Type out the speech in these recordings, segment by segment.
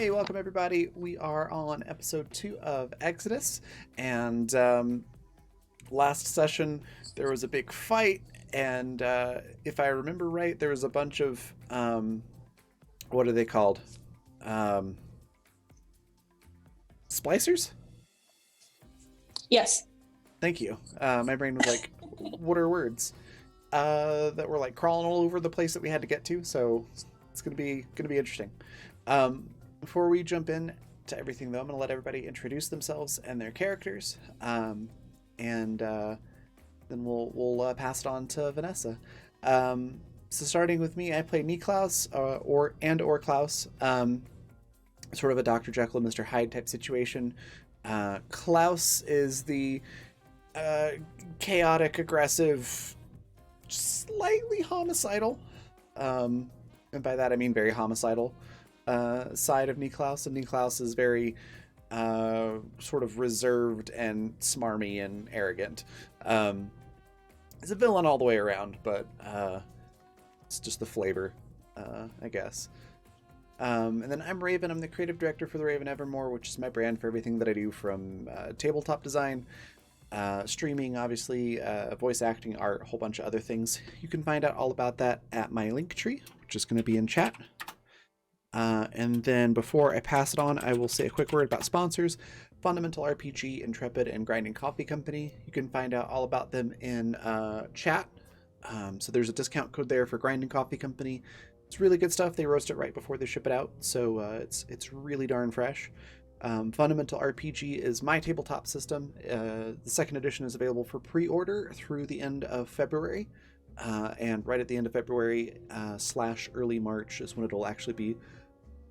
Hey, welcome everybody. We are on episode 2 of Exodus, and last session there was a big fight, and if I remember right, there was a bunch of what are they called? Um, Splicers? Yes. Thank you. My brain was like, what are words? That were like crawling all over the place that we had to get to. So it's gonna be interesting. Before we jump in to everything, though, I'm gonna let everybody introduce themselves and their characters, and then we'll pass it on to Vanessa. So starting with me, I play Niklaus, or Klaus, sort of a Dr. Jekyll and Mr. Hyde type situation. Klaus is the chaotic, aggressive, slightly homicidal, and by that I mean very homicidal, side of Niklaus. And Niklaus is very sort of reserved and smarmy and arrogant. He's a villain all the way around, but it's just the flavor, I guess. And then I'm Raven. I'm the creative director for the Raven Evermore, which is my brand for everything that I do, from tabletop design, streaming, obviously, voice acting, art, a whole bunch of other things. You can find out all about that at my link tree, which is going to be in chat. And then before I pass it on, I will say a quick word about sponsors. Fundamental RPG, Intrepid, and Grinding Coffee Company. You can find out all about them in chat. So there's a discount code there for Grinding Coffee Company. It's really good stuff. They roast it right before they ship it out, so it's really darn fresh. Fundamental RPG is my tabletop system. The second edition is available for pre-order through the end of February, and right at the end of February / early March is when it'll actually be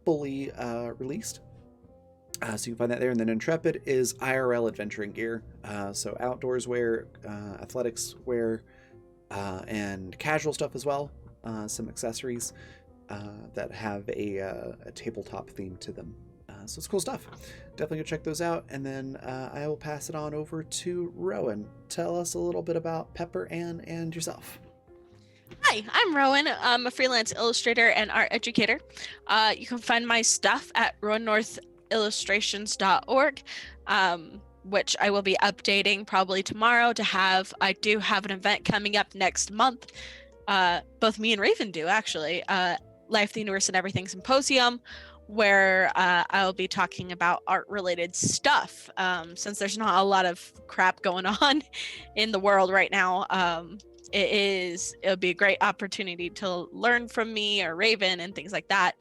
fully released. So you can find that there. And then Intrepid is IRL adventuring gear, so outdoors wear, athletics wear, and casual stuff as well. Some accessories that have a tabletop theme to them. So it's cool stuff. Definitely go check those out. And then I will pass it on over to Rowan. Tell us a little bit about Pepper Ann and yourself. Hi, I'm Rowan. I'm a freelance illustrator and art educator. You can find my stuff at rowannorthillustrations.org, which I will be updating probably tomorrow I do have an event coming up next month. Both me and Raven do, actually. Life, the Universe, and Everything Symposium, where I'll be talking about art-related stuff. Since there's not a lot of crap going on in the world right now, it'll be a great opportunity to learn from me or Raven and things like that.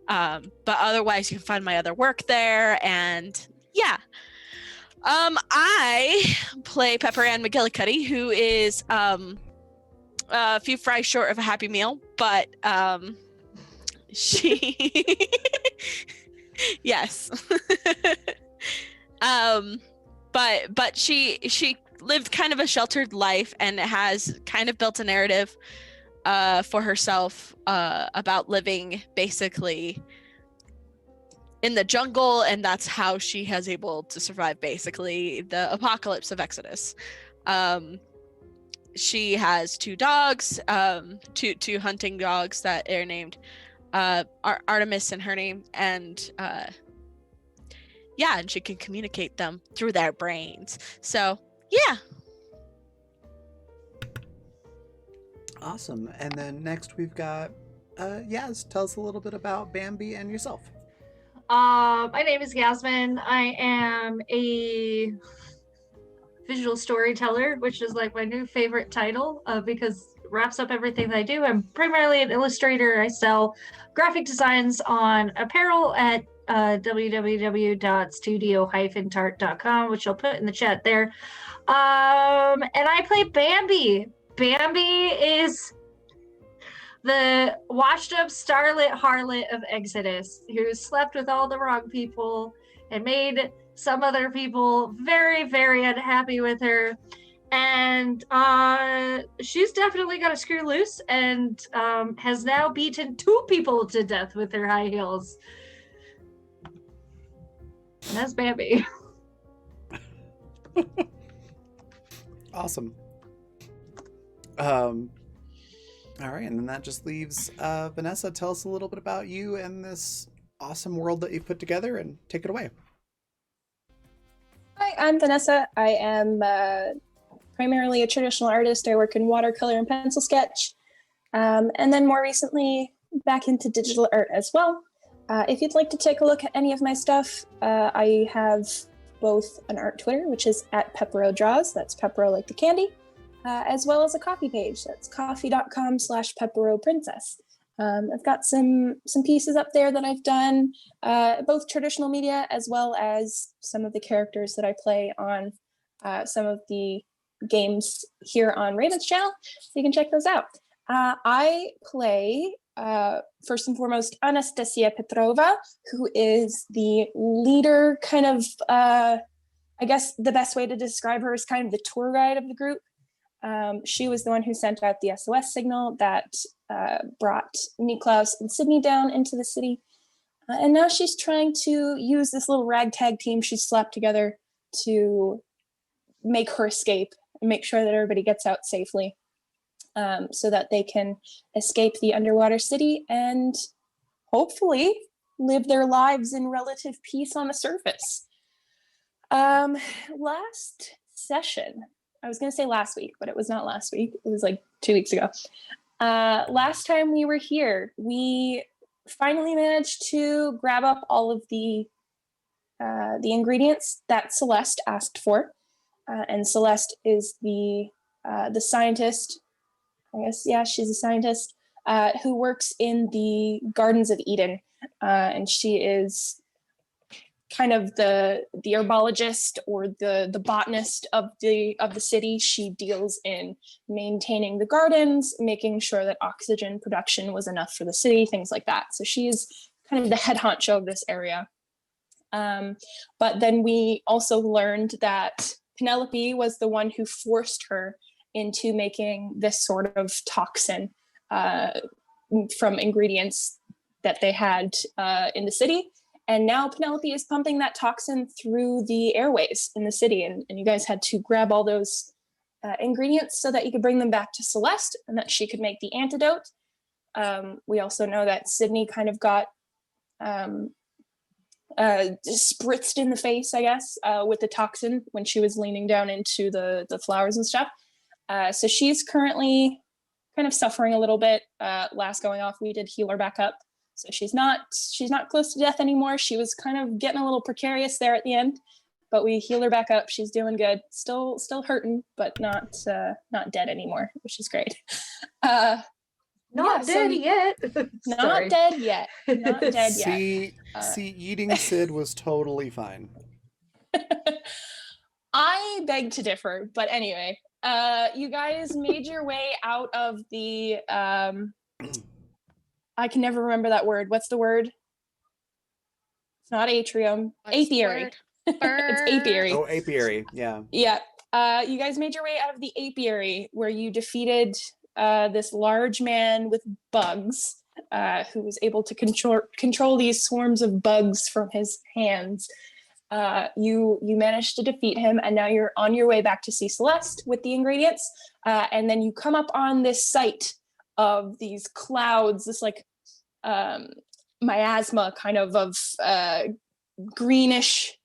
But otherwise, you can find my other work there, and yeah. I play Pepper Ann McGillicuddy, who is a few fries short of a Happy Meal, but she yes. But she lived kind of a sheltered life and has kind of built a narrative for herself about living basically in the jungle, and that's how she has able to survive basically the apocalypse of Exodus. She has 2 dogs, two hunting dogs that are named Artemis and her name, and and she can communicate them through their brains. So yeah. Awesome. And then next we've got Yaz. Tell us a little bit about Bambi and yourself. My name is Yasmin. I am a visual storyteller, which is like my new favorite title because it wraps up everything that I do. I'm primarily an illustrator. I sell graphic designs on apparel at www.studio-tart.com, which I'll put in the chat there. And I play Bambi. Bambi is the washed up starlit harlot of Exodus, who slept with all the wrong people and made some other people very, very unhappy with her. And she's definitely got a screw loose and has now beaten 2 people to death with her high heels. And that's Bambi. Awesome. All right, and then that just leaves Vanessa. Tell us a little bit about you and this awesome world that you've put together, and take it away. Hi, I'm Vanessa. I am primarily a traditional artist. I work in watercolor and pencil sketch. And then more recently, back into digital art as well. If you'd like to take a look at any of my stuff, I have both an art Twitter, which is at Pepero Draws, that's Pepero like the candy, as well as a coffee page, that's coffee.com/PeperoPrincess. I've got some pieces up there that I've done, both traditional media as well as some of the characters that I play on some of the games here on Raven's channel, so you can check those out. I play, first and foremost, Anastasia Petrova, who is the leader, kind of, I guess the best way to describe her is kind of the tour guide of the group. She was the one who sent out the SOS signal that brought Niklaus and Sydney down into the city. And now she's trying to use this little ragtag team she's slapped together to make her escape and make sure that everybody gets out safely, so that they can escape the underwater city and hopefully live their lives in relative peace on the surface. Last session, I was going to say last week, but it was not last week. It was like 2 weeks ago. Last time we were here, we finally managed to grab up all of the ingredients that Celeste asked for. And Celeste is the scientist, I guess, yeah, she's a scientist who works in the Gardens of Eden. And she is kind of the herbologist or the botanist of the city. She deals in maintaining the gardens, making sure that oxygen production was enough for the city, things like that. So she is kind of the head honcho of this area. But then we also learned that Penelope was the one who forced her into making this sort of toxin from ingredients that they had in the city. And now Penelope is pumping that toxin through the airways in the city. And you guys had to grab all those ingredients so that you could bring them back to Celeste and that she could make the antidote. We also know that Sydney kind of got spritzed in the face, I guess, with the toxin when she was leaning down into the flowers and stuff. So she's currently kind of suffering a little bit. Last going off, we did heal her back up. So she's not close to death anymore. She was kind of getting a little precarious there at the end, but we healed her back up. She's doing good. Still hurting, but not dead anymore, which is great. Not dead yet. Not dead yet. Not dead yet. See, eating Sid was totally fine. I beg to differ, but anyway, you guys made your way out of the I can never remember that word. What's the word? It's not atrium. Apiary. It's apiary. Oh, apiary. Yeah. Yeah. You guys made your way out of the apiary where you defeated this large man with bugs who was able to control these swarms of bugs from his hands. You managed to defeat him, and now you're on your way back to see Celeste with the ingredients. And then you come up on this site of these clouds, this like miasma kind of greenish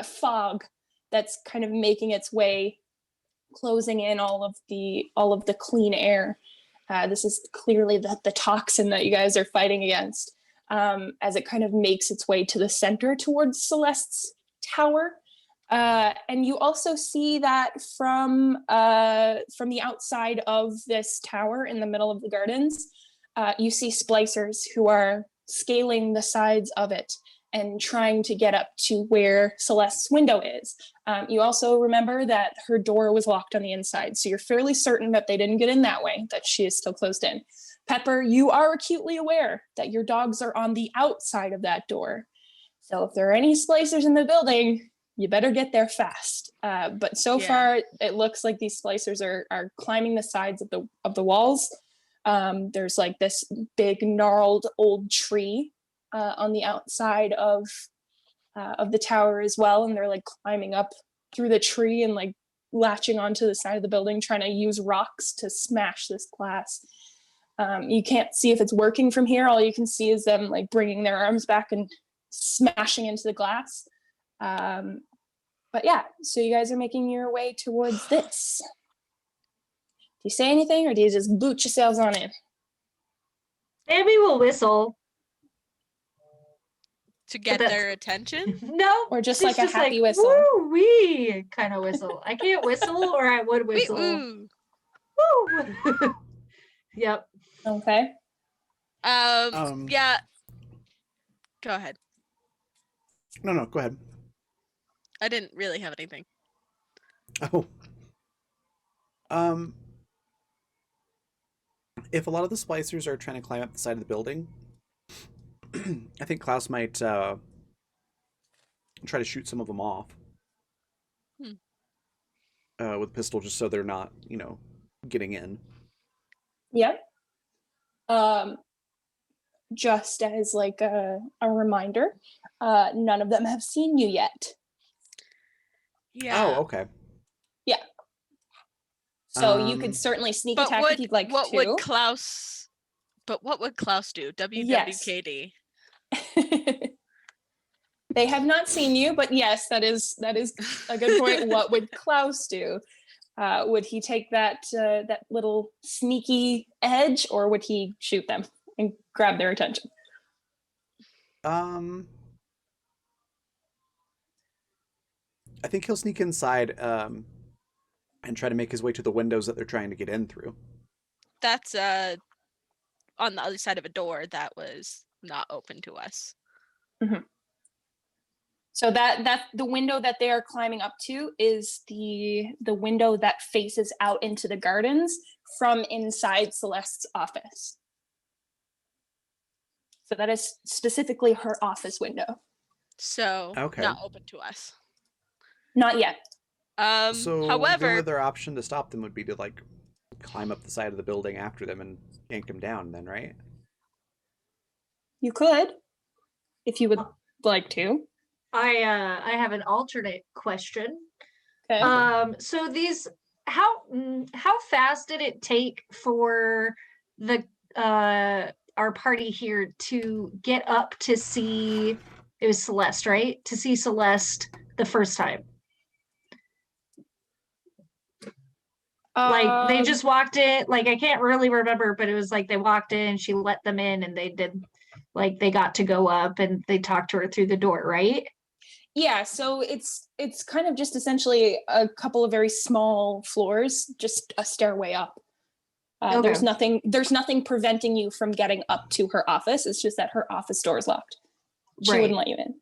fog that's kind of making its way, closing in all of the clean air. This is clearly the toxin that you guys are fighting against, as it kind of makes its way to the center towards Celeste's tower. And you also see that from the outside of this tower in the middle of the gardens, you see splicers who are scaling the sides of it and trying to get up to where Celeste's window is. You also remember that her door was locked on the inside, so you're fairly certain that they didn't get in that way, that she is still closed in. Pepper, you are acutely aware that your dogs are on the outside of that door. So if there are any splicers in the building, you better get there fast. But so far, it looks like these splicers are climbing the sides of the walls. There's like this big gnarled old tree on the outside of the tower as well, and they're like climbing up through the tree and like latching onto the side of the building, trying to use rocks to smash this glass. You can't see if it's working from here. All you can see is them like bringing their arms back and smashing into the glass. But yeah, so you guys are making your way towards this. Do you say anything, or do you just boot yourselves on in? Maybe we'll whistle. To get that's- their attention? No. Or just she's like a happy whistle? Woo wee kind of whistle. I can't whistle, or I would Wait, whistle. ooh. Woo. Yep. Okay. Yeah. Go ahead. No, go ahead. I didn't really have anything. Oh. If a lot of the splicers are trying to climb up the side of the building, I think Klaus might try to shoot some of them off with a pistol, just so they're not, getting in. Yeah. Just as like a reminder, none of them have seen you yet. Yeah. Oh, okay. So you could certainly sneak attack if you'd like what to. would Klaus? But what would Klaus do? WWKD. They have not seen you, but yes, that is a good point. What would Klaus do? Would he take that little sneaky edge, or would he shoot them and grab their attention? I think he'll sneak inside and try to make his way to the windows that they're trying to get in through. That's on the other side of a door that was not open to us. Mm-hmm. So that the window that they are climbing up to is the window that faces out into the gardens from inside Celeste's office. So that is specifically her office window. So Okay. not open to us. Not yet. So the However, only other option to stop them would be to climb up the side of the building after them and yank them down. Then, right? You could, if you would like to. I have an alternate question. Okay. So these, how fast did it take for the our party here to get up to see? It was Celeste, right? To see Celeste the first time. Like they just walked in. Like I can't really remember, but it was like they walked in, she let them in, and they did. Like they got to go up and they talked to her through the door, right? Yeah, so it's kind of just essentially a couple of very small floors, just a stairway up. Okay. There's nothing preventing you from getting up to her office. It's just that her office door is locked. She Right. wouldn't let you in.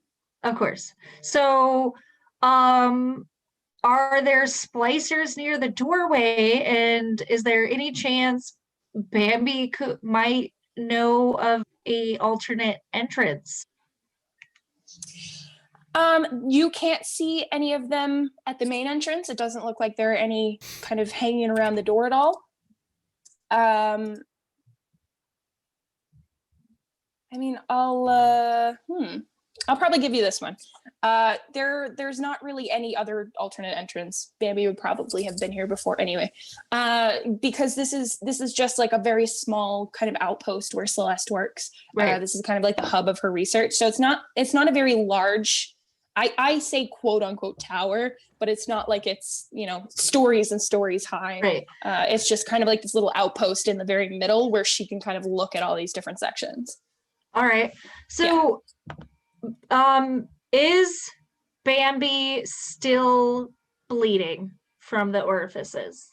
Of course. So, are there splicers near the doorway? And is there any chance Bambi might know of a alternate entrance? You can't see any of them at the main entrance. It doesn't look like there are any kind of hanging around the door at all. I mean, I'll probably give you this one. There's not really any other alternate entrance. Bambi would probably have been here before anyway, because this is just like a very small kind of outpost where Celeste works. Right. This is kind of like the hub of her research. So it's not a very large. I say quote unquote tower, but it's not like it's stories and stories high. Right. It's just kind of like this little outpost in the very middle where she can kind of look at all these different sections. All right. So, is Bambi still bleeding from the orifices?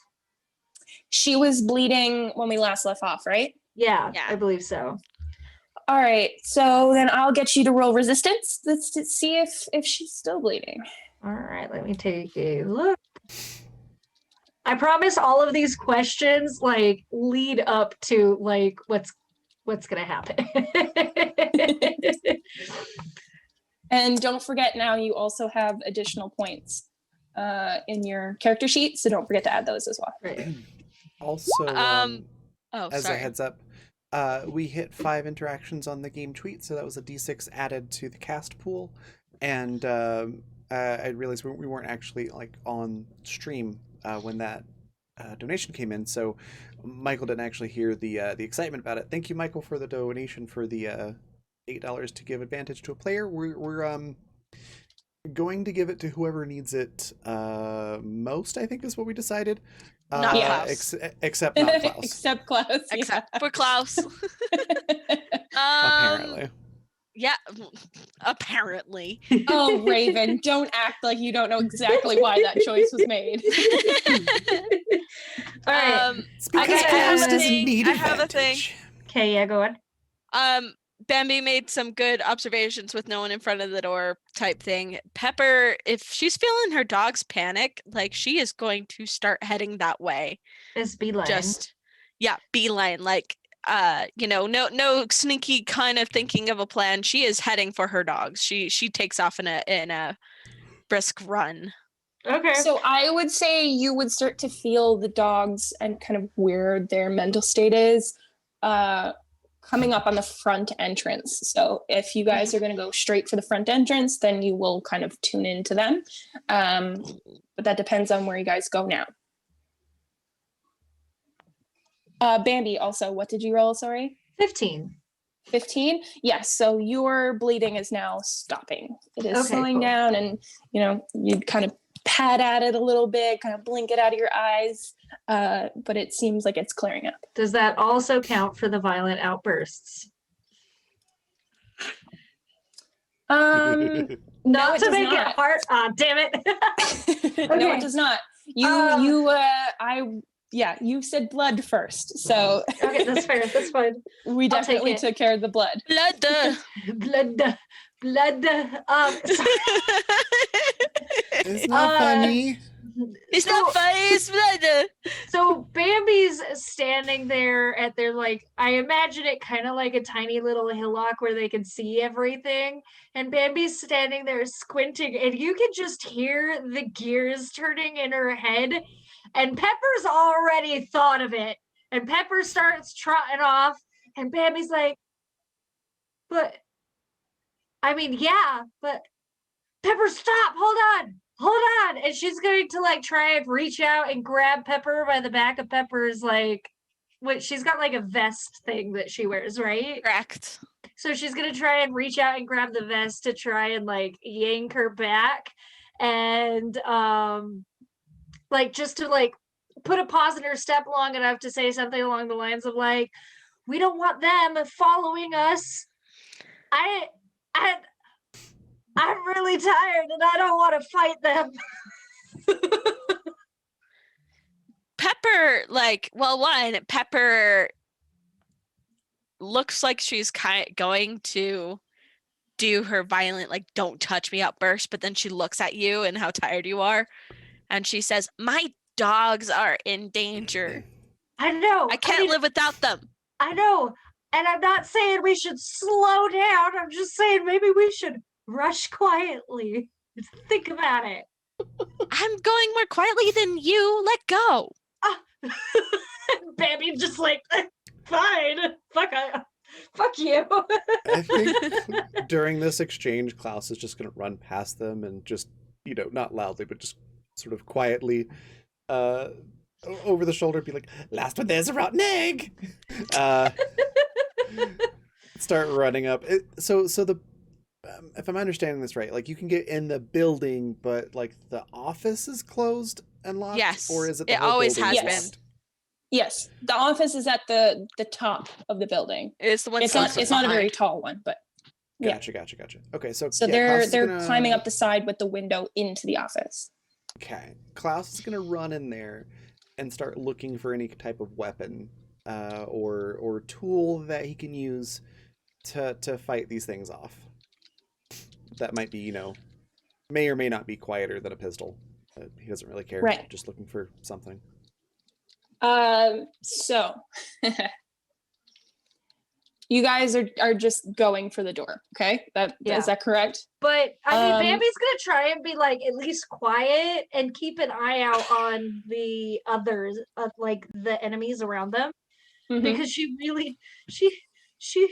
She was bleeding when we last left off, right? Yeah, Yeah. I believe so. All right, so then I'll get you to roll resistance. Let's see if she's still bleeding. All right, let me take a look. I promise all of these questions like lead up to like what's gonna happen. And don't forget, now you also have additional points in your character sheet, so don't forget to add those as well. Right. Also, Oh, as sorry. a heads up, we hit 5 interactions on the game tweet, so that was a D6 added to the cast pool, and I realized we weren't actually like on stream when that donation came in. So Michael didn't actually hear the excitement about it. Thank you, Michael, for the donation for the $8 to give advantage to a player. We're going to give it to whoever needs it most. I think is what we decided. Not Klaus. Except not Klaus. Except Klaus. Except for Klaus. Apparently. Yeah, apparently. Oh, Raven, don't act like you don't know exactly why that choice was made. All right. It's because Okay, I have Klaus a doesn't thing. need I have a thing. advantage. Okay, yeah, go on. Bambi made some good observations with no one in front of the door type thing. Pepper, if she's feeling her dog's panic, like she is going to start heading that way. It's beeline. Just beeline, like no sneaky kind of thinking of a plan. She is heading for her dogs. She takes off in a brisk run. Okay. So I would say you would start to feel the dogs and kind of where their mental state is coming up on the front entrance. So if you guys are going to go straight for the front entrance, then you will kind of tune into them. But that depends on where you guys go now. Bambi, also, what did you roll? Sorry? 15. 15? Yes. So your bleeding is now stopping. It is Okay, slowing cool. down, and you'd kind of pat at it a little bit, kind of blink it out of your eyes. But it seems like it's clearing up. Does that also count for the violent outbursts? No, Not it to does make not. it hard. Ah, damn it. No, Okay. it does not. You said blood first, so Okay, that's fair. That's fine. we I'll take definitely it. took care of the blood. Blood. Blood. Sorry. It's not funny. It's not funny. It's blood. So Bambi's standing there at their, like, I imagine it kind of like a tiny little hillock where they can see everything. And Bambi's standing there squinting, and you can just hear the gears turning in her head. And Pepper's already thought of it. And Pepper starts trotting off, and Bambi's like, but I mean, yeah, but Pepper, stop, hold on. And she's going to like try and reach out and grab Pepper by the back of Pepper's, like, what, she's got like a vest thing that she wears, right? Correct. So she's going to try and reach out and grab the vest to try and like yank her back. And like just to like put a pause in her step long enough to say something along the lines of like, we don't want them following us. I'm really tired and I don't want to fight them. Pepper, Pepper looks like she's going to do her violent, like, don't touch me outburst, but then she looks at you and how tired you are, and she says, my dogs are in danger. I know. I can't live without them. I know. And I'm not saying we should slow down. I'm just saying maybe we should rush quietly. Think about it. I'm going more quietly than you. Let go. Bambi just like, fine. Fuck you. I think during this exchange, Klaus is just going to run past them and just, not loudly, but just sort of quietly over the shoulder be like, last one there's a rotten egg. Start running up. So the if I'm understanding this right, like you can get in the building, but like the office is closed and locked. Yes, or is it? It always has Yes. been. Yes, the office is at the top of the building. It's the one. It's not a very behind. tall one, but yeah. Gotcha. Okay, so So yeah, Klaus is they're gonna- climbing up the side with the window into the office. Okay, Klaus is gonna run in there and start looking for any type of weapon or tool that he can use to fight these things off. That might be, may or may not be quieter than a pistol. He doesn't really care. Right. Just looking for something. So you guys are just going for the door, okay? Yeah. Is that correct? But I mean, Um, Bambi's gonna try and be like at least quiet and keep an eye out on the others, like the enemies around them, Mhm. because she really she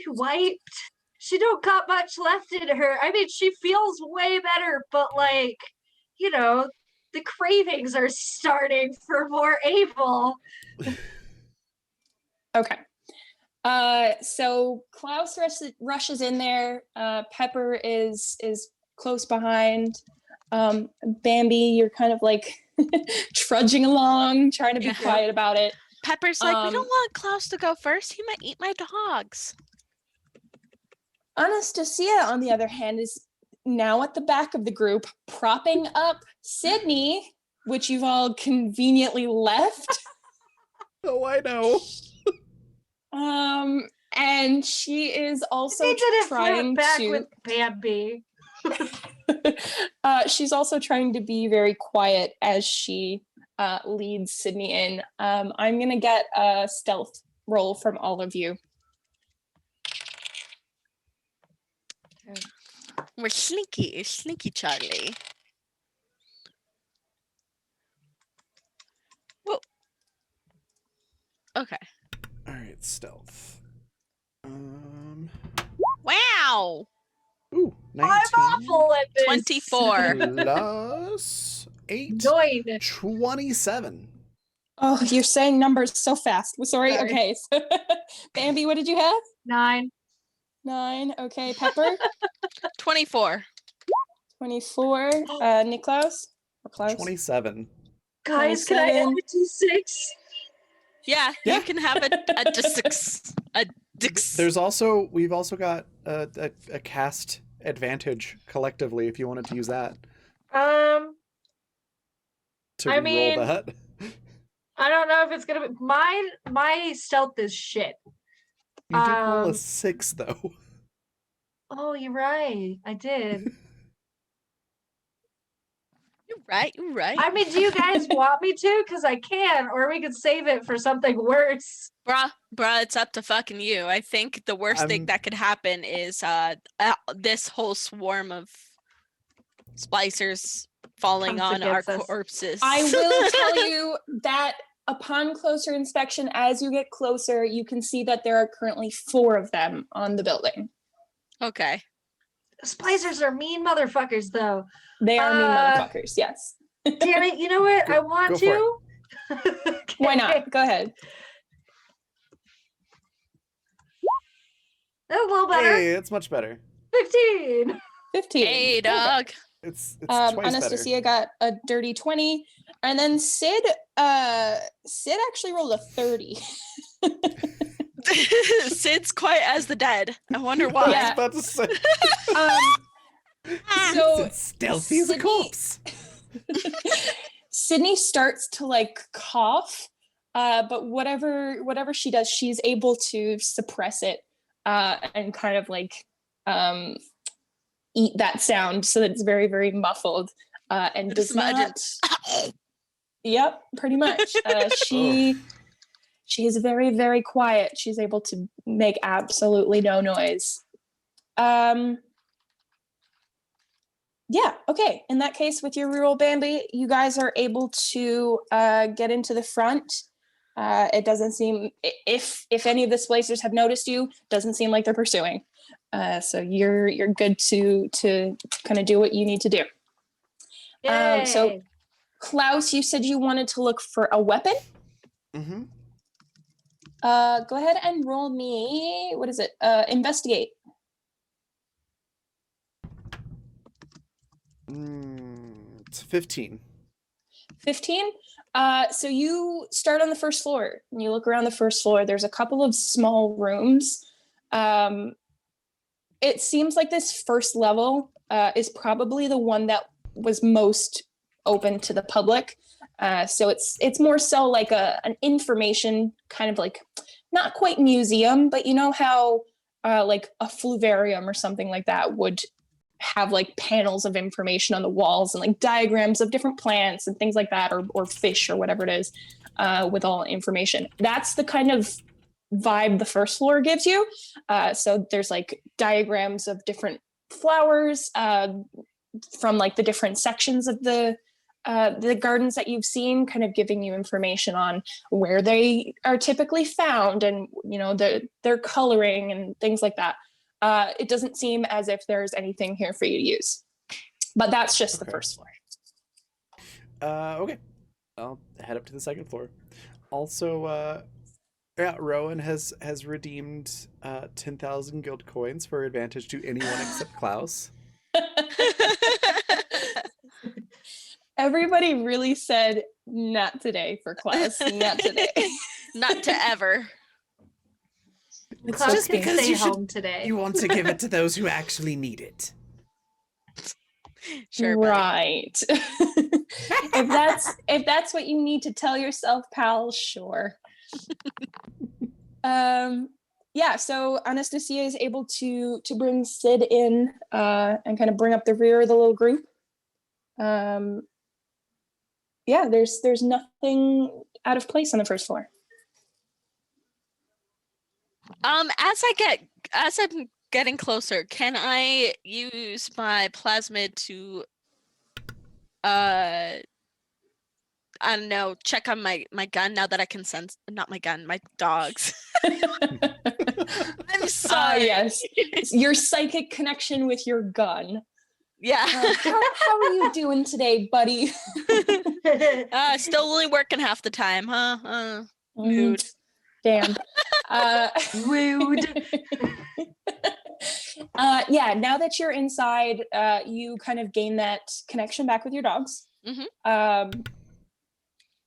wiped. She don't got much left in her. I mean, she feels way better, but like, the cravings are starting for more Abel. Okay. So Klaus rushes in there. Pepper is close behind. Bambi, you're kind of like trudging along, trying to be Yeah. quiet about it. Pepper's like, we don't Um, want Klaus to go first. He might eat my dogs. Anastasia, on the other hand, is now at the back of the group, propping up Sydney, which you've all conveniently left. Oh, I know. And she is also They didn't trying flip back to. with Bambi. She's also trying to be very quiet as she leads Sydney in. I'm gonna get a stealth roll from all of you. We're sneaky Charlie. Whoa. Okay. All right, stealth. Wow. Ooh, 19 I'm awful at this. 24. plus 8. Join. 27. Oh, you're saying numbers so fast. Sorry. Sorry. Okay. So, Bambi, what did you have? 9. 9. Okay. Pepper. 24. 24. Niklaus. Or Klaus? 27. Guys, can I have 27. a 2-6? Yeah, Yeah. you can have a dix. A dix. We've also got a cast advantage collectively if you wanted to use that Um, to I roll mean- that. I don't know if it's gonna be my stealth is shit. You did roll a um, 6 though. Oh, you're right. I did. You're right. You're right. I mean, do you guys want me to? Because I can, or we could save it for something worse. Bruh, it's up to fucking you. I think the worst thing I'm- that could happen is this whole swarm of splicers falling Comes on our against us. corpses. I will tell you that upon closer inspection, as you get closer, you can see that there are currently 4 of them on the building. Okay. Splicers are mean motherfuckers, though. They are mean Uh, motherfuckers, yes. Damn it! You know what? I want go for to. Why Okay. not? Go ahead. That's a little better. Hey, it's much better. 15. 15. Hey, Okay. dog. It's twice Anastasia got a dirty 20. And then Sid actually rolled a 30. Sid's quiet as the dead. I wonder better. why. I was about to say. So It's stealthy as a Sydney- corpse. Sydney starts to like cough, but whatever she does, she's able to suppress it and kind of like eat that sound so that it's very, very muffled and Just does not. Yep, pretty much. She is very, very quiet. She's able to make absolutely no noise. Yeah, okay. In that case, with your reroll, Bambi, you guys are able to get into the front. It doesn't seem, if any of the splicers have noticed you, doesn't seem like they're pursuing. So you're good to kind of do what you need to do. So- Yay. Klaus, you said you wanted to look for a weapon. Mm-hmm. Go ahead and roll me, what is it? Investigate. It's 15. 15. So you start on the first floor and you look around the first floor. There's a couple of small rooms. It seems like this first level is probably the one that was most open to the public. So it's more so like an information kind of like, not quite museum, but you know how like a fluvarium or something like that would have like panels of information on the walls and like diagrams of different plants and things like that, or fish or whatever it is, with all information. That's the kind of vibe the first floor gives you. So there's like diagrams of different flowers from like the different sections of the gardens that you've seen, kind of giving you information on where they are typically found and, you know, their coloring and things like that. It doesn't seem as if there's anything here for you to use, but that's just the Okay. first floor. Okay. I'll head up to the second floor. Also, yeah, Rowan has redeemed 10,000 guild coins for advantage to anyone except Klaus. Everybody really said not today for Klaus. Not today. Not to ever. It's Klaus just can because stay you should- home today. You want to give it to those who actually need it. Sure, buddy. Right. if that's what you need to tell yourself, pal, sure. Yeah, so Anastasia is able to bring Sid in and kind of bring up the rear of the little group. Yeah, there's nothing out of place on the first floor. As I'm getting closer, can I use my plasmid to I don't know, check on my gun now that I can sense, not my gun, my dogs. I'm sorry. Yes, your psychic connection with your gun. Yeah. How are you doing today, buddy? Still only working half the time, huh? Mood. Damn. Rude. Yeah, now that you're inside, you kind of gain that connection back with your dogs.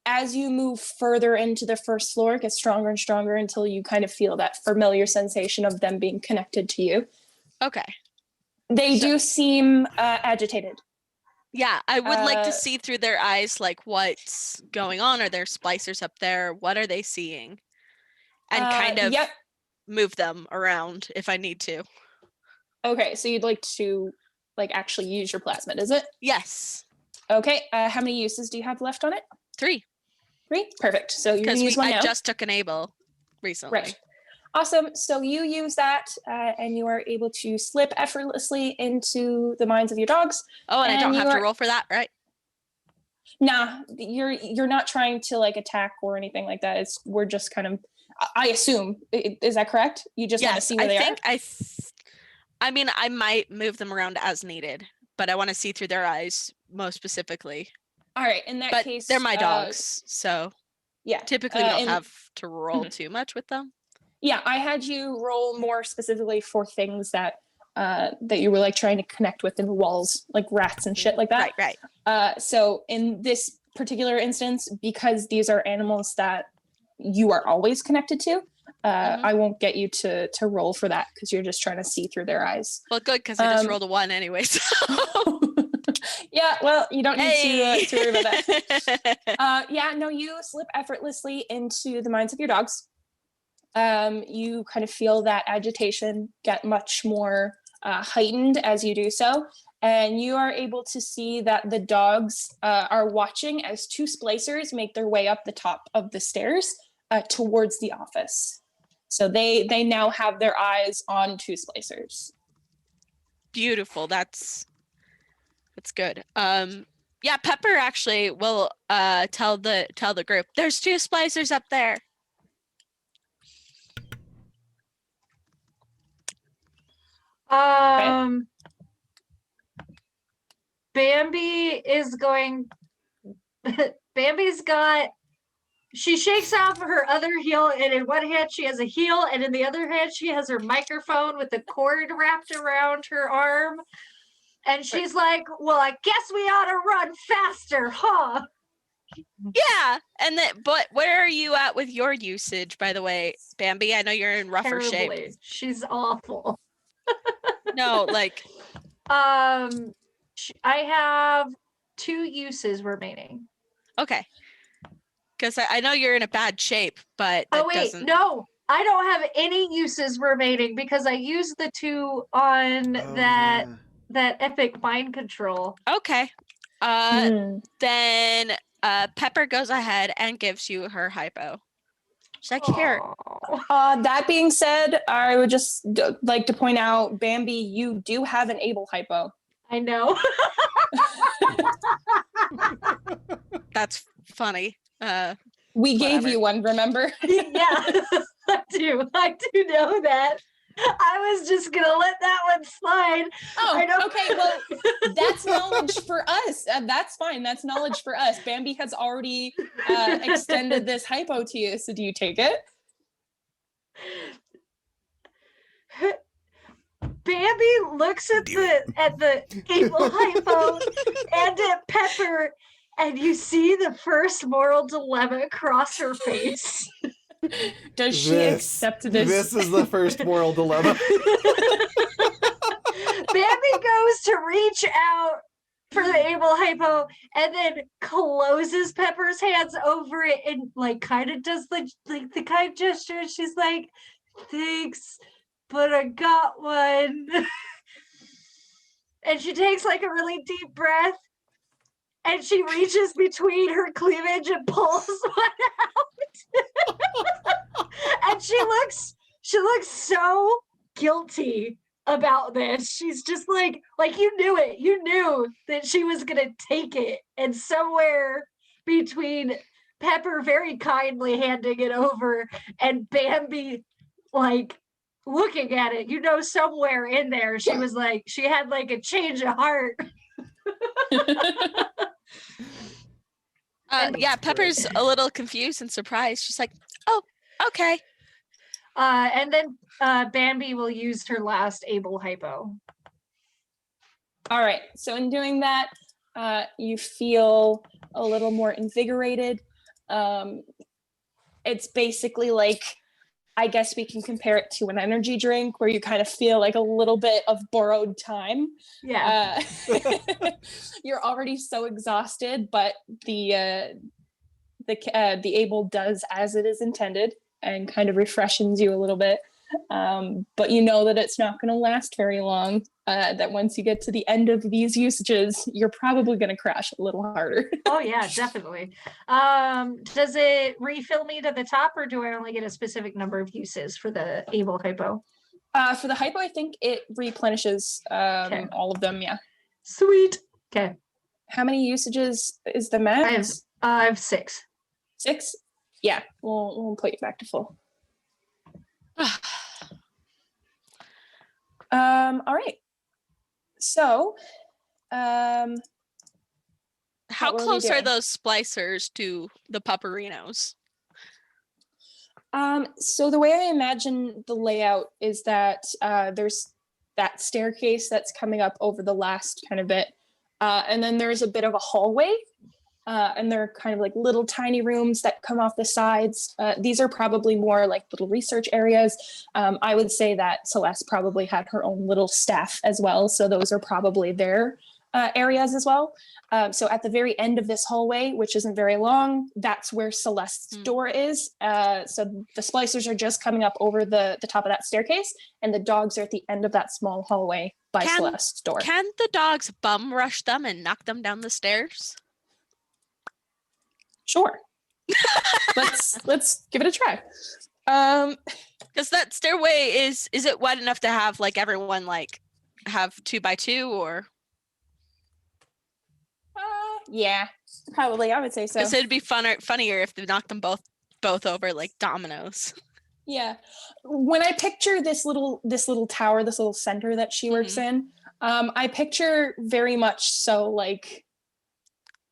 As you move further into the first floor, it gets stronger and stronger until you kind of feel that familiar sensation of them being connected to you. Okay. They do seem agitated. Yeah, I would like to see through their eyes, like what's going on. Are there splicers up there? What are they seeing? And kind of Yep. move them around if I need to. Okay, so you'd like to actually use your plasmid, is it? Yes. Okay, how many uses do you have left on it? 3. 3? Perfect. So you can Because use one now. I just took an able recently. Right. Awesome. So you use that and you are able to slip effortlessly into the minds of your dogs. Oh, and I don't And have you to are- roll for that, right? Nah, you're not trying to attack or anything like that. We're just kind of, I assume, is that correct? You just want to see where they are? I mean, I might move them around as needed, but I want to see through their eyes most specifically. All right. In that But case, they're my dogs, so Yeah. typically we don't and- have to roll too much with them. Yeah, I had you roll more specifically for things that you were trying to connect with in the walls, like rats and shit like that. Right. So in this particular instance, because these are animals that you are always connected to, I won't get you to roll for that because you're just trying to see through their eyes. Well, good, because I just rolled a 1 anyway. So. Yeah, well, you don't need to worry about that. Yeah. No, you slip effortlessly into the minds of your dogs. You kind of feel that agitation get much more heightened as you do so. And you are able to see that the dogs are watching as 2 splicers make their way up the top of the stairs towards the office. So they now have their eyes on 2 splicers. Beautiful. That's good. Yeah, Pepper actually will tell the group, there's 2 splicers up there. Bambi is going. She shakes off her other heel, and in one hand she has a heel, and in the other hand she has her microphone with the cord wrapped around her arm. And she's like, well, I guess we ought to run faster, huh? Yeah, and but where are you at with your usage, by the way, Bambi? I know you're in rougher shape. Terribly. She's awful. No, I have 2 uses remaining. Okay. Because I know you're in a bad shape, but that doesn't... no, I don't have any uses remaining because I used the 2 on that epic mind control. Okay. Then Pepper goes ahead and gives you her hypo. She's like, here. That being said, I would just like to point out, Bambi, you do have an able hypo. I know. That's funny. We gave whatever. you one, remember? Yeah, I do know that. I was just gonna let that one slide. I know. Oh, okay. Well, that's knowledge for us. That's fine. That's knowledge for us. Bambi has already extended this hypo to you. So do you take it? Bambi looks at the evil hypo and at Pepper, and you see the first moral dilemma cross her face. Does she accept this? This is the first moral dilemma. Bambi goes to reach out for the able hypo and then closes Pepper's hands over it and like kind of does the kind gesture. She's like, thanks, but I got one. And she takes like a really deep breath and she reaches between her cleavage and pulls one out. And she looks so guilty about this. She's just like you knew it. You knew that she was gonna take it. And somewhere between Pepper very kindly handing it over and Bambi like looking at it, you know, somewhere in there she was like, she had like a change of heart. Yeah, Pepper's a little confused and surprised. She's like, oh, okay. And then Bambi will use her last able hypo. All right. So in doing that, you feel a little more invigorated. It's basically like, I guess we can compare it to an energy drink where you kind of feel like a little bit of borrowed time. Yeah. You're already so exhausted, but the able does as it is intended and kind of refreshes you a little bit. But you know that it's not going to last very long. That once you get to the end of these usages, you're probably going to crash a little harder. Oh yeah, definitely. Does it refill me to the top, or do I only get a specific number of uses for the able hypo? For the hypo, I think it replenishes all of them. Yeah. Sweet. Okay. How many usages is the max? I have 6. 6? Yeah, we'll put you back to full. All right. So, How what will we close are do? those splicers to the pupperinos? So the way I imagine the layout is that there's that staircase that's coming up over the last kind of bit, and then there's a bit of a hallway, and there are kind of like little tiny rooms that come off the sides. These are probably more like little research areas. I would say that Celeste probably had her own little staff as well, so those are probably their areas as well. So at the very end of this hallway, which isn't very long, that's where Celeste's door is. So the splicers are just coming up over the top of that staircase, and the dogs are at the end of that small hallway by Celeste's door. Can the dogs bum rush them and knock them down the stairs? Sure. let's give it a try. Because that stairway is it wide enough to have like everyone like have 2 by 2 or? Yeah, probably. I would say so. Because it'd be funnier if they knocked them both over like dominoes. Yeah. When I picture this little tower, this little center that she works in, I picture very much so like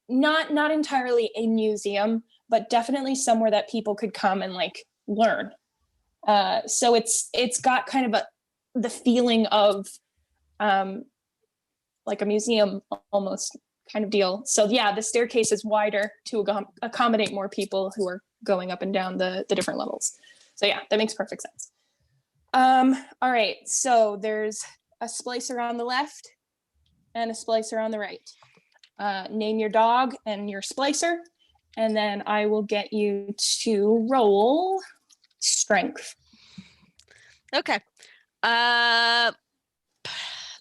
not entirely a museum, but definitely somewhere that people could come and like learn. So it's got kind of the feeling of like a museum almost kind of deal. So yeah, the staircase is wider to accommodate more people who are going up and down the different levels. So yeah, that makes perfect sense. All right, so there's a splicer on the left and a splicer on the right. Name your dog and your splicer, and then I will get you to roll strength. Okay.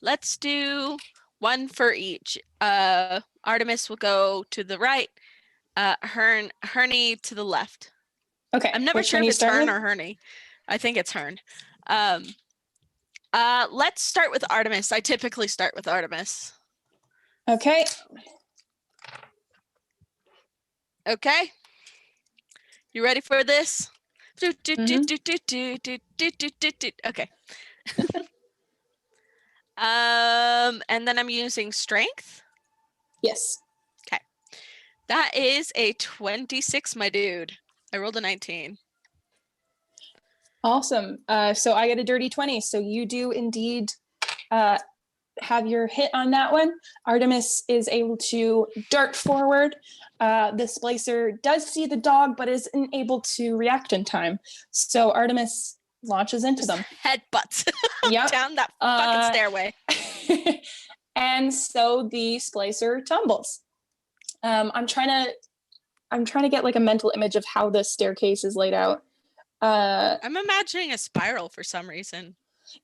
Let's do one for each. Artemis will go to the right. Herney to the left. Okay. I'm never sure if it's Hern or Herney. I think it's Hern. Let's start with Artemis. I typically start with Artemis. Okay. Okay. You ready for this? Okay. And then I'm using strength. Yes. That is a 26, my dude. I rolled a 19. Awesome. So I get a dirty 20. So you do indeed have your hit on that one. Artemis is able to dart forward. The splicer does see the dog, but isn't able to react in time. So Artemis launches into them. Headbutts Yep. down that fucking stairway. And so the splicer tumbles. I'm trying to get like a mental image of how the staircase is laid out. I'm imagining a spiral for some reason.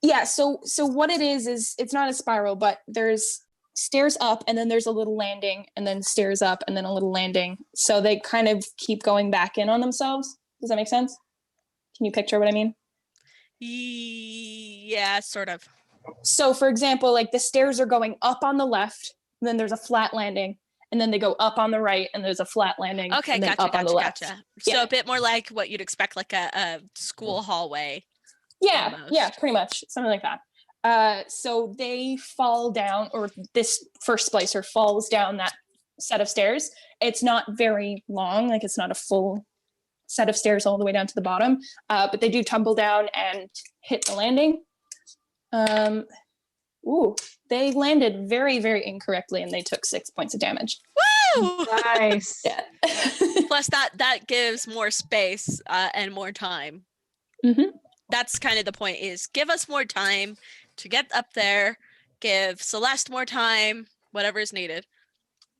Yeah, so what it is it's not a spiral, but there's stairs up and then there's a little landing and then stairs up and then a little landing. So they kind of keep going back in on themselves. Does that make sense? Can you picture what I mean? Yeah, sort of. So for example, like the stairs are going up on the left, and then there's a flat landing, and then they go up on the right and there's a flat landing. Okay, and then gotcha, up on the left. gotcha. Yeah. So a bit more like what you'd expect, like a school hallway. Yeah, yeah, Almost. pretty much something like that. So they fall down, or this first splicer falls down that set of stairs. It's not very long, like it's not a full set of stairs all the way down to the bottom, but they do tumble down and hit the landing. They landed very, very incorrectly, and they took 6 points of damage. Woo! Nice. Yeah. Plus that gives more space and more time. Mhm. That's kind of the point, is give us more time to get up there, give Celeste more time, whatever is needed.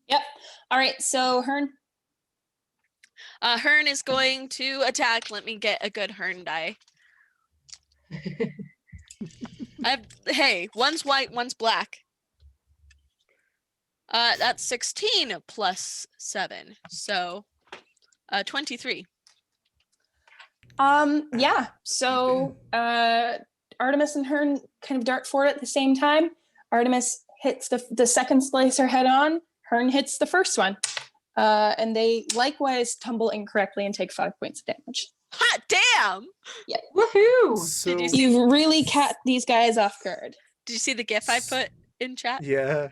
Yep. All right. So Hearn. Hearn is going to attack. Let me get a good Hearn die. Hey, one's white, one's black. That's 16 plus 7, so 23. Yeah. So Artemis and Hearn kind of dart forward at the same time. Artemis hits the second splicer head on. Hearn hits the first one. And they likewise tumble incorrectly and take 5 points of damage. Hot damn! Woohoo! So Did you see- You really caught these guys off guard. Did you see the gif I put in chat? yeah.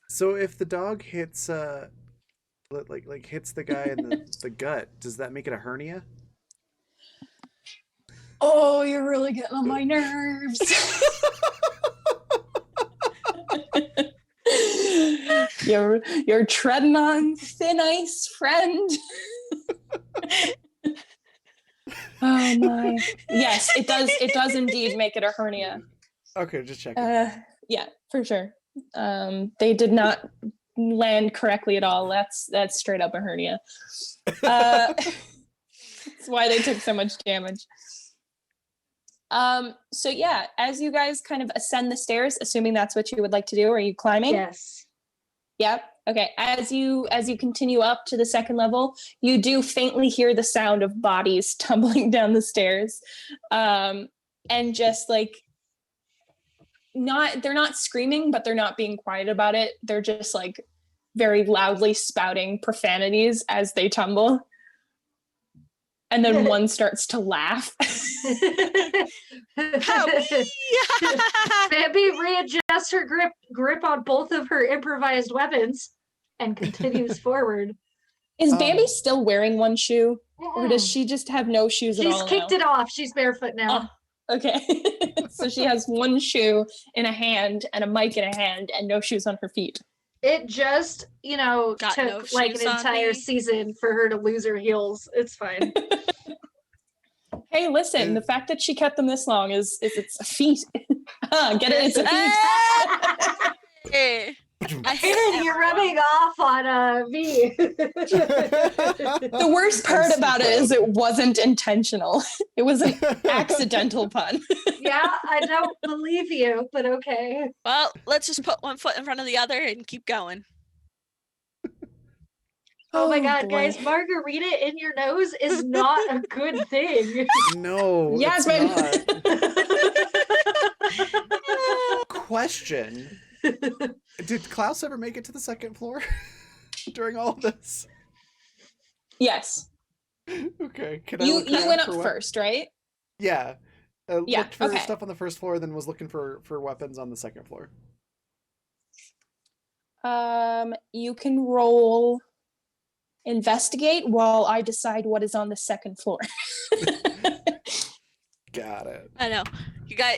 So if the dog hits like hits the guy in the gut, does that make it a hernia? Oh, you're really getting on my nerves. You're treading on thin ice, friend. Oh my. Yes, it does indeed make it a hernia. Okay, just checking. Yeah, for sure. They did not land correctly at all. That's straight up a hernia. That's why they took so much damage. So yeah, as you guys kind of ascend the stairs, assuming that's what you would like to do, are you climbing? Yes. Yep. Okay. As you continue up to the second level, you do faintly hear the sound of bodies tumbling down the stairs. And just like they're not screaming, but they're not being quiet about it. They're just like very loudly spouting profanities as they tumble. And then one starts to laugh. Bambi readjusts her grip on both of her improvised weapons and continues forward. Is Bambi still wearing one shoe? Or does she just have no shoes at She's all? kicked it off. She's barefoot now. Oh, okay. So she has one shoe in a hand and a mic in a hand and no shoes on her feet. It just, Got took no like shoes an on entire me. season for her to lose her heels. It's fine. Hey, listen, the fact that she kept them this long is it's a feat. Get it? It's a feat. Hey, I hate Aiden, you're rubbing off on me. The worst part about it is it wasn't intentional. It was an accidental pun. Yeah, I don't believe you, but okay. Well, let's just put one foot in front of the other and keep going. Oh my god, boy. guys, margarita in your nose is not a good thing. No. it's Yasmin. not. Question. Did Klaus ever make it to the second floor during all of this? Yes. Okay. Can You look around went up for what- first, right? Yeah. Yeah, looked for okay. stuff on the first floor, then was looking for weapons on the second floor. You can roll investigate while I decide what is on the second floor. Got it. I know.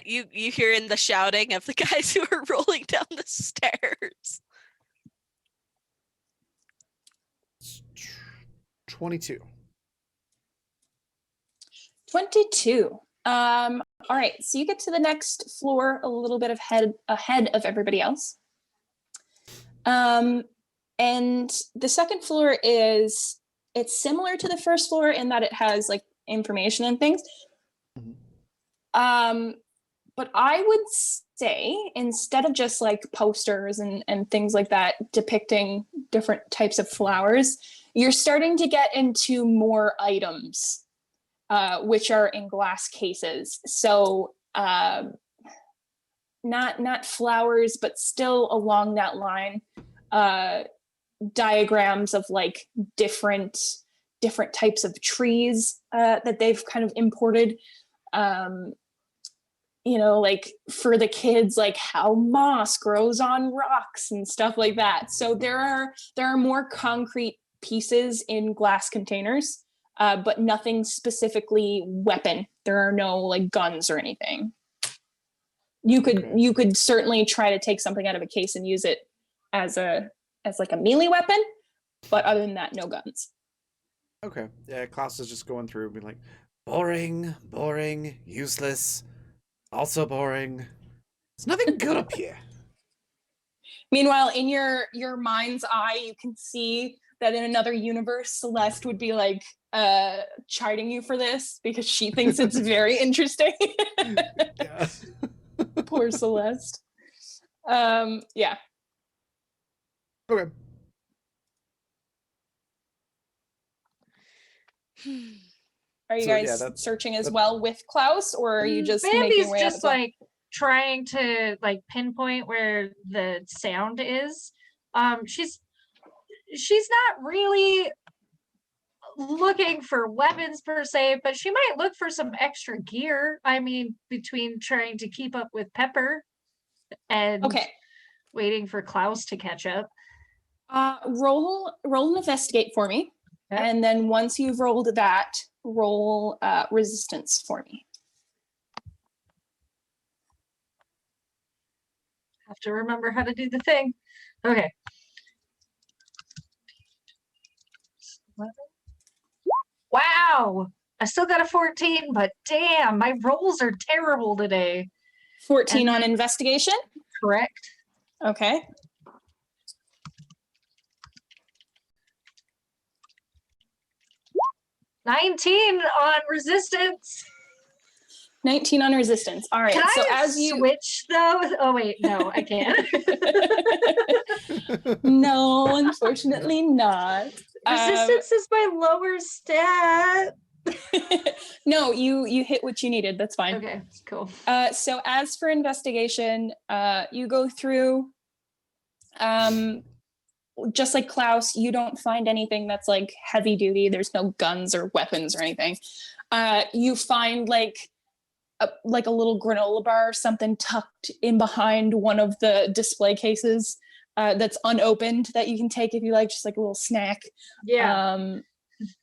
You hearing the shouting of the guys who are rolling down the stairs. 22. 22. All right, so you get to the next floor a little bit ahead of everybody else. And the second floor it's similar to the first floor in that it has like information and things. Mhm. But I would say instead of just like posters and things like that depicting different types of flowers, you're starting to get into more items, which are in glass cases. So not flowers, but still along that line, diagrams of like different types of trees that they've kind of imported. Like for the kids, like how moss grows on rocks and stuff like that. So there are more concrete pieces in glass containers, but nothing specifically weapon. There are no like guns or anything. You could certainly try to take something out of a case and use it as like a melee weapon, but other than that, no guns. Okay. Yeah, Klaus is just going through being like, boring, useless, also boring. There's nothing good up here. Meanwhile, in your mind's eye, you can see that in another universe, Celeste would be like chiding you for this because she thinks it's very interesting. Yeah. Poor Celeste. Yeah. Okay. Are you So, yeah, guys that's- searching as well with Klaus, or are you just making Bambi's your way just out of like trying to like pinpoint where the sound is. She's not really looking for weapons per se, but she might look for some extra gear. I mean, between trying to keep up with Pepper and Okay. waiting for Klaus to catch up. Roll an investigate for me. Okay. And then once you've rolled that, roll resistance for me. Have to remember how to do the thing. Okay. 11. Wow. I still got a 14, but damn, my rolls are terrible today. 14 And on then- investigation. Correct. Okay. 19 on resistance. 19 on resistance. All right. Can So I as you switch though? Oh wait, no, I can't. No, unfortunately not. Resistance is my lower stat. No, you hit what you needed. That's fine. Okay, cool. So as for investigation, you go through, just like Klaus, you don't find anything that's like heavy duty. There's no guns or weapons or anything. You find like a little granola bar or something tucked in behind one of the display cases that's unopened that you can take if you like, just like a little snack. Yeah.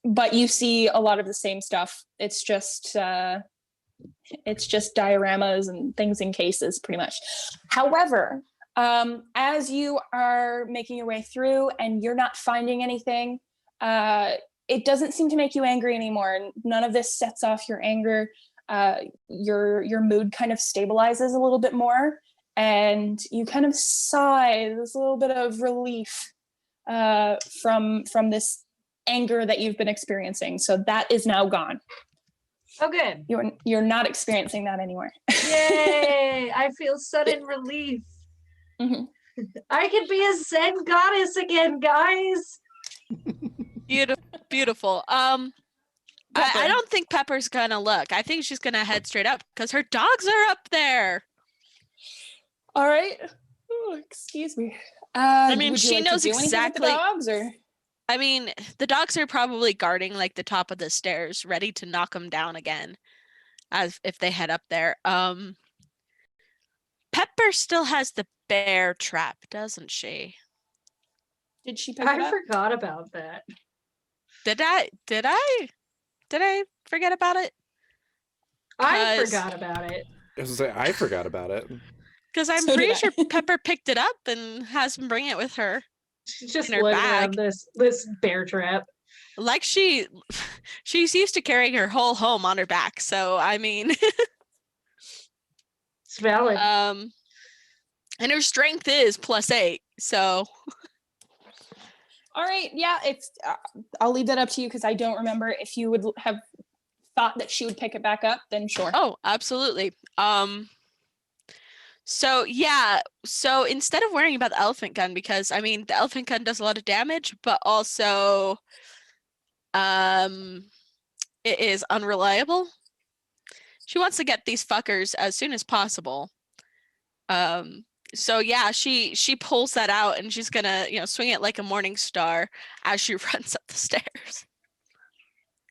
But you see a lot of the same stuff. It's just dioramas and things in cases pretty much. However, as you are making your way through and you're not finding anything, it doesn't seem to make you angry anymore. None of this sets off your anger. Your mood kind of stabilizes a little bit more, and you kind of sigh this little bit of relief from this anger that you've been experiencing. So that is now gone. Oh, good. You're not experiencing that anymore. Yay! I feel sudden relief. Mhm. I can be a Zen goddess again, guys. Beautiful. I don't think Pepper's gonna look. I think she's gonna head straight up because her dogs are up there. All right. Oh, excuse me. I mean, would you she like to knows do anything with exactly- the dogs, or I mean, the dogs are probably guarding like the top of the stairs, ready to knock them down again. as if they head up there. Pepper still has the bear trap, doesn't she? Did she pick it I up? forgot about that. Did I forget about it? I 'Cause- forgot about it. I was gonna say, I forgot about it. Because I'm So pretty did sure I. Pepper picked it up and has been bringing it with her. She's just In her looking bag. at this bear trap. Like she's used to carrying her whole home on her back. So I mean, It's valid. and her strength is +8. So All right, yeah, it's I'll leave that up to you because I don't remember. If you would have thought that she would pick it back up, then sure. oh, absolutely. So yeah, so instead of worrying about the elephant gun, because I mean the elephant gun does a lot of damage, but also it is unreliable. She wants to get these fuckers as soon as possible. So yeah, she pulls that out and she's gonna, swing it like a morning star as she runs up the stairs.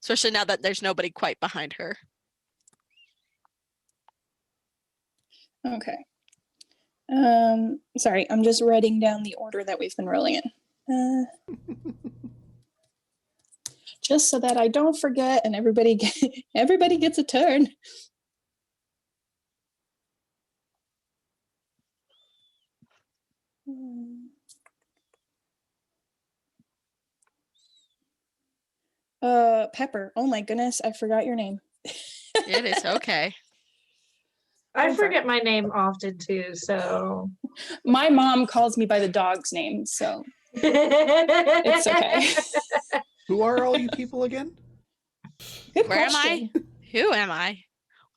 Especially now that there's nobody quite behind her. Okay. Sorry, I'm just writing down the order that we've been rolling in. Just so that I don't forget and everybody gets a turn. Pepper. Oh my goodness, I forgot your name. It is okay. I Over. forget my name often too, so My mom calls me by the dog's name, so it's okay. Who are all you people again? Good Where am question. I? Who am I?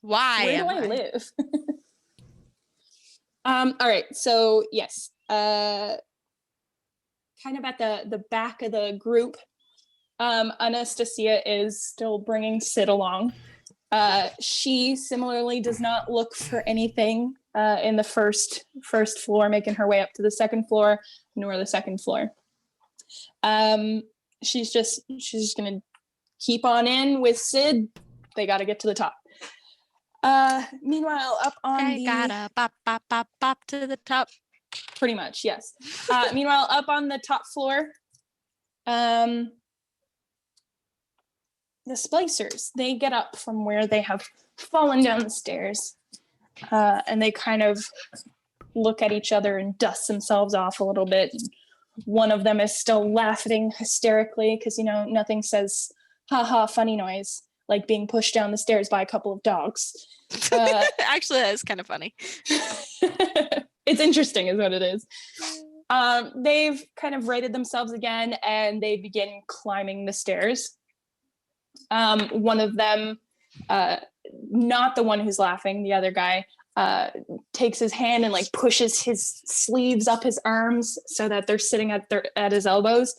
Why Where am do I live? All right, so yes, kind of at the back of the group, Anastasia is still bringing Sid along. She similarly does not look for anything in the first floor, making her way up to the second floor, nor the second floor. She's just gonna keep on in with Sid. They got to get to the top. Meanwhile, up on I the gotta bop bop bop bop to the top. pretty much, yes. Meanwhile, up on the top floor, the splicers, they get up from where they have fallen down the stairs, and they kind of look at each other and dust themselves off a little bit. One of them is still laughing hysterically because nothing says haha funny noise like being pushed down the stairs by a couple of dogs. Actually, that is kind of funny. It's interesting is what it is. They've kind of righted themselves again and they begin climbing the stairs. One of them, not the one who's laughing, the other guy, takes his hand and like pushes his sleeves up his arms so that they're sitting at his elbows.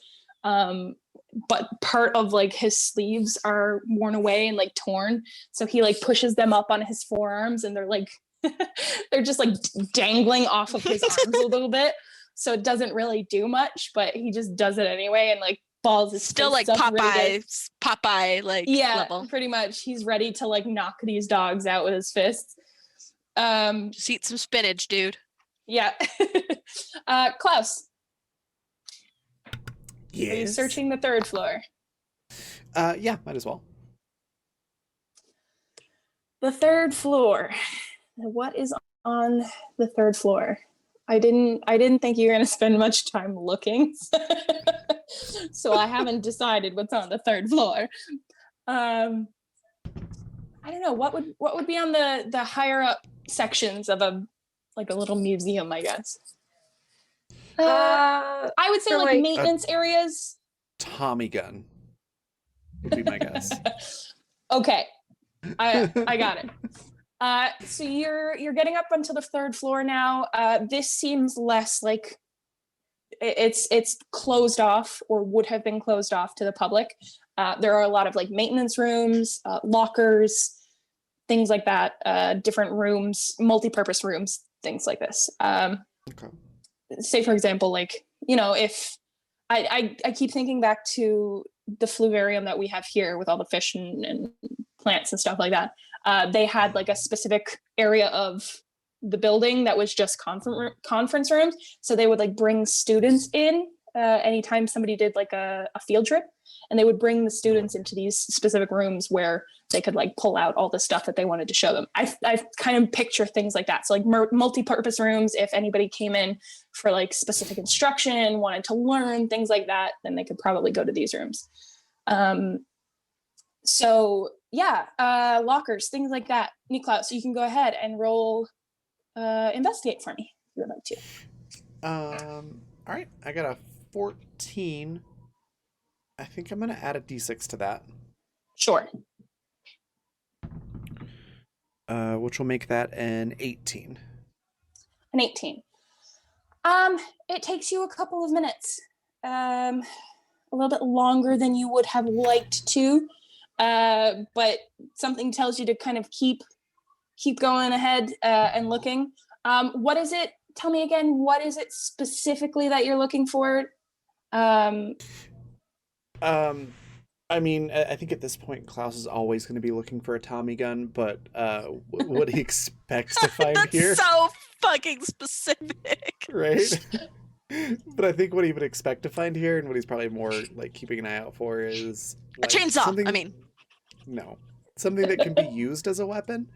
But part of like his sleeves are worn away and like torn. So he like pushes them up on his forearms and they're like, they're just like dangling off of his arms a little bit. So it doesn't really do much, but he just does it anyway and like balls his Still like fists up really Popeye like yeah, level. pretty much. He's ready to like knock these dogs out with his fists. Just eat some spinach, dude. Yeah. Klaus, Yes. are you searching the third floor? Yeah, might as well. The third floor. What is on the third floor? I didn't think you were going to spend much time looking. So I haven't decided what's on the third floor. I don't know what would be on the higher up sections of a little museum, I guess. I would say for, like like, maintenance areas. Tommy gun would be my guess. Okay, I got it. So you're getting up onto the third floor now. This seems less like it's closed off or would have been closed off to the public. There are a lot of like maintenance rooms, lockers, things like that, different rooms, multi-purpose rooms, things like this. Okay. Say for example, like, if I keep thinking back to the fluvarium that we have here with all the fish and plants and stuff like that. They had like a specific area of the building that was just conference rooms. So they would like bring students in anytime somebody did like a field trip, and they would bring the students into these specific rooms where they could like pull out all the stuff that they wanted to show them. I kind of picture things like that. So like multi-purpose rooms, if anybody came in for like specific instruction, wanted to learn things like that, then they could probably go to these rooms. So yeah, lockers, things like that. Niklaus, you can go ahead and roll investigate for me if you would like to. All right, I got a 14. I think I'm gonna add a d6 to that. Sure. Which will make that an 18. An 18. It takes you a couple of minutes. A little bit longer than you would have liked to. But something tells you to kind of keep going ahead and looking. What is it? Tell me again, what is it specifically that you're looking for? I mean, I think at this point, Klaus is always going to be looking for a Tommy gun, but what he expects to find That's here, so fucking specific. right? But I think what he would expect to find here, and what he's probably more like keeping an eye out for, is A like, chainsaw. something- I mean, no, something that can be used as a weapon.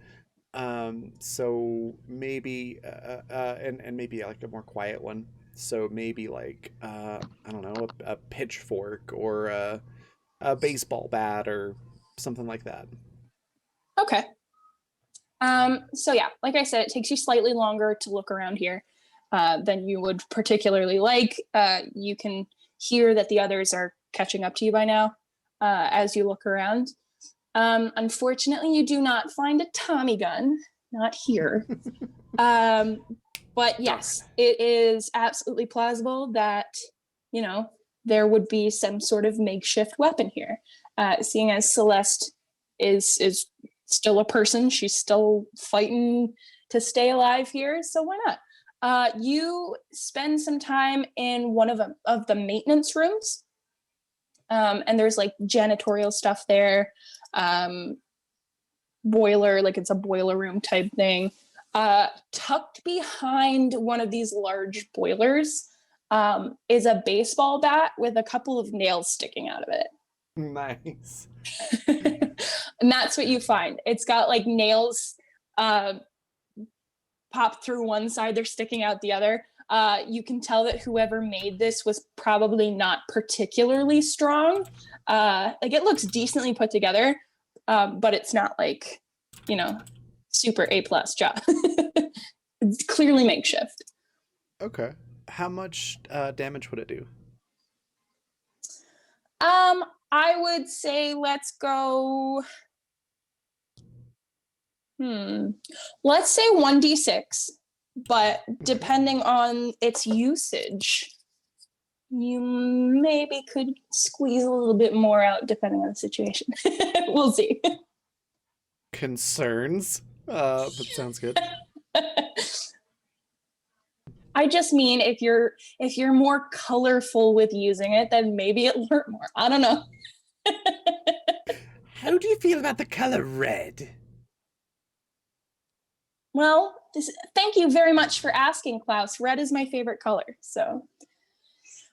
So maybe, and maybe like a more quiet one. So maybe like, I don't know, a pitchfork or a baseball bat or something like that. Okay. So yeah, like I said, it takes you slightly longer to look around here than you would particularly like. You can hear that the others are catching up to you by now as you look around. Unfortunately, you do not find a Tommy gun, not here. But yes, it is absolutely plausible that, you know, there would be some sort of makeshift weapon here. Seeing as Celeste is still a person, she's still fighting to stay alive here, so why not? You spend some time in one of the maintenance rooms, and there's like janitorial stuff there. Boiler, like it's a boiler room type thing. Tucked behind one of these large boilers is a baseball bat with a couple of nails sticking out of it. Nice. And that's what you find. It's got like nails popped through one side, they're sticking out the other. You can tell that whoever made this was probably not particularly strong. Like it looks decently put together, but it's not like, you know, super A+ job. It's clearly makeshift. Okay. How much damage would it do? I would say let's go. Let's say 1d6, but depending on its usage, you maybe could squeeze a little bit more out depending on the situation. We'll see. Concerns? But sounds good. I just mean if you're more colorful with using it, then maybe it'll hurt more. I don't know. How do you feel about the color red? Well, thank you very much for asking, Klaus. Red is my favorite color, so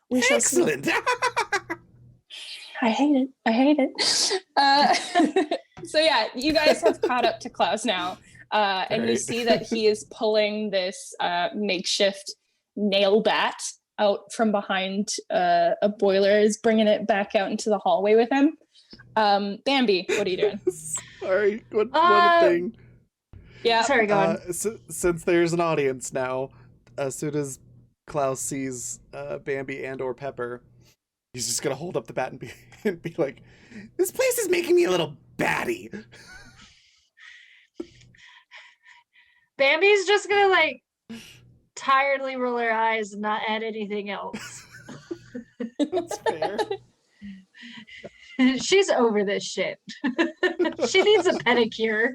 we shall see. Excellent. I hate it. So yeah, you guys have caught up to Klaus now, and you Right. see that he is pulling this makeshift nail bat out from behind a boiler, is bringing it back out into the hallway with him. Bambi, what are you doing? Sorry, one thing. Yeah. Sorry, go on. Since there's an audience now, as soon as Klaus sees Bambi and or Pepper, he's just gonna hold up the bat and be like, "This place is making me a little batty." Bambi's just gonna like tiredly roll her eyes and not add anything else. That's fair. She's over this shit. She needs a pedicure.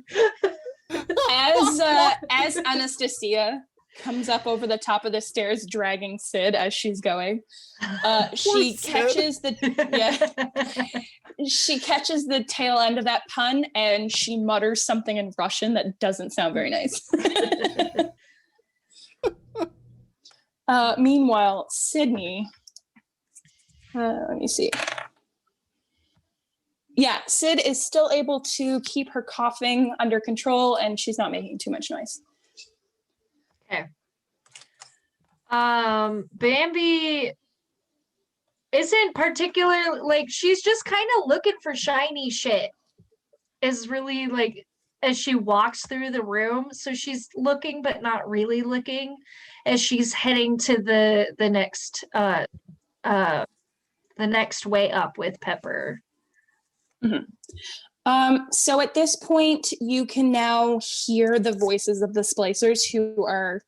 As Anastasia comes up over the top of the stairs, dragging Sid as she's going. She Sid. catches the she catches the tail end of that pun, and she mutters something in Russian that doesn't sound very nice. Meanwhile, Sydney, let me see. Yeah, Sid is still able to keep her coughing under control, and she's not making too much noise. Okay. Bambi isn't particular, like, she's just kind of looking for shiny shit. Is really like as she walks through the room, so she's looking but not really looking as she's heading to the next way up with Pepper. So at this point, you can now hear the voices of the splicers who are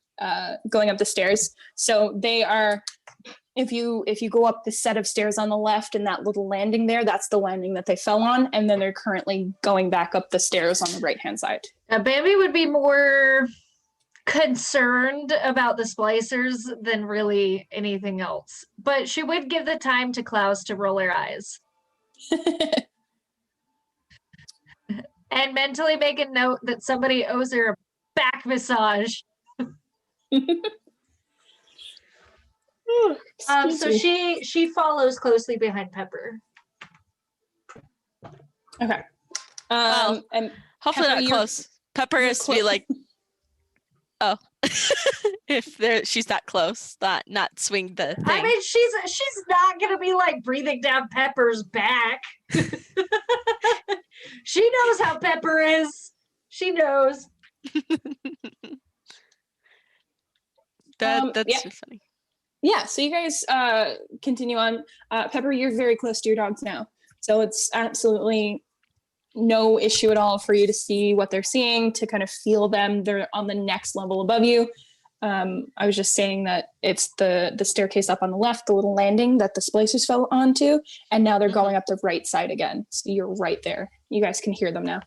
going up the stairs. So they are, if you go up the set of stairs on the left and that little landing there, that's the landing that they fell on, and then they're currently going back up the stairs on the right-hand side. Bambi would be more concerned about the splicers than really anything else, but she would give the time to Klaus to roll her eyes. And mentally make a note that somebody owes her a back massage. So she follows closely behind Pepper. Okay. Well, and Hopefully Pepper, not close. Pepper is to be like, oh, if she's that close, not swing the thing. I mean, she's not gonna be like breathing down Pepper's back. She knows how Pepper is. She knows. That's yeah. just funny. Yeah, so you guys continue on. Pepper, you're very close to your dogs now. So it's absolutely no issue at all for you to see what they're seeing, to kind of feel them. They're on the next level above you. I was just saying that it's the staircase up on the left, the little landing that the splicers fell onto, and now they're going up the right side again. So you're right there. You guys can hear them now.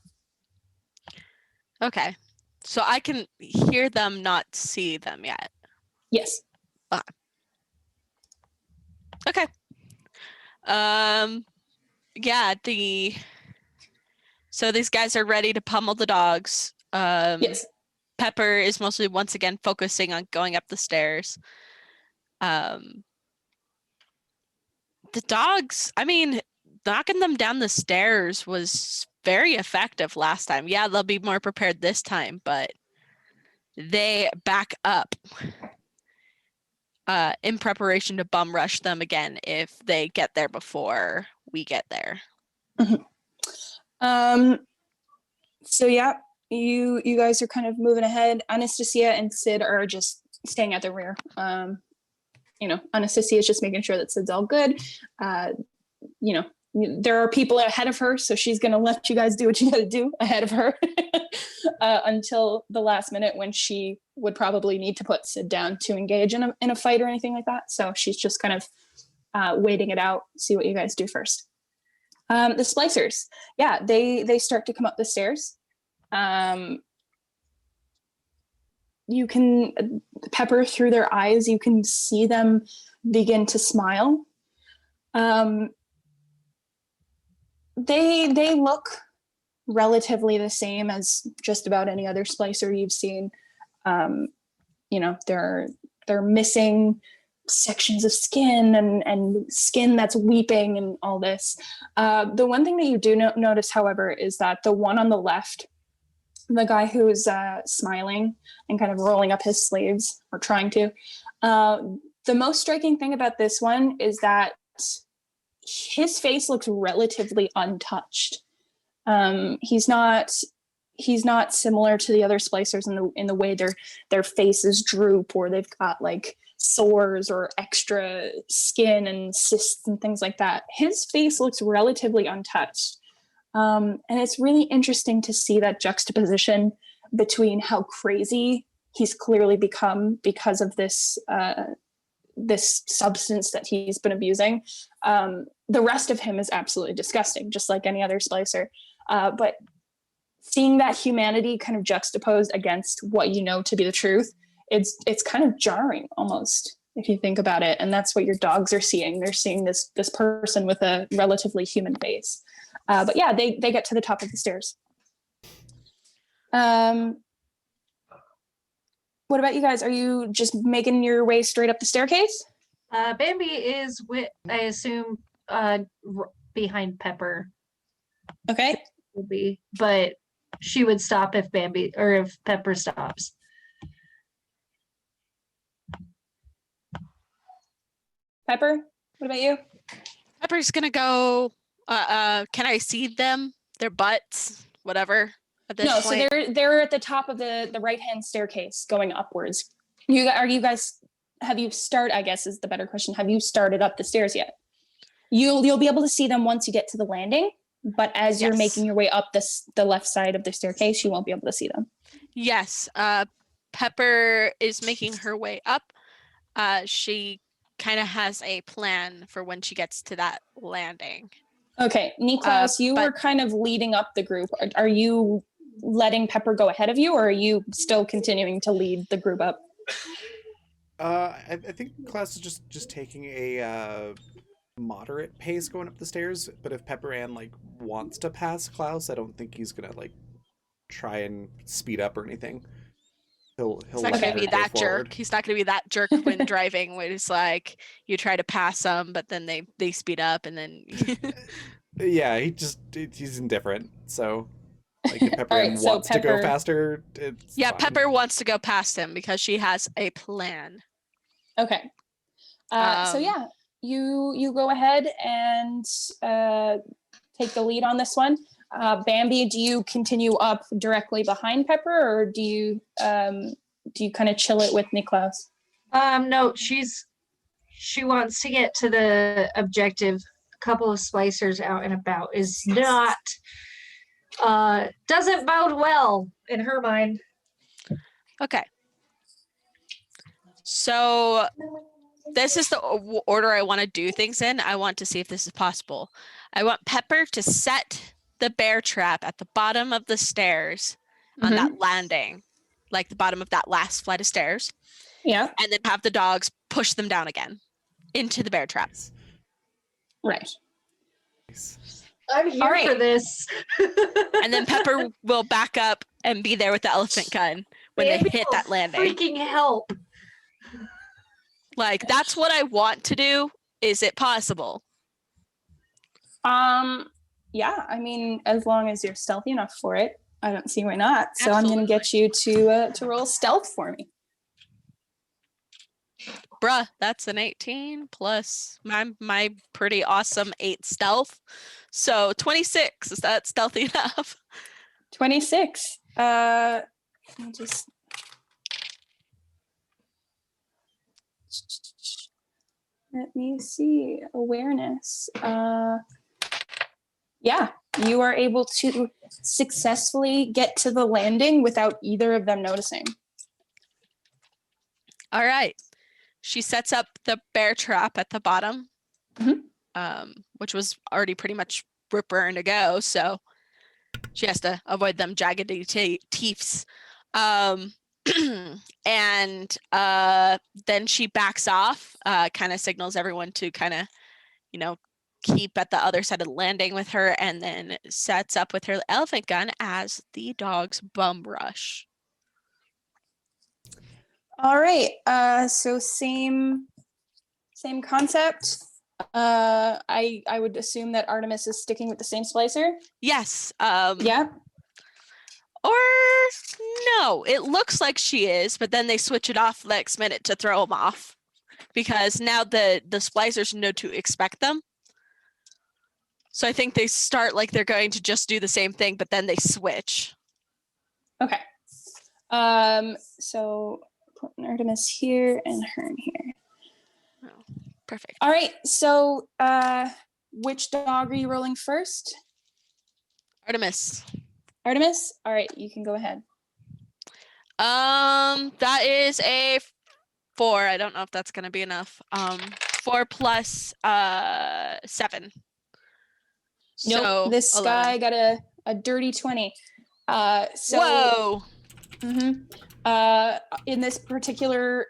Okay. So I can hear them, not see them yet. Yes. Okay. Yeah, so these guys are ready to pummel the dogs. Yes. Pepper is mostly once again focusing on going up the stairs. The dogs, I mean, knocking them down the stairs was very effective last time. Yeah, they'll be more prepared this time, but they back up in preparation to bum rush them again if they get there before we get there. So yeah, you guys are kind of moving ahead. Anastasia and Sid are just staying at the rear. Anastasia is just making sure that Sid's all good. There are people ahead of her, so she's going to let you guys do what you got to do ahead of her until the last minute, when she would probably need to put Sid down to engage in a fight or anything like that. So she's just kind of waiting it out, see what you guys do first. The splicers, yeah, they start to come up the stairs. You can, Pepper, through their eyes, you can see them begin to smile. They look relatively the same as just about any other splicer you've seen. They're missing sections of skin and skin that's weeping and all this. The one thing that you do notice, however, is that the one on the left, the guy who's smiling and kind of rolling up his sleeves, or trying to, the most striking thing about this one is that his face looks relatively untouched. He's not similar to the other splicers in the way their faces droop, or they've got like sores or extra skin and cysts and things like that. His face looks relatively untouched. And it's really interesting to see that juxtaposition between how crazy he's clearly become because of this substance that he's been abusing. The rest of him is absolutely disgusting, just like any other splicer. But seeing that humanity kind of juxtaposed against what you know to be the truth it's kind of jarring almost if you think about it. And that's what your dogs are seeing. They're seeing this person with a relatively human face. But yeah, they get to the top of the stairs. What about you guys? Are you just making your way straight up the staircase? Bambi is I assume behind Pepper Okay. will be, but she would stop if Pepper stops. Pepper, what about you? Pepper's gonna go. Can I see them? Their butts, whatever. At this No, point. so they're at the top of the right-hand staircase going upwards. Have you started, I guess is the better question. Have you started up the stairs yet? You'll be able to see them once you get to the landing, but as you're Yes. making your way up the left side of the staircase, you won't be able to see them. Yes. Pepper is making her way up. She kind of has a plan for when she gets to that landing. Okay, Niklaus, you were kind of leading up the group. Are you letting Pepper go ahead of you, or are you still continuing to lead the group up? I think Klaus is just taking a moderate pace going up the stairs, but if Pepper Ann like wants to pass Klaus, I don't think he's gonna like try and speed up or anything. He'll He's not let gonna her be go that forward. jerk. He's not gonna be that jerk when driving, where it's like you try to pass them, but then they speed up, and then Yeah, he's indifferent. So like if Pepper All Ann right, so wants to go Pepper- faster, it's yeah, fine. Pepper wants to go past him because she has a plan. Okay. So Um, yeah, you go ahead and take the lead on this one. Bambi, do you continue up directly behind Pepper, or do you kind of chill it with Niklaus? No, she wants to get to the objective. A couple of splicers out and about is not doesn't bode well in her mind. Okay. So this is the order I want to do things in. I want to see if this is possible. I want Pepper to set the bear trap at the bottom of the stairs on that landing, like the bottom of that last flight of stairs, Yeah, and then have the dogs push them down again into the bear trap. right. Nice. I'm here All right. for this. And then Pepper will back up and be there with the elephant gun when they Bambi hit will that landing. Freaking help. Like, that's what I want to do. Is it possible? Yeah, I mean, as long as you're stealthy enough for it, I don't see why not. So I'm gonna get you to roll stealth for me. Bruh, that's an 18 plus my pretty awesome 8 stealth. So 26. Is that stealthy enough? 26. I'll just let me see. Awareness. Yeah, you are able to successfully get to the landing without either of them noticing. All right. She sets up the bear trap at the bottom, which was already pretty much raring to go. So she has to avoid them jaggedy teeths. And then she backs off, kind of signals everyone to kind of, keep at the other side of the landing with her, and then sets up with her elephant gun as the dogs bum rush. All right. So same concept. I would assume that Artemis is sticking with the same splicer. Yes. Yeah. Or no, it looks like she is, but then they switch it off the next minute to throw them off because now the splicers know to expect them. So I think they start like they're going to just do the same thing, but then they switch. Okay. So put Artemis here and Hearn here. Oh, perfect. All right. So which dog are you rolling first? Artemis. Artemis? All right, you can go ahead. That is a 4. I don't know if that's gonna be enough. 4 plus 7. Nope, So this 11. guy got a dirty 20. So Whoa. In this particular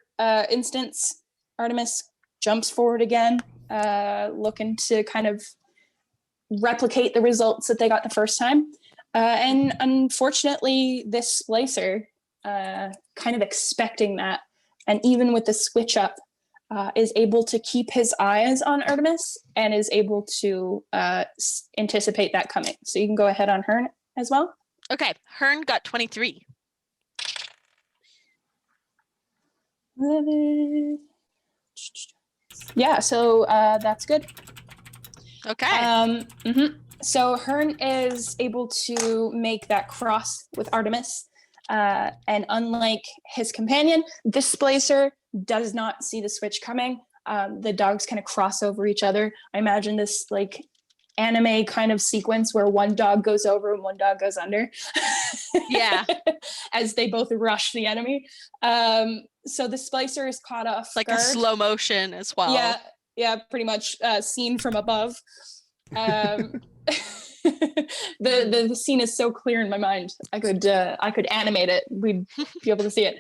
instance, Artemis jumps forward again, looking to kind of replicate the results that they got the first time. And unfortunately, this splicer, kind of expecting that, and even with the switch up, is able to keep his eyes on Artemis and is able to anticipate that coming. So you can go ahead on Hearn as well. Okay, Hearn got 23. Yeah, so that's good. Okay. So Hearn is able to make that cross with Artemis. And unlike his companion, this splicer does not see the switch coming. The dogs kind of cross over each other. I imagine this like anime kind of sequence where one dog goes over and one dog goes under. Yeah. As they both rush the enemy. So the splicer is caught off It's like guard. a slow motion as well. Yeah, pretty much seen from above. The scene is so clear in my mind. I could animate it. We'd be able to see it.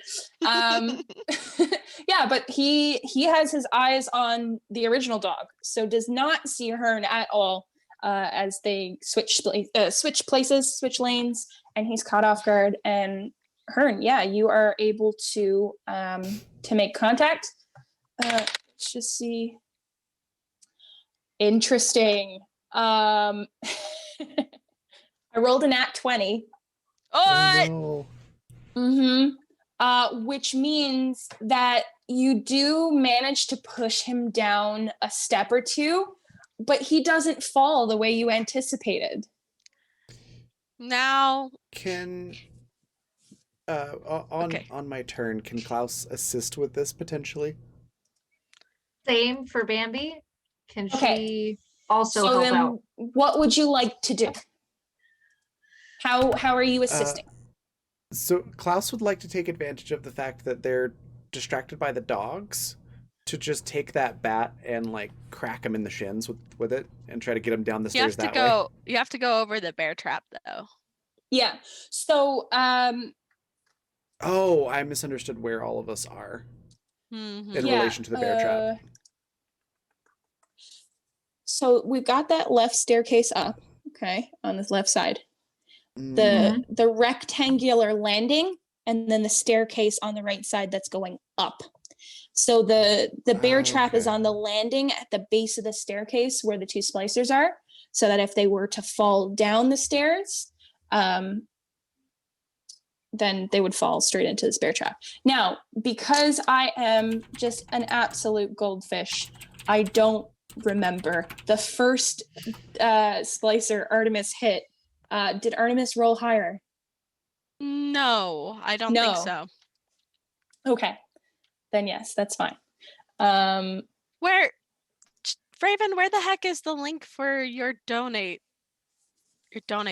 Yeah, but he has his eyes on the original dog, so does not see Hearn at all as they switch places, switch lanes, and he's caught off guard. And Hearn, yeah, you are able to make contact. Let's just see. Interesting. I rolled a nat 20. Oh, no. Which means that you do manage to push him down a step or two, but he doesn't fall the way you anticipated. now Can Okay. on my turn, can Klaus assist with this potentially? Same for Bambi. Can Okay. she also So help then out? what would you like to do? How are you assisting? So Klaus would like to take advantage of the fact that they're distracted by the dogs to just take that bat and like crack him in the shins with it and try to get him down the you have stairs to that way. go. You have to go over the bear trap though. Yeah. So Oh, I misunderstood where all of us are Mhm. in Yeah, relation to the bear trap. so we've got that left staircase up, okay, on this left side. The rectangular landing and then the staircase on the right side that's going up. So the bear trap is Okay. on the landing at the base of the staircase where the two splicers are, so that if they were to fall down the stairs, then they would fall straight into this bear trap. Now, because I am just an absolute goldfish, I don't remember the first splicer Artemis hit. Did Artemis roll higher? No, I don't think No. so. Okay, then yes, that's fine. Where, Raven? Where the heck is the link for your donate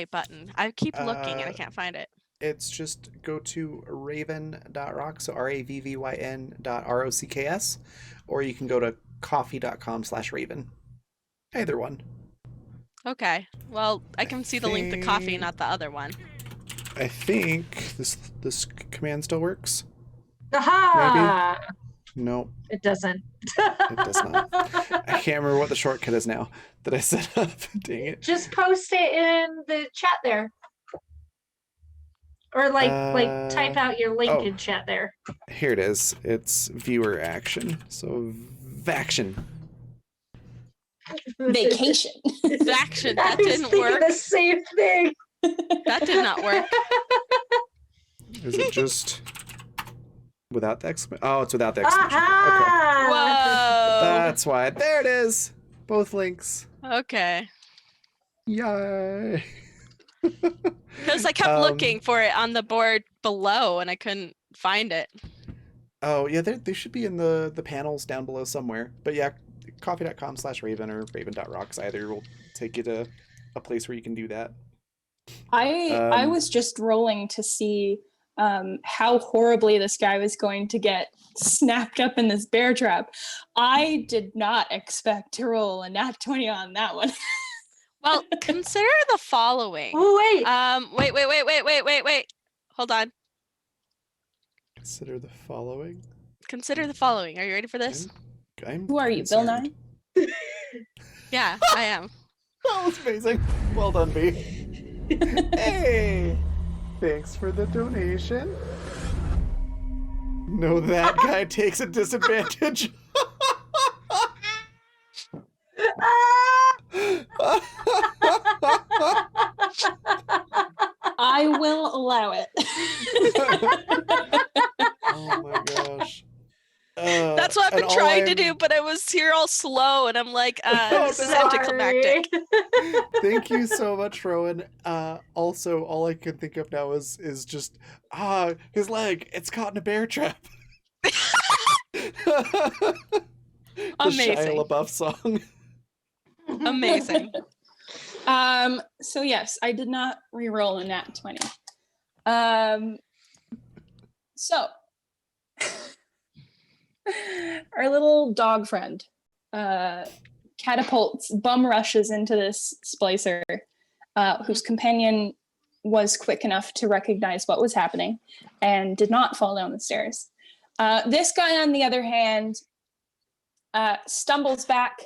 button? I keep looking and I can't find it. It's just go to raven.rocks, so RAVVYN.ROCKS, or you can go to coffee.com/raven. Either one. Okay. Well, I can see the link to coffee, not the other one. I think this command still works. Aha! Nope, It doesn't. it does not. I can't remember what the shortcut is now that I set up. Dang it. Just post it in the chat there. Or like type out your link oh. in chat there. Here it is. It's viewer action. So vaction. Vacation. Action. I That was didn't thinking work. the same thing. That did not work. Is it just without the exclamation? Oh, it's without the exclamation. Okay. Aha! Whoa. That's why. There it is. Both links. Okay. Yay. Because I kept looking for it on the board below and I couldn't find it. Oh, yeah, they should be in the panels down below somewhere. But yeah, coffee.com/raven or raven.rocks either will take you to a place where you can do that. I was just rolling to see how horribly this guy was going to get snapped up in this bear trap. I did not expect to roll a nat 20 on that one. Well, consider the following. Oh, wait. Wait. Hold on. Consider the following. Consider the following. Are you ready for this? I'm Who are you, Bill Nye? concerned. Yeah, I am. That was amazing. Well done, B. Hey! Thanks for the donation. No, that guy takes a disadvantage. I will allow it. Oh my gosh. That's what I've and been all trying to I'm- do, but I was here all slow, and I'm like, Oh, this is no. anticlimactic. Thank you so much, Rowan. Also, all I can think of now is just his leg. It's caught in a bear trap. The Amazing. Shia LaBeouf song. Amazing. So yes, I did not re-roll a nat 20. So our little dog friend catapults, bum rushes into this splicer, whose companion was quick enough to recognize what was happening and did not fall down the stairs. This guy, on the other hand, stumbles back.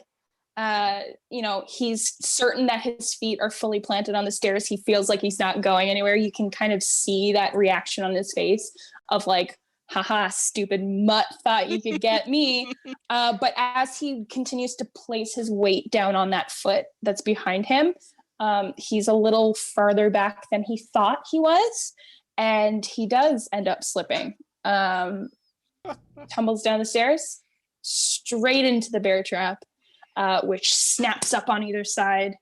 He's certain that his feet are fully planted on the stairs. He feels like he's not going anywhere. You can kind of see that reaction on his face of like, haha, stupid mutt, thought you could get me. But as he continues to place his weight down on that foot that's behind him, he's a little farther back than he thought he was. And he does end up slipping. Tumbles down the stairs, straight into the bear trap. Which snaps up on either side.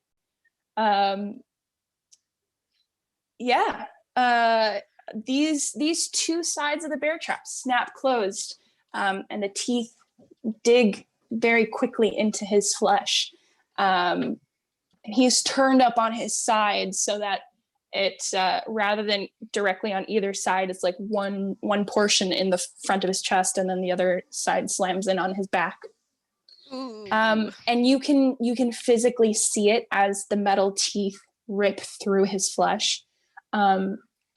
These two sides of the bear trap snap closed, and the teeth dig very quickly into his flesh. And he's turned up on his side so that it's rather than directly on either side, it's like one portion in the front of his chest, and then the other side slams in on his back. Ooh. And you can physically see it as the metal teeth rip through his flesh.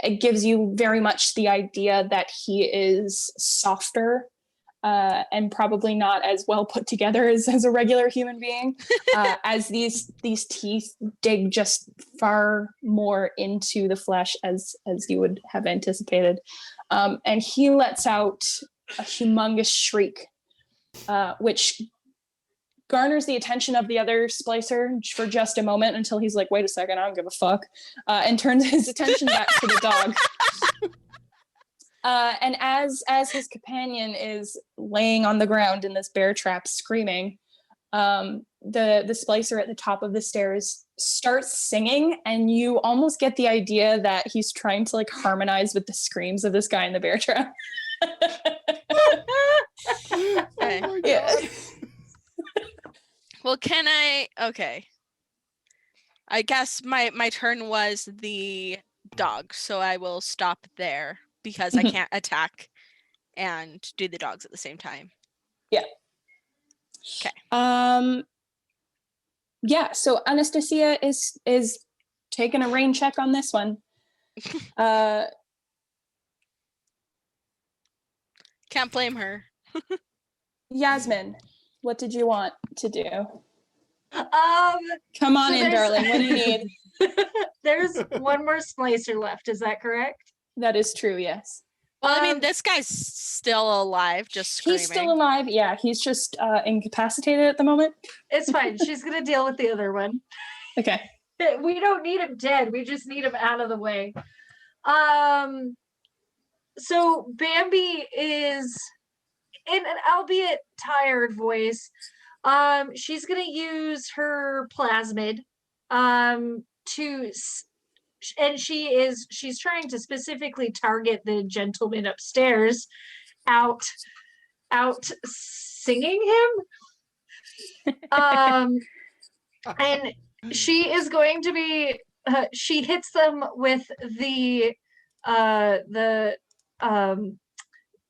It gives you very much the idea that he is softer and probably not as well put together as a regular human being, as these teeth dig just far more into the flesh as you would have anticipated. And he lets out a humongous shriek, which garners the attention of the other splicer for just a moment until he's like, wait a second, I don't give a fuck, and turns his attention back to the dog. And as his companion is laying on the ground in this bear trap screaming, the splicer at the top of the stairs starts singing, and you almost get the idea that he's trying to like harmonize with the screams of this guy in the bear trap. Oh my God. Yeah. Well, okay. I guess my turn was the dog, so I will stop there because I can't attack and do the dogs at the same time. Yeah, so Anastasia is taking a rain check on this one. Can't blame her. Yasmin, what did you want to do? So Come on in, there's- darling. What do you need? There's one more splicer left. Is that correct? That is true, yes. Well, I mean, Um, this guy's still alive, just screaming. He's still alive. Yeah, he's just incapacitated at the moment. It's fine. She's gonna deal with the other one. Okay. We don't need him dead. We just need him out of the way. So Bambi is in an albeit tired voice. She's gonna use her plasmid and she's trying to specifically target the gentleman upstairs out singing him. And she is going to be she hits them with the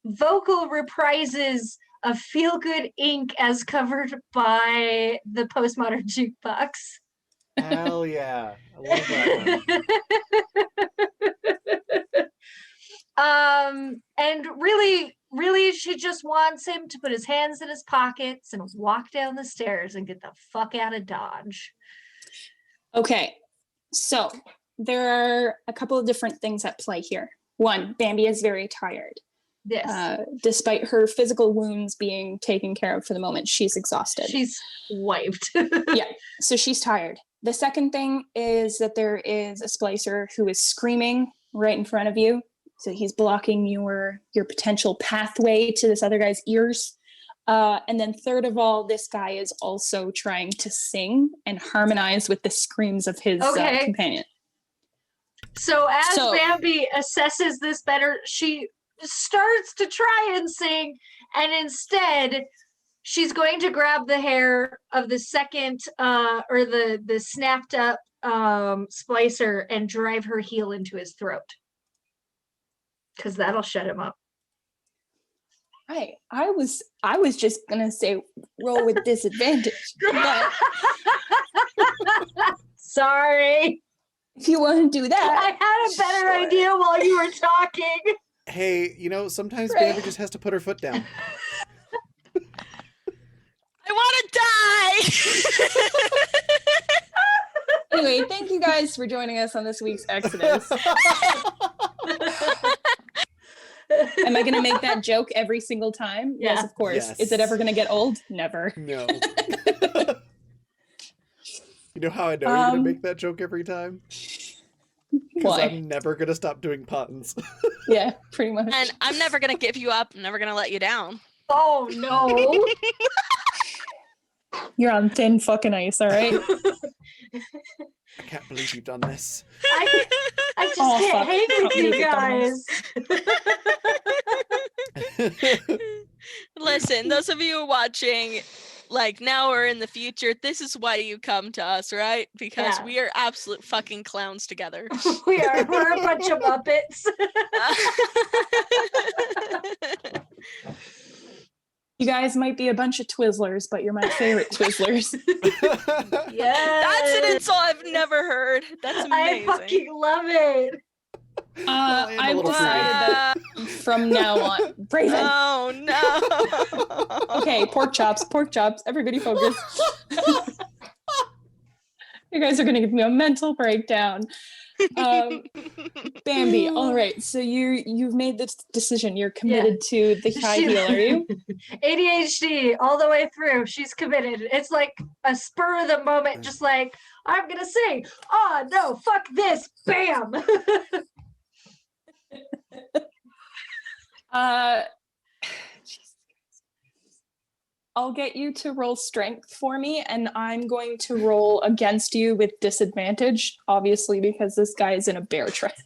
vocal reprises of Feel Good Inc. as covered by the Postmodern Jukebox. Hell yeah. I love that one. And really, really, she just wants him to put his hands in his pockets and walk down the stairs and get the fuck out of Dodge. Okay, so there are a couple of different things at play here. One, Bambi is very tired. Yes. Despite her physical wounds being taken care of for the moment, she's exhausted. She's wiped. Yeah, so she's tired. The second thing is that there is a splicer who is screaming right in front of you. So he's blocking your potential pathway to this other guy's ears. And then third of all, this guy is also trying to sing and harmonize with the screams of his companion. So as Bambi assesses this better, she starts to try and sing, and instead she's going to grab the hair of the second or the snapped up splicer and drive her heel into his throat, because that'll shut him up. Right. I was just gonna say roll with disadvantage. But sorry. If you want to do that. I had a better idea while you were talking. Hey, sometimes Bambi just has to put her foot down. I want to die. Anyway, thank you guys for joining us on this week's Exodus. Am I going to make that joke every single time? Yeah. Yes, of course. Yes. Is it ever going to get old? Never. No. You know how I know you're going to make that joke every time? Because Why? I'm never going to stop doing puns. Yeah, pretty much. And I'm never gonna give you up. I'm never gonna let you down. Oh no. You're on thin fucking ice, all right? I can't believe you've done this. I just Oh, can't fuck. hang with you Music guys. Listen, those of you watching, like now or in the future, this is why you come to us, right? Because Yeah. we are absolute fucking clowns together. We're a bunch of Muppets. You guys might be a bunch of Twizzlers, but you're my favorite Twizzlers. Yes. That's an insult I've never heard. That's I amazing. fucking love it. I am a I've little decided that from now on. Raven. Oh no. Okay, pork chops, everybody focus. You guys are gonna give me a mental breakdown. Bambi, all right, so you've made this decision. You're committed to the high heel, are you? ADHD all the way through. She's committed. It's like a spur of the moment, just like, I'm gonna sing. Oh no, fuck this. Bam. I'll get you to roll strength for me, and I'm going to roll against you with disadvantage, obviously, because this guy is in a bear trap.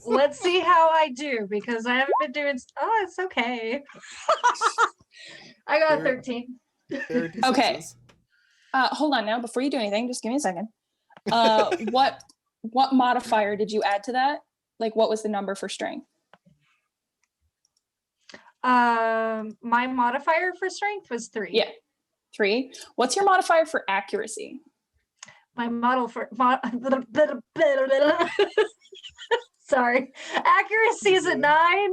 Let's see how I do, because I haven't been doing. Oh, it's okay. I got a 13. Okay. Hold on now. Before you do anything, just give me a second. What modifier did you add to that? Like, what was the number for strength? My modifier for strength was 3. Yeah, 3. What's your modifier for accuracy? My model for sorry, accuracy is a 9.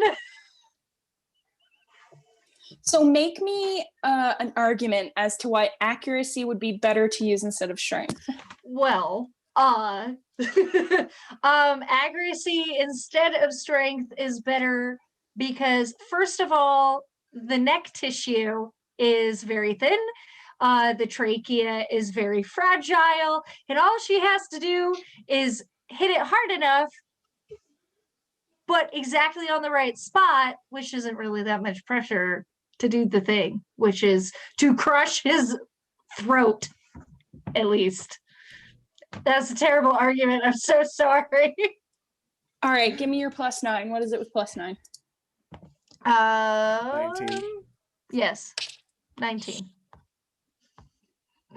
So make me an argument as to why accuracy would be better to use instead of strength. Well, accuracy instead of strength is better because, first of all, the neck tissue is very thin. The trachea is very fragile, and all she has to do is hit it hard enough, but exactly on the right spot, which isn't really that much pressure to do the thing, which is to crush his throat, at least. That's a terrible argument. I'm so sorry. All right, give me your +9. What is it with +9? 19. Yes, 19.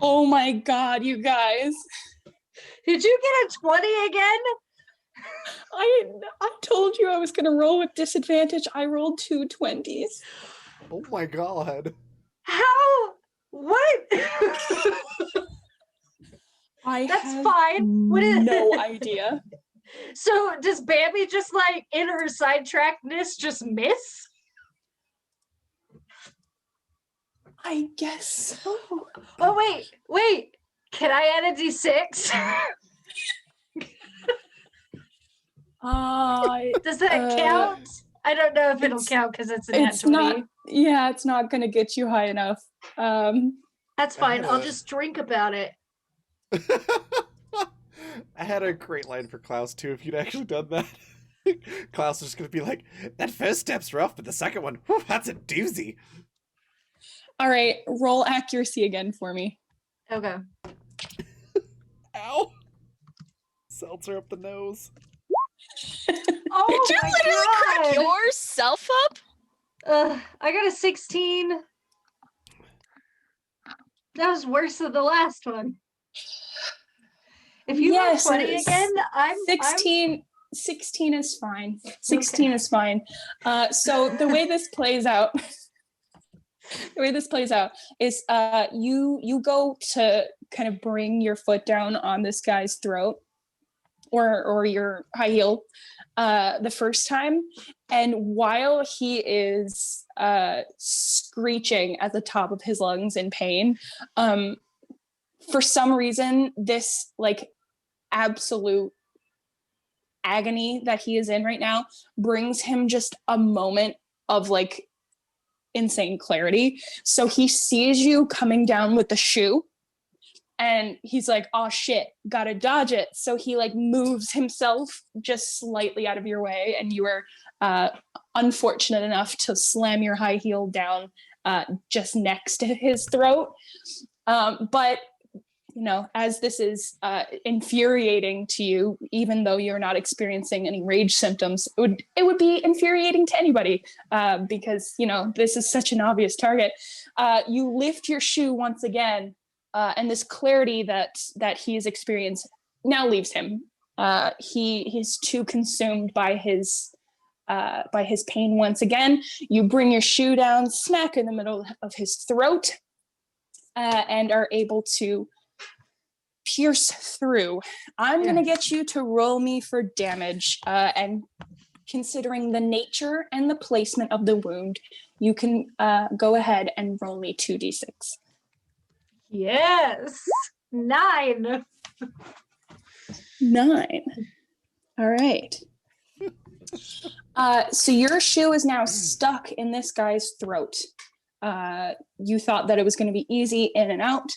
Oh my God, you guys. Did you get a 20 again? I told you I was going to roll with disadvantage. I rolled 2 20s. Oh my god. How? What? I That's have fine. What is no idea. So does Bambi just like in her sidetrackedness just miss? I guess so. Oh wait. Can I add a d6? Does that count? I don't know if it'll it's- count because it's an nat It's 20. not. Yeah, it's not gonna get you high enough. That's fine. I'll Uh. just drink about it. I had a great line for Klaus too. If you'd actually done that, Klaus was just gonna be like, "That first step's rough, but the second one, whew, that's a doozy." All right, roll accuracy again for me. Okay. Ow! Seltzer up the nose. Oh Did you my literally crack god! yourself up? I got a 16. That was worse than the last one. If you roll Yes, 20 it's again, I'm 16 is fine. 16 is fine. So the way this plays out, is you go to kind of bring your foot down on this guy's throat or your high heel the first time, and while he is screeching at the top of his lungs in pain, for some reason this like absolute agony that he is in right now brings him just a moment of like insane clarity. So he sees you coming down with the shoe and he's like, oh shit, gotta dodge it. So he like moves himself just slightly out of your way, and you are unfortunate enough to slam your high heel down just next to his throat. But you know, as this is infuriating to you, even though you're not experiencing any rage symptoms, it would be infuriating to anybody because, you know, this is such an obvious target. You lift your shoe once again, and this clarity that he has experienced now leaves him. He's too consumed by his pain once again. You bring your shoe down smack in the middle of his throat and are able to pierce through. I'm going to get you to roll me for damage, and considering the nature and the placement of the wound, you can go ahead and roll me 2d6. Yes. 9. 9. All right. So your shoe is now stuck in this guy's throat. You thought that it was going to be easy in and out.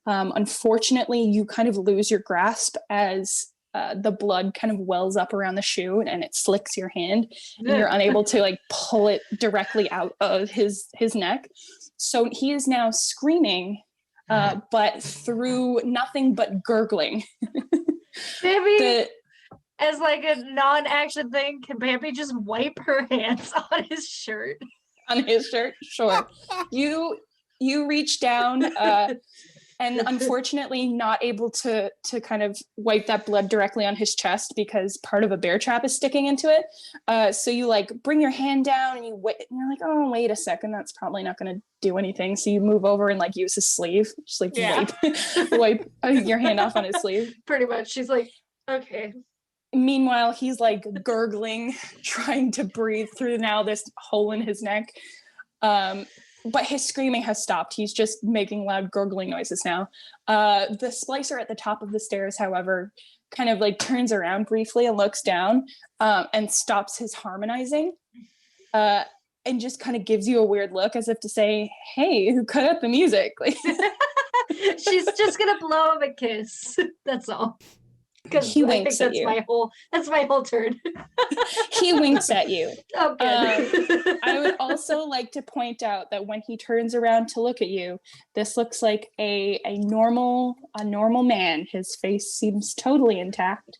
Unfortunately, you kind of lose your grasp as the blood kind of wells up around the shoe and it slicks your hand. And you're unable to like pull it directly out of his neck. So he is now screaming, but through nothing but gurgling. Bambi, as like a non-action thing, can Bambi just wipe her hands on his shirt? On his shirt, sure. You reach down and unfortunately not able to kind of wipe that blood directly on his chest because part of a bear trap is sticking into it. So you like bring your hand down and you wait, and you're like, oh, wait a second, that's probably not going to do anything. So you move over and like use his sleeve, just like wipe your hand off on his sleeve. Pretty much. She's like, okay. Meanwhile, he's like gurgling, trying to breathe through now this hole in his neck. But his screaming has stopped. He's just making loud gurgling noises now. The splicer at the top of the stairs, however, kind of like turns around briefly and looks down and stops his harmonizing and just kind of gives you a weird look as if to say, hey, who cut out the music? Like, she's just going to blow him a kiss. That's all. Because he I think winks at you. That's my whole turn. He winks at you. Oh, good. I would also like to point out that when he turns around to look at you, this looks like a normal man. His face seems totally intact.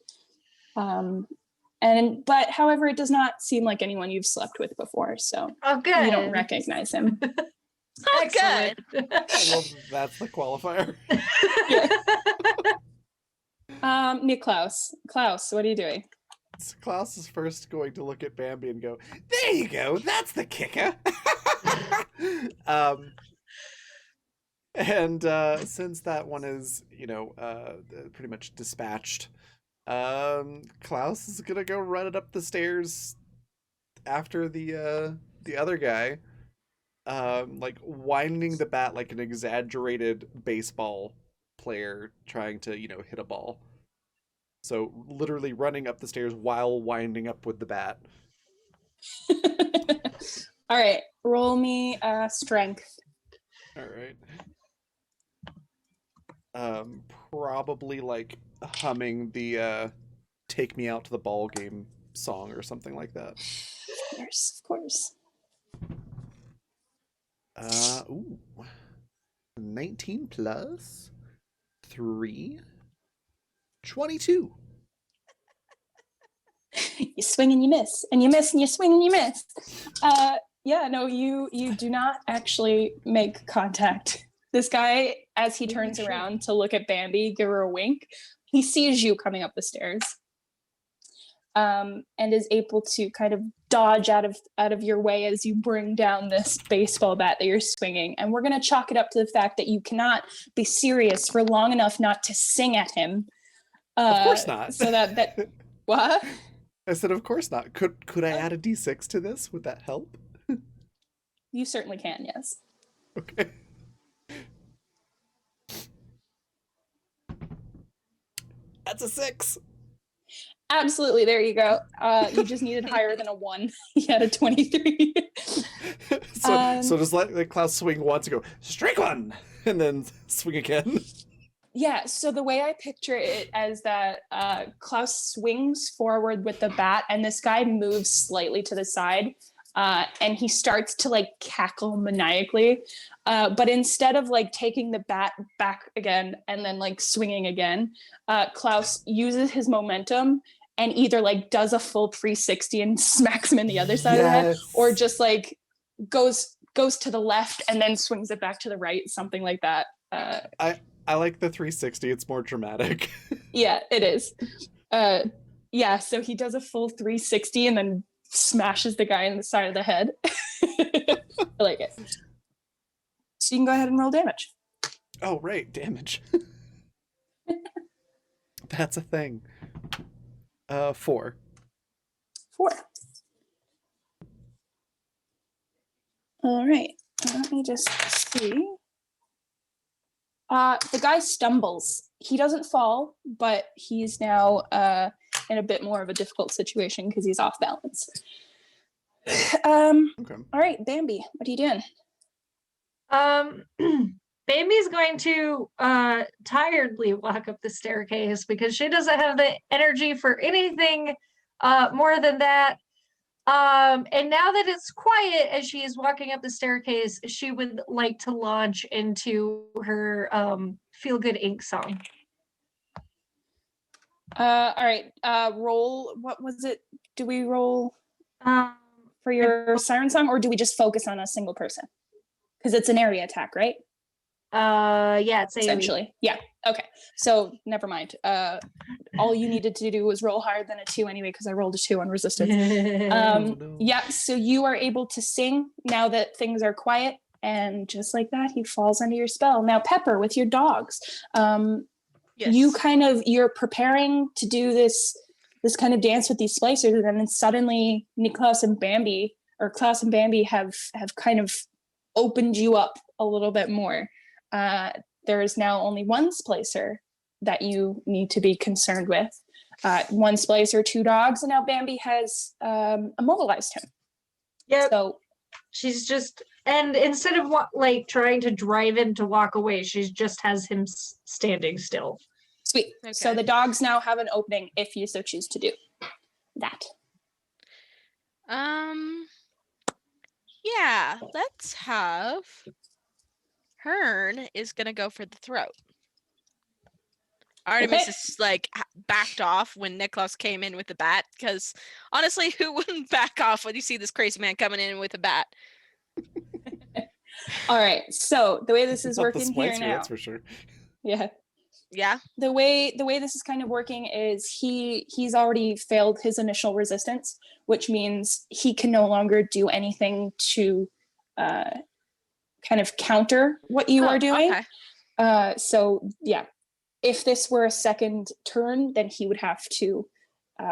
But however, it does not seem like anyone you've slept with before, so Oh, good. you don't recognize him. Oh, good. Well, that's the qualifier. Niklaus. Klaus, what are you doing? So Klaus is first going to look at Bambi and go, there you go, that's the kicker. And since that one is, pretty much dispatched, Klaus is gonna go run it up the stairs after the other guy. Like winding the bat like an exaggerated baseball player trying to, hit a ball. So literally running up the stairs while winding up with the bat. All right, roll me strength. All right. Probably like humming the "Take Me Out to the Ball Game" song or something like that. Of course. Ooh. 19 plus 3. 22. You swing and you miss, and you miss, and you swing and you miss. Yeah, no, you do not actually make contact. This guy, as he turns around to look at Bambi, give her a wink, he sees you coming up the stairs, and is able to kind of dodge out of your way as you bring down this baseball bat that you're swinging. And we're gonna chalk it up to the fact that you cannot be serious for long enough not to sing at him. Of course not. So that what? I said, of course not. Could I add a d6 to this? Would that help? You certainly can, yes. Okay. That's a 6. Absolutely, there you go. You just needed higher than a 1. You had a 23. so just let Klaus swing once and go, strike one, and then swing again. Yeah, so the way I picture it as that Klaus swings forward with the bat, and this guy moves slightly to the side, and he starts to like cackle maniacally. But instead of like taking the bat back again and then like swinging again, Klaus uses his momentum and either like does a full 360 and smacks him in the other side of the head, or just like goes to the left and then swings it back to the right, something like that. I like the 360. It's more dramatic. Yeah, it is. Yeah, so he does a full 360 and then smashes the guy in the side of the head. I like it. So you can go ahead and roll damage. Oh, right. Damage. That's a thing. 4. 4. All right. Let me just see. The guy stumbles. He doesn't fall, but he's now in a bit more of a difficult situation because he's off balance. Okay. All right, Bambi, what are you doing? Bambi's going to tiredly walk up the staircase because she doesn't have the energy for anything more than that. And now that it's quiet as she is walking up the staircase, she would like to launch into her Feel Good Inc. song. All right, roll. What was it? Do we roll for your siren song, or do we just focus on a single person? Because it's an area attack, right? Yeah, it's essentially. Yeah. Okay. So never mind. All you needed to do was roll higher than a 2 anyway, because I rolled a 2 on resistance. No. Yeah. So you are able to sing now that things are quiet, and just like that, he falls under your spell. Now, Pepper, with your dogs, Yes. you're preparing to do this kind of dance with these splicers, and then suddenly Klaus and Bambi have kind of opened you up a little bit more. There is now only one splicer that you need to be concerned with. One splicer, 2 dogs, and now Bambi has immobilized him. Yep. So she's just, and instead of trying to drive him to walk away, she just has him standing still. sweet. Okay. So the dogs now have an opening if you so choose to do that. Yeah, let's have Hearn is gonna go for the throat. Artemis Okay. is like backed off when Niklaus came in with the bat, because honestly, who wouldn't back off when you see this crazy man coming in with a bat? All right. So the way this is Not the working here splicer, now. that's for sure. Yeah. Yeah. The way this is kind of working is he's already failed his initial resistance, which means he can no longer do anything to kind of counter what you are doing. Okay. So yeah, if this were a second turn, then he would have to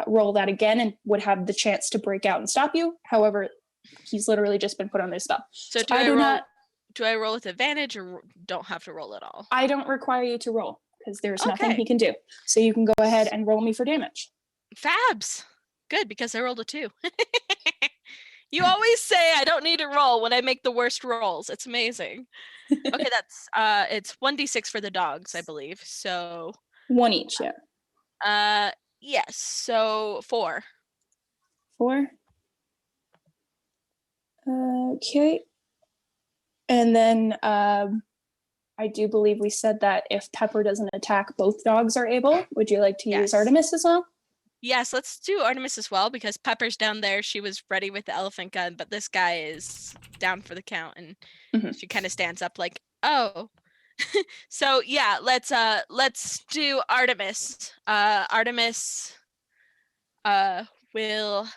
roll that again and would have the chance to break out and stop you. However, he's literally just been put on this spell. So So do I I do roll? not. Do I roll with advantage or don't have to roll at all? I don't require you to roll because there's nothing Okay. he can do. So you can go ahead and roll me for damage. Fabs. Good, because I rolled a 2. You always say I don't need to roll when I make the worst rolls. It's amazing. Okay, that's it's 1d6 for the dogs, I believe. So 1 each, yeah. yes, so 4. 4. Okay. And then I do believe we said that if Pepper doesn't attack, both dogs are able. Would you like to use Yes. Artemis as well? Yes, let's do Artemis as well because Pepper's down there. She was ready with the elephant gun, but this guy is down for the count and Mhm. she kind of stands up like, "Oh." So, yeah, let's do Artemis. Artemis will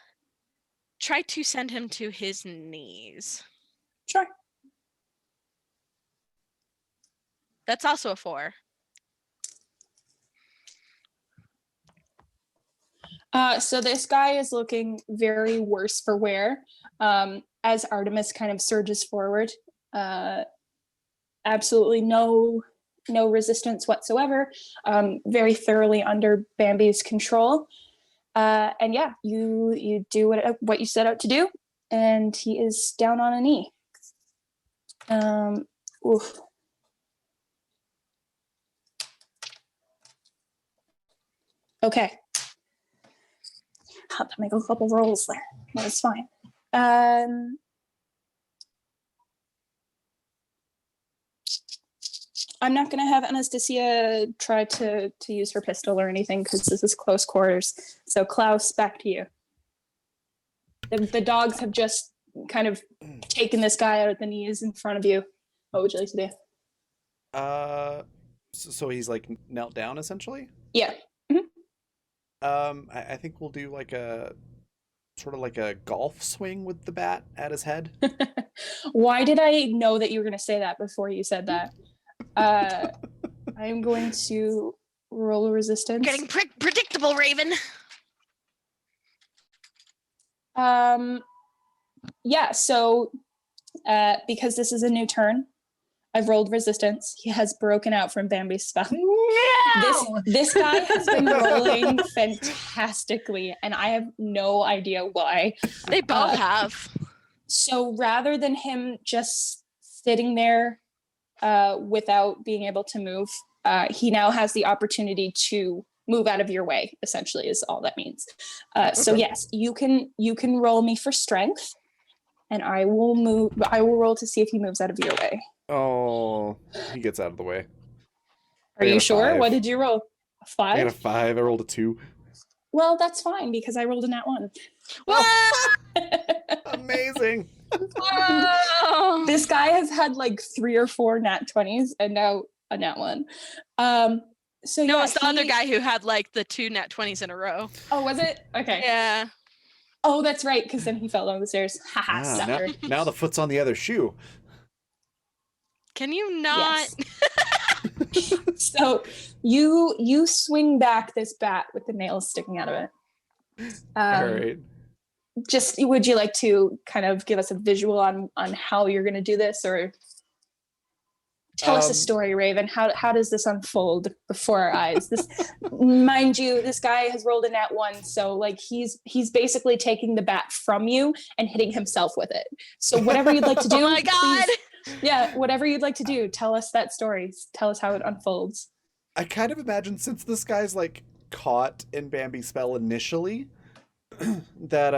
try to send him to his knees. Sure. That's also a 4. So this guy is looking very worse for wear as Artemis kind of surges forward. Absolutely no resistance whatsoever. Very thoroughly under Bambi's control. And yeah, you do what you set out to do, and he is down on a knee. Oof. Okay. Had to make a couple rolls there. That's fine. I'm not going to have Anastasia try to use her pistol or anything because this is close quarters. So Klaus, back to you. The dogs have just kind of taken this guy out at the knees in front of you. What would you like to do? So he's like knelt down essentially. Yeah. I think we'll do like a sort of like a golf swing with the bat at his head. Why did I know that you were going to say that before you said that? I'm going to roll a resistance. Getting predictable, Raven. Yeah, so because this is a new turn, I've rolled resistance. He has broken out from Bambi's spell. No! This guy has been rolling fantastically, and I have no idea why. They both have. So rather than him just sitting there without being able to move, he now has the opportunity to move out of your way, essentially, is all that means. So Okay. yes, you can roll me for strength, and I will roll to see if he moves out of your way. Oh, he gets out of the way. Are I got you a sure? 5. What did you roll? A I got a 5? 5. I rolled a 2. Well, that's fine because I rolled a nat 1. Amazing. Oh. This guy has had like 3 or 4 nat 20s and now a nat 1. So No, yeah, it's the other guy who had like the 2 nat 20s in a row. Oh, was it? Okay. Yeah. Oh, that's right, because then he fell down the stairs. Haha, sucker. Now the foot's on the other shoe. Can you not? Yes. So you swing back this bat with the nails sticking out of it. All right. Just would you like to kind of give us a visual on how you're going to do this, or tell us a story, Raven? How does this unfold before our eyes? This, mind you, this guy has rolled a nat 1, so like he's basically taking the bat from you and hitting himself with it. So whatever you'd like to do, Oh my God. please- yeah, whatever you'd like to do, tell us that story. Tell us how it unfolds. I kind of imagine, since this guy's like caught in Bambi's spell initially, that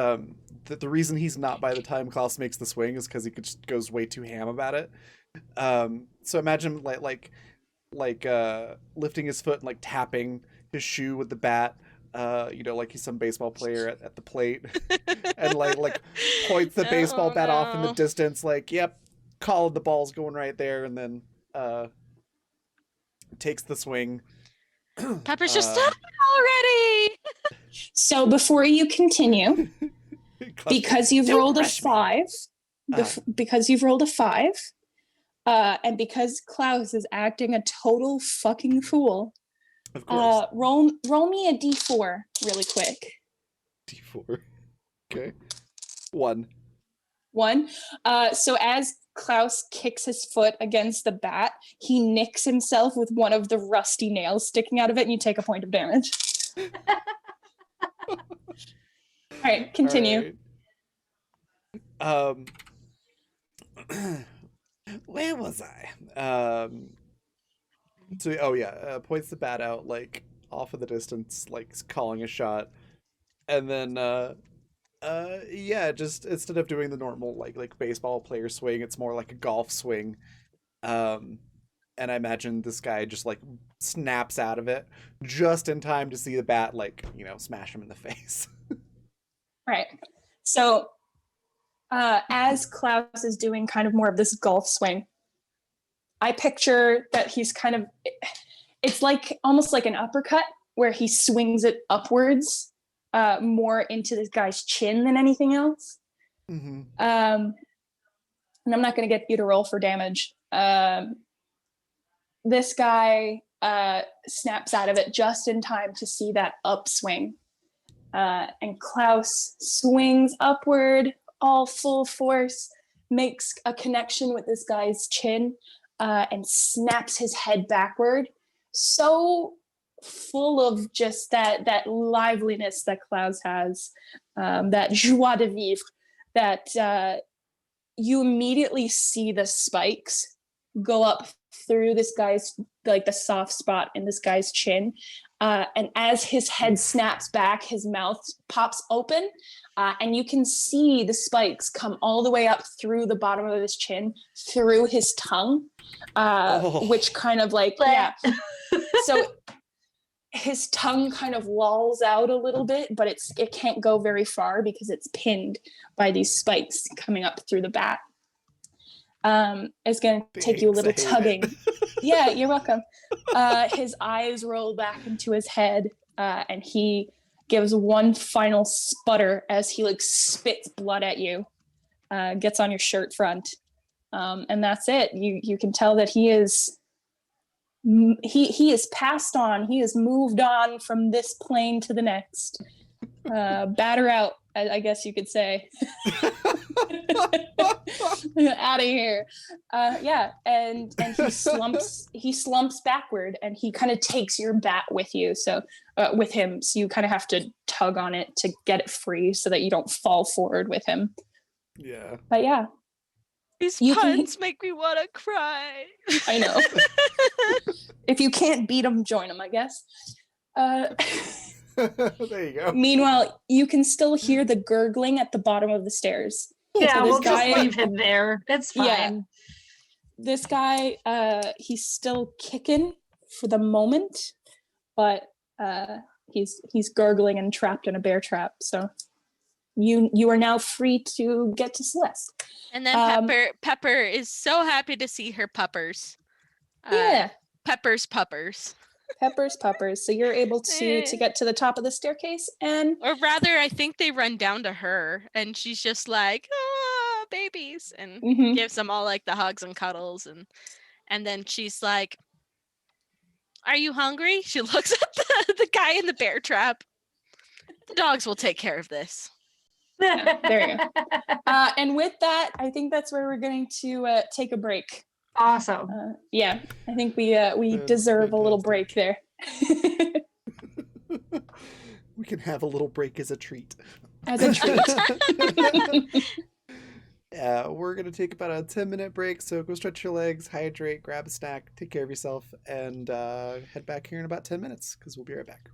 the reason he's not by the time Klaus makes the swing is because he just goes way too ham about it. So imagine like lifting his foot and like tapping his shoe with the bat, like he's some baseball player at the plate, and like points the baseball bat off in the no. distance, like, yep, calling the ball's going right there, and then takes the swing. Pepper's just done already. So before you continue, because you've Don't rolled a rush me. 5, because you've rolled a 5, and because Klaus is acting a total fucking fool, Of course. Roll me a d4 really quick. D4. Okay. 1. 1. So as Klaus kicks his foot against the bat, he nicks himself with one of the rusty nails sticking out of it, and you take a point of damage. All right, continue. All right. Where was I? Points the bat out like off in the distance, like calling a shot, and then just instead of doing the normal like baseball player swing, it's more like a golf swing. And I imagine this guy just like snaps out of it just in time to see the bat smash him in the face. Right. So as Klaus is doing kind of more of this golf swing, I picture that he's kind of, it's like almost like an uppercut where he swings it upwards more into this guy's chin than anything else. Mm-hmm. And I'm not going to get you to roll for damage. This guy snaps out of it just in time to see that upswing. And Klaus swings upward, all full force, makes a connection with this guy's chin, and snaps his head backward. So full of just that liveliness that Klaus has, that joie de vivre, that you immediately see the spikes go up through this guy's, like the soft spot in this guy's chin. And as his head snaps back, his mouth pops open, and you can see the spikes come all the way up through the bottom of his chin, through his tongue, which kind of so his tongue kind of lolls out a little bit, but it can't go very far because it's pinned by these spikes coming up through the bat. It's going to take you a little tugging. Yeah, you're welcome. His eyes roll back into his head, and he gives one final sputter as he spits blood at you, gets on your shirt front, and that's it. You can tell that he is passed on. He has moved on from this plane to the next. Batter out, I guess you could say. Out of here. And he slumps backward, and he kind of takes your bat with you, so with him, so you kind of have to tug on it to get it free so that you don't fall forward with him. Yeah. But yeah, these puns make me want to cry. I know. If you can't beat them, join them, I guess. There you go. Meanwhile, you can still hear the gurgling at the bottom of the stairs. Yeah, So we'll just leave him there. It's fine. Yeah. This guy, he's still kicking for the moment, but he's gurgling and trapped in a bear trap. So you are now free to get to Celeste. And then Pepper is so happy to see her puppers. Yeah. Pepper's. Puppers. So you're able to get to the top of the staircase, or rather, I think they run down to her, and she's just like, "Ah, babies," and gives them all the hugs and cuddles, and then she's like, "Are you hungry?" She looks at the guy in the bear trap. The dogs will take care of this. Yeah, there you go. And with that, I think that's where we're going to take a break. Awesome. Yeah, I think we deserve a little break there. We can have a little break as a treat. As a treat. Yeah, we're going to take about a 10-minute break, so go stretch your legs, hydrate, grab a snack, take care of yourself, and head back here in about 10 minutes, because we'll be right back.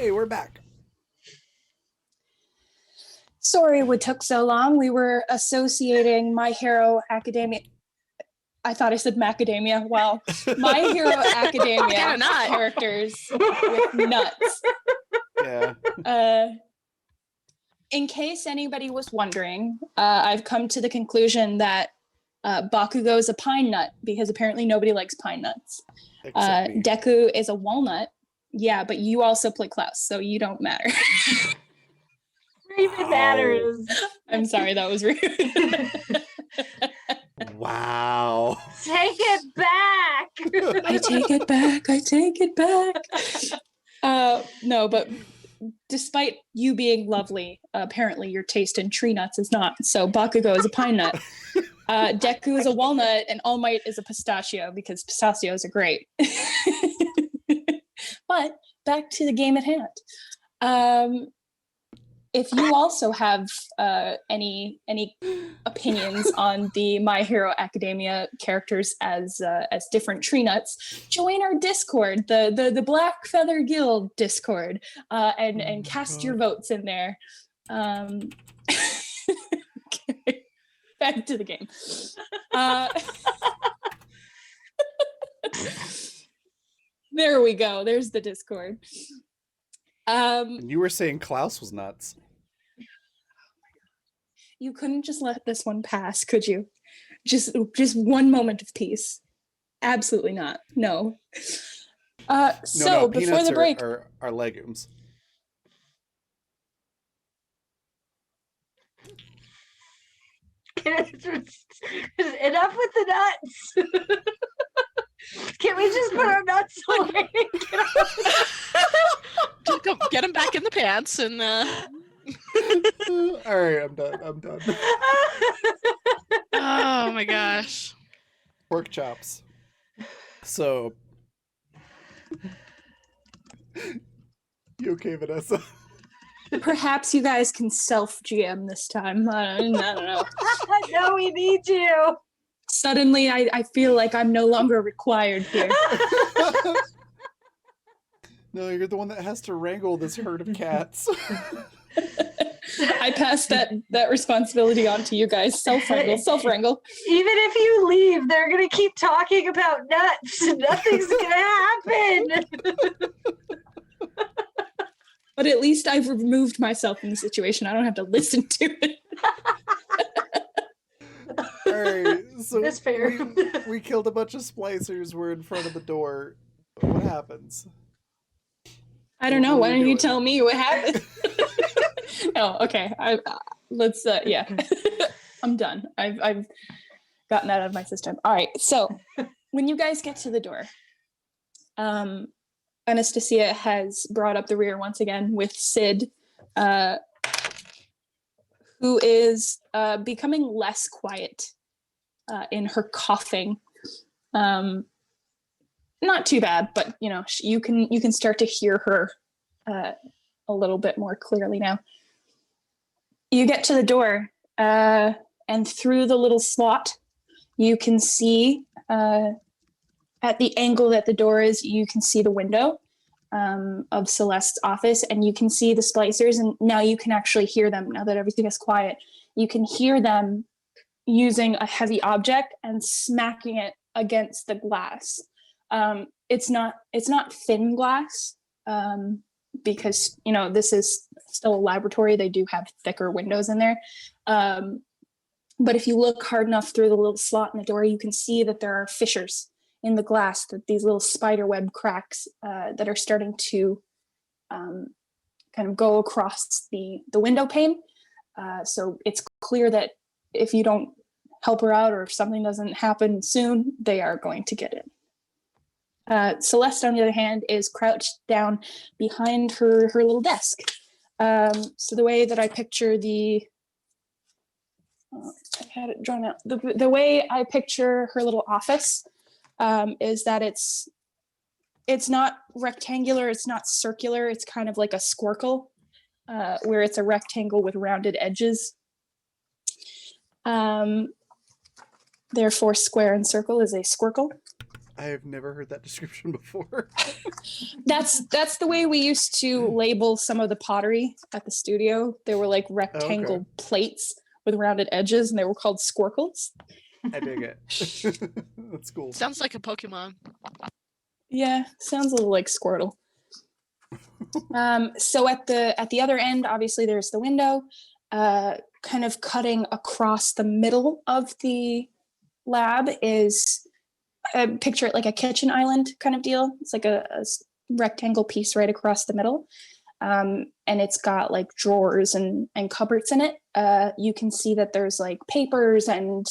Hey, we're back. Sorry it took so long. We were associating My Hero Academia. I thought I said macadamia. Wow. My Hero Academia Got a nut. characters with nuts. Yeah. In case anybody was wondering, I've come to the conclusion that Bakugo is a pine nut because apparently nobody likes pine nuts. Except me. Deku is a walnut. Yeah, but you also play Klaus, so you don't matter. Even matters. I'm sorry, that was rude. Wow. Take it back. I take it back. I take it back. No, but despite you being lovely, apparently your taste in tree nuts is not. So Bakugo is a pine nut. Deku is a walnut, and All Might is a pistachio because pistachios are great. But back to the game at hand. If you also have any opinions on the My Hero Academia characters as different tree nuts, join our Discord, the Black Feather Guild Discord, and cast your votes in there. Okay. Back to the game. There we go. There's the Discord. And you were saying Klaus was nuts. You couldn't just let this one pass, could you? Just one moment of peace. Absolutely not. No. So before peanuts the break, are legumes. Enough with the nuts. Can we just put our nuts away? Just go get him back in the pants and All right, I'm done. oh my gosh. Pork chops. So, you okay, Vanessa? perhaps you guys can self-GM this time. I don't know. No, we need you. Suddenly, I feel like I'm no longer required here. No, you're the one that has to wrangle this herd of cats. I pass that responsibility on to you guys. Self-wrangle. Even if you leave, they're gonna keep talking about nuts. Nothing's gonna happen. But at least I've removed myself from the situation. I don't have to listen to it. All right, so That's fair. we killed a bunch of splicers. We're in front of the door. What happens? I don't know. What Why are we don't you doing? tell me what happened? Oh, okay. Let's. Yeah. I'm done. I've gotten that out of my system. All right. So when you guys get to the door, Anastasia has brought up the rear once again with Sid, who is becoming less quiet in her coughing. Not too bad, but you know, you can start to hear her a little bit more clearly now. You get to the door, and through the little slot, you can see at the angle that the door is, you can see the window of Celeste's office, and you can see the splicers, and now you can actually hear them. Now that everything is quiet, you can hear them using a heavy object and smacking it against the glass. It's not thin glass, because you know this is still a laboratory. They do have thicker windows in there, but if you look hard enough through the little slot in the door, you can see that there are fissures in the glass, that these little spider web cracks that are starting to kind of go across the window pane. So it's clear that if you don't help her out, or if something doesn't happen soon, they are going to get in. Celeste, on the other hand, is crouched down behind her little desk. So the way that I picture I had it drawn out. The way I picture her little office is that it's not rectangular, it's not circular, it's kind of like a squircle, where it's a rectangle with rounded edges. Therefore, square and circle is a squircle. I have never heard that description before. That's the way we used to label some of the pottery at the studio. They were like rectangle plates with rounded edges, and they were called squircles. I dig it. That's cool. Sounds like a Pokemon. Yeah, sounds a little like Squirtle. So at the other end, obviously there's the window, kind of cutting across the middle of the lab is, picture it like a kitchen island kind of deal. It's like a rectangle piece right across the middle. And it's got like drawers and cupboards in it. You can see that there's like papers and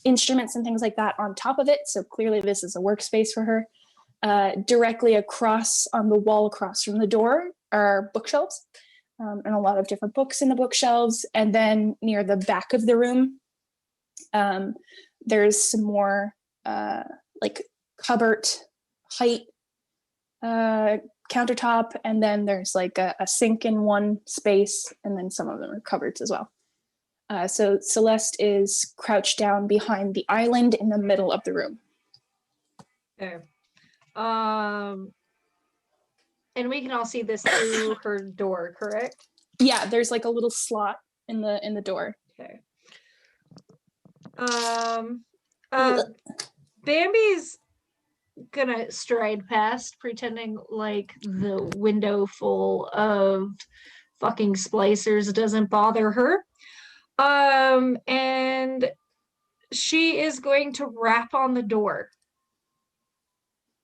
instruments and things like that on top of it. So clearly this is a workspace for her. Directly across on the wall across from the door are bookshelves, and a lot of different books in the bookshelves. And then near the back of the room, there's some more like cupboard height countertop, and then there's like a sink in one space, and then some of them are cupboards as well. So Celeste is crouched down behind the island in the middle of the room. Okay. And we can all see this through her door, correct? Yeah, there's like a little slot in the door. Okay. Bambi's gonna stride past, pretending like the window full of fucking splicers doesn't bother her. And she is going to rap on the door.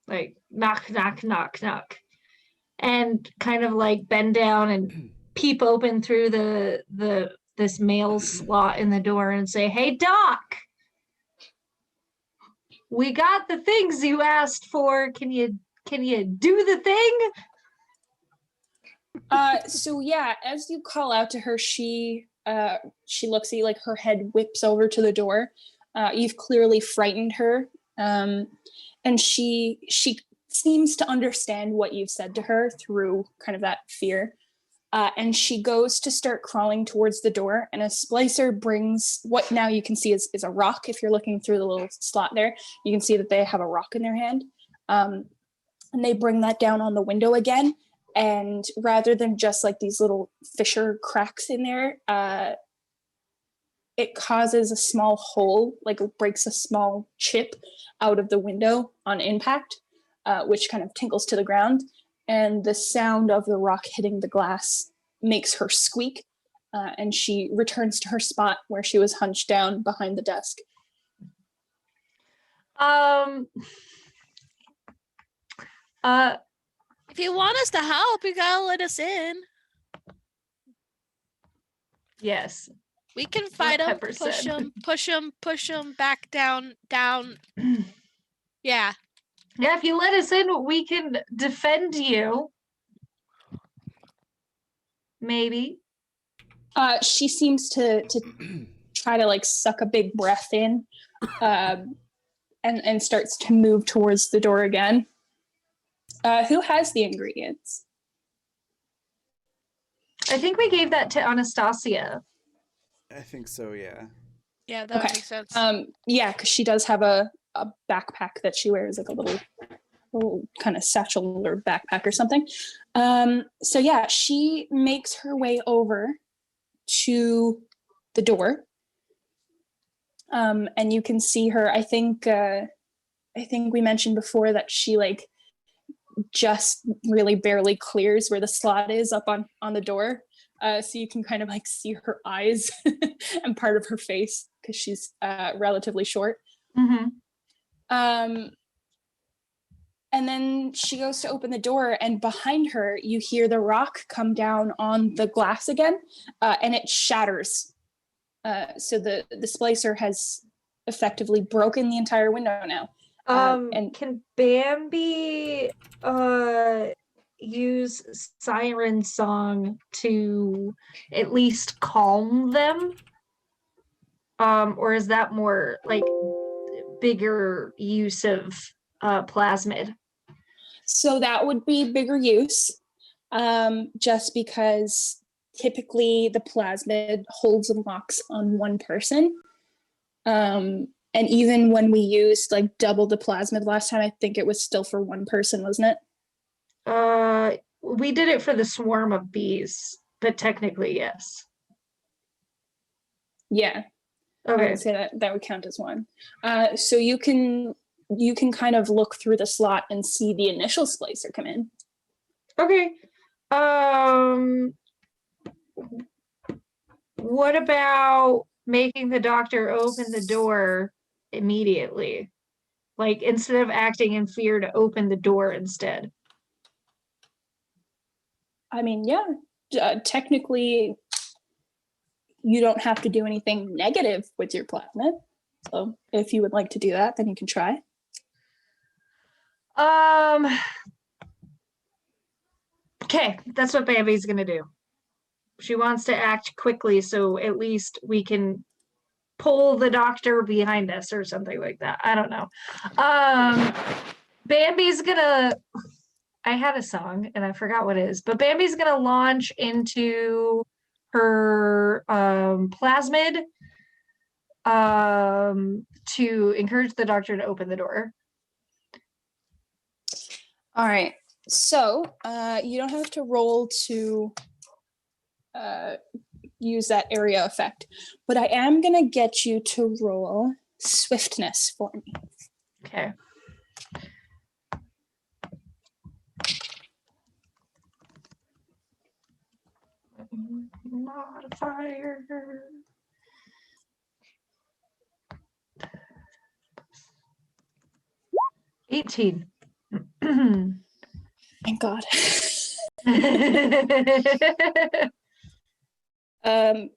Like knock, knock, knock, knock. And kind of like bend down and peep open through this mail slot in the door and say, "Hey Doc, we got the things you asked for. Can you do the thing?" So yeah, as you call out to her, she looks at you, like her head whips over to the door. You've clearly frightened her. And she seems to understand what you've said to her through kind of that fear. And she goes to start crawling towards the door, and a splicer brings what now you can see is a rock. If you're looking through the little slot there, you can see that they have a rock in their hand. And they bring that down on the window again. And rather than just like these little fissure cracks in there, it causes a small hole, like it breaks a small chip out of the window on impact, which kind of tinkles to the ground. And the sound of the rock hitting the glass makes her squeak, and she returns to her spot where she was hunched down behind the desk. If you want us to help, you gotta let us in. Yes. We can fight them, 100%. push them back down. Yeah. Yeah, if you let us in, we can defend you. Maybe. She seems to try to like suck a big breath in, and starts to move towards the door again. Who has the ingredients? I think we gave that to Anastasia. I think so, yeah. Yeah, that would Okay. make sense. Yeah, because she does have a backpack that she wears, like a little kind of satchel or backpack or something. So yeah, she makes her way over to the door. And you can see her, I think we mentioned before that she like just really barely clears where the slot is up on the door. So you can kind of like see her eyes and part of her face because she's relatively short. Mm-hmm. And then she goes to open the door, and behind her, you hear the rock come down on the glass again, and it shatters. So the splicer has effectively broken the entire window now. And can Bambi use Siren Song to at least calm them? Or is that more like bigger use of plasmid? so that would be bigger use, just because typically the plasmid holds and locks on one person. And even when we used like double the plasmid last time, I think it was still for one person, wasn't it? We did it for the swarm of bees, but technically, yes. Yeah. I Okay. would say that would count as one. So you can kind of look through the slot and see the initial splicer come in. Okay. What about making the doctor open the door immediately? Like instead of acting in fear, to open the door instead. I mean, yeah, technically you don't have to do anything negative with your plasmid. So if you would like to do that, then you can try. Okay, that's what Bambi's gonna do. She wants to act quickly, so at least we can pull the doctor behind us or something like that. I don't know. Bambi's gonna, I had a song and I forgot what it is, but Bambi's gonna launch into her plasmid to encourage the doctor to open the door. All right. So you don't have to roll to use that area effect, but I am going to get you to roll swiftness for me. Okay. Modifier. 18. Thank God.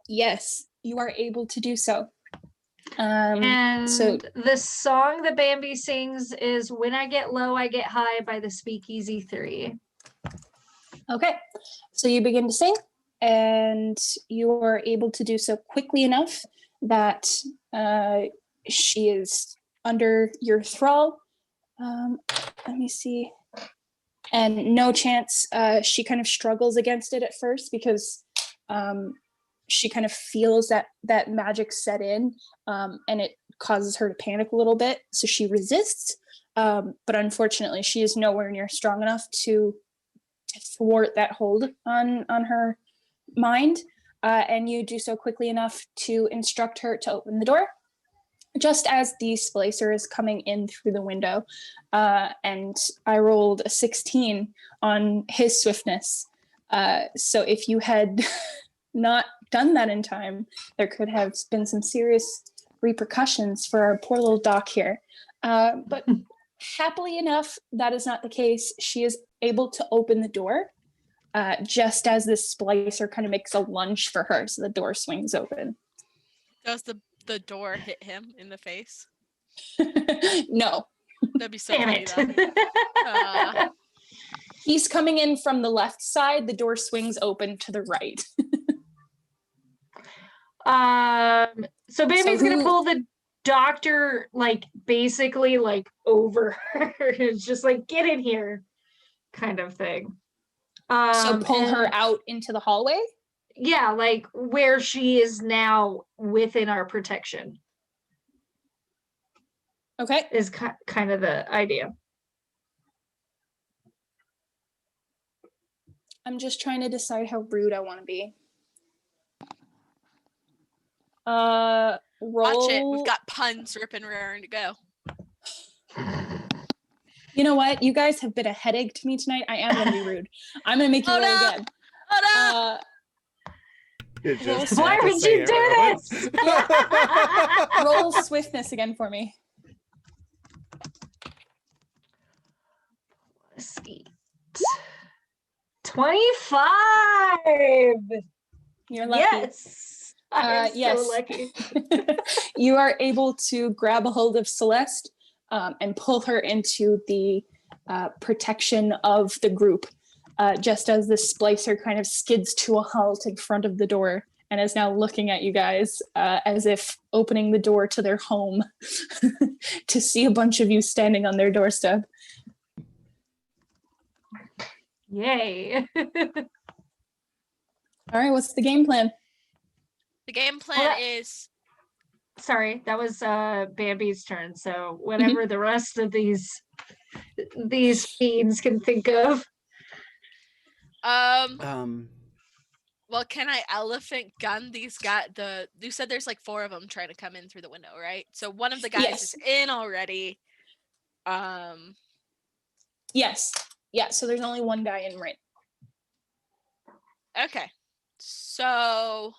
Yes, you are able to do so. And so the song that Bambi sings is When I Get Low, I Get High by the Speakeasy 3. okay, so you begin to sing, and you are able to do so quickly enough that she is under your thrall. Let me see. And no chance, she kind of struggles against it at first because she kind of feels that magic set in, and it causes her to panic a little bit. So she resists, but unfortunately, she is nowhere near strong enough to thwart that hold on her mind. And you do so quickly enough to instruct her to open the door, just as the splicer is coming in through the window. And I rolled a 16 on his swiftness. So if you had not done that in time, there could have been some serious repercussions for our poor little doc here. But happily enough, that is not the case. She is able to open the door just as this splicer kind of makes a lunge for her. So the door swings open. Does the door hit him in the face? No. That'd be so Damn funny it. though. He's coming in from the left side. The door swings open to the right. So Bambi's So gonna pull the doctor like basically like over her. It's just like get in here kind of thing. So pull her and- out into the hallway? Yeah, like where she is now within our protection Okay. is kind of the idea. I'm just trying to decide how rude I want to be. Roll. Watch it. We've got puns ripping raring to go. You know what? You guys have been a headache to me tonight. I am going to be rude. I'm going to make you Oh, roll no. again. Oh You just Why had to would say you it, do Rowan. this? Roll swiftness again for me. Let's see. 25. You're lucky. Yes. I'm yes. so lucky. You are able to grab a hold of Celeste and pull her into the protection of the group, just as the splicer kind of skids to a halt in front of the door and is now looking at you guys as if opening the door to their home to see a bunch of you standing on their doorstep. Yay. All right, what's the game plan? The game plan is sorry, that was Bambi's turn. So whatever the rest of these fiends can think of. Well, can I elephant gun these guys? You said there's like 4 of them trying to come in through the window, right? So one of the guys Yes. is in already. Yes. Yeah, so there's only one guy in right. Okay. So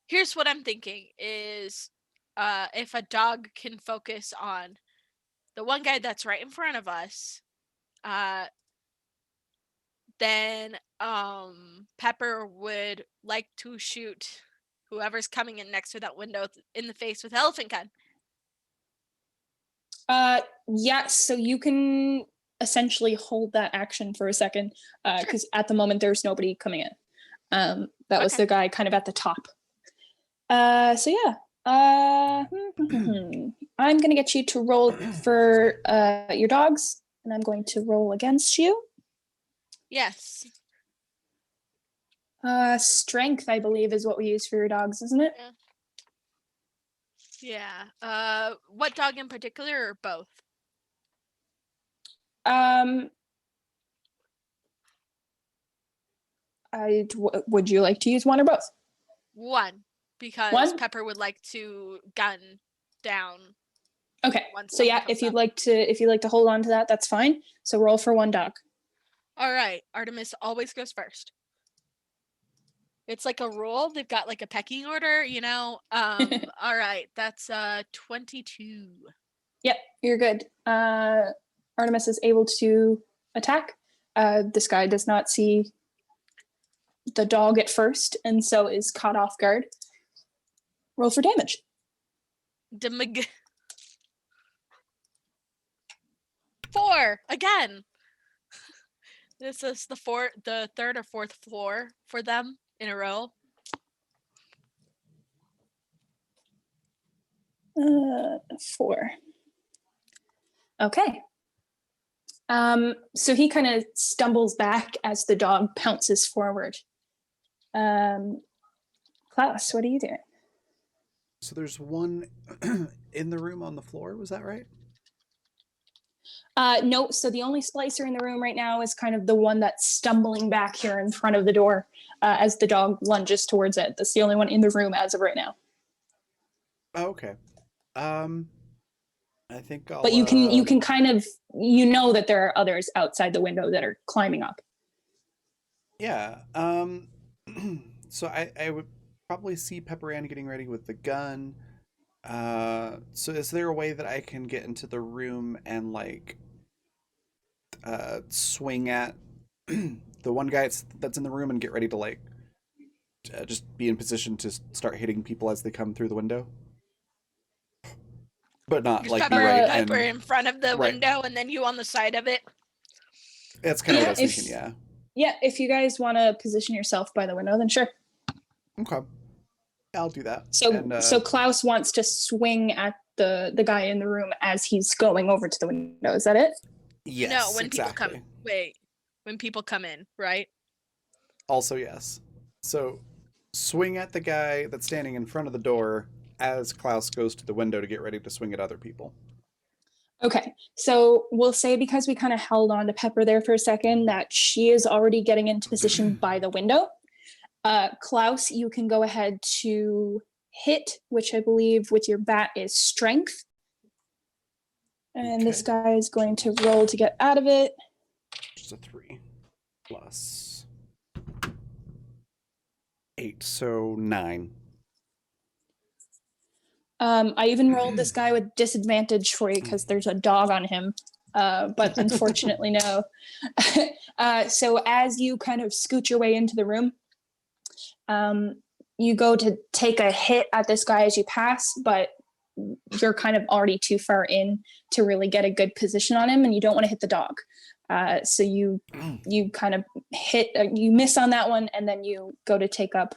here's what I'm thinking is if a dog can focus on the one guy that's right in front of us, then Pepper would like to shoot whoever's coming in next to that window in the face with elephant gun. Yeah, so you can essentially hold that action for a second, because at the moment there's nobody coming in. That was Okay. the guy kind of at the top. So yeah. I'm gonna get you to roll for your dogs, and I'm going to roll against you. Yes. Strength, I believe, is what we use for your dogs, isn't it? Yeah. What dog in particular or both? Would you like to use one or both? One, because One? Pepper would like to gun down. Okay. Once So yeah, someone if you'd comes like to hold on to that, that's fine. So roll for one dog. All right, Artemis always goes first. It's like a rule. They've got like a pecking order, you know. All right, that's 22. Yep, you're good. Artemis is able to attack. This guy does not see the dog at first, and so is caught off guard. Roll for damage. 4 again. This is the third or fourth floor for them in a row. 4. Okay. So he kind of stumbles back as the dog pounces forward. Klaus, what are you doing? So there's one in the room on the floor, was that right? No, so the only splicer in the room right now is kind of the one that's stumbling back here in front of the door as the dog lunges towards it. That's the only one in the room as of right now. Oh, okay. I think I'll... But you can kind of, that there are others outside the window that are climbing up. Yeah. So I would probably see Pepper Ann getting ready with the gun. So is there a way that I can get into the room and like swing at the one guy that's in the room and get ready to like just be in position to start hitting people as they come through the window? But not Just like Pepper, be right Pepper and in front of the right. window, and then you on the side of it. That's kind of what I was if- thinking, yeah. Yeah, if you guys want to position yourself by the window, then sure. Okay. I'll do that. So And, so Klaus wants to swing at the guy in the room as he's going over to the window. Is that it? yes, No, when exactly. when people come in, right? Also, yes. So swing at the guy that's standing in front of the door as Klaus goes to the window to get ready to swing at other people. Okay, so we'll say, because we kind of held on to Pepper there for a second, that she is already getting into position by the window. Klaus, you can go ahead to hit, which I believe with your bat is strength. And this guy is going to roll to get out of it. Just a 3 plus 8, so 9. I even rolled this guy with disadvantage for you because there's a dog on him. But unfortunately, no. So as you kind of scoot your way into the room, you go to take a hit at this guy as you pass, but you're kind of already too far in to really get a good position on him, and you don't want to hit the dog. So you kind of you miss on that one, and then you go to take up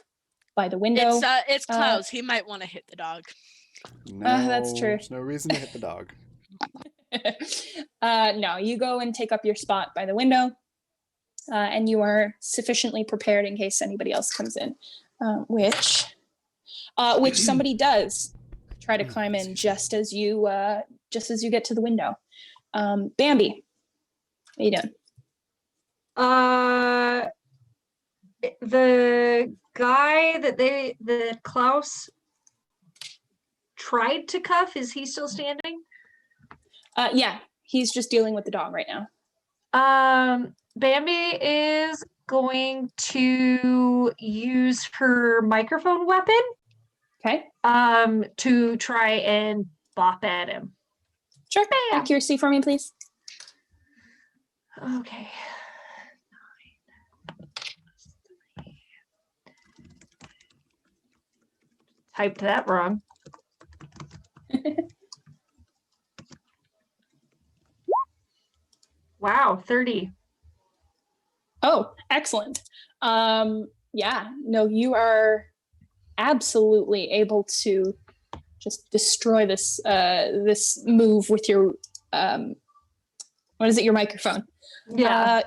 by the window. It's Klaus. He might want to hit the dog. No, that's true. There's no reason to hit the dog. No, you go and take up your spot by the window, and you are sufficiently prepared in case anybody else comes in, which somebody does. try to climb in just as you get to the window. Bambi, what are you doing? The guy that Klaus tried to cuff, is he still standing? Yeah, he's just dealing with the dog right now. Bambi is going to use her microphone weapon. Okay. To try and bop at him. Sure. Bam. Accuracy for me, please. Okay. Typed that wrong. Wow, 30. Oh, excellent. Yeah, no, you are absolutely able to just destroy this this move with your what is it, your microphone. Yeah.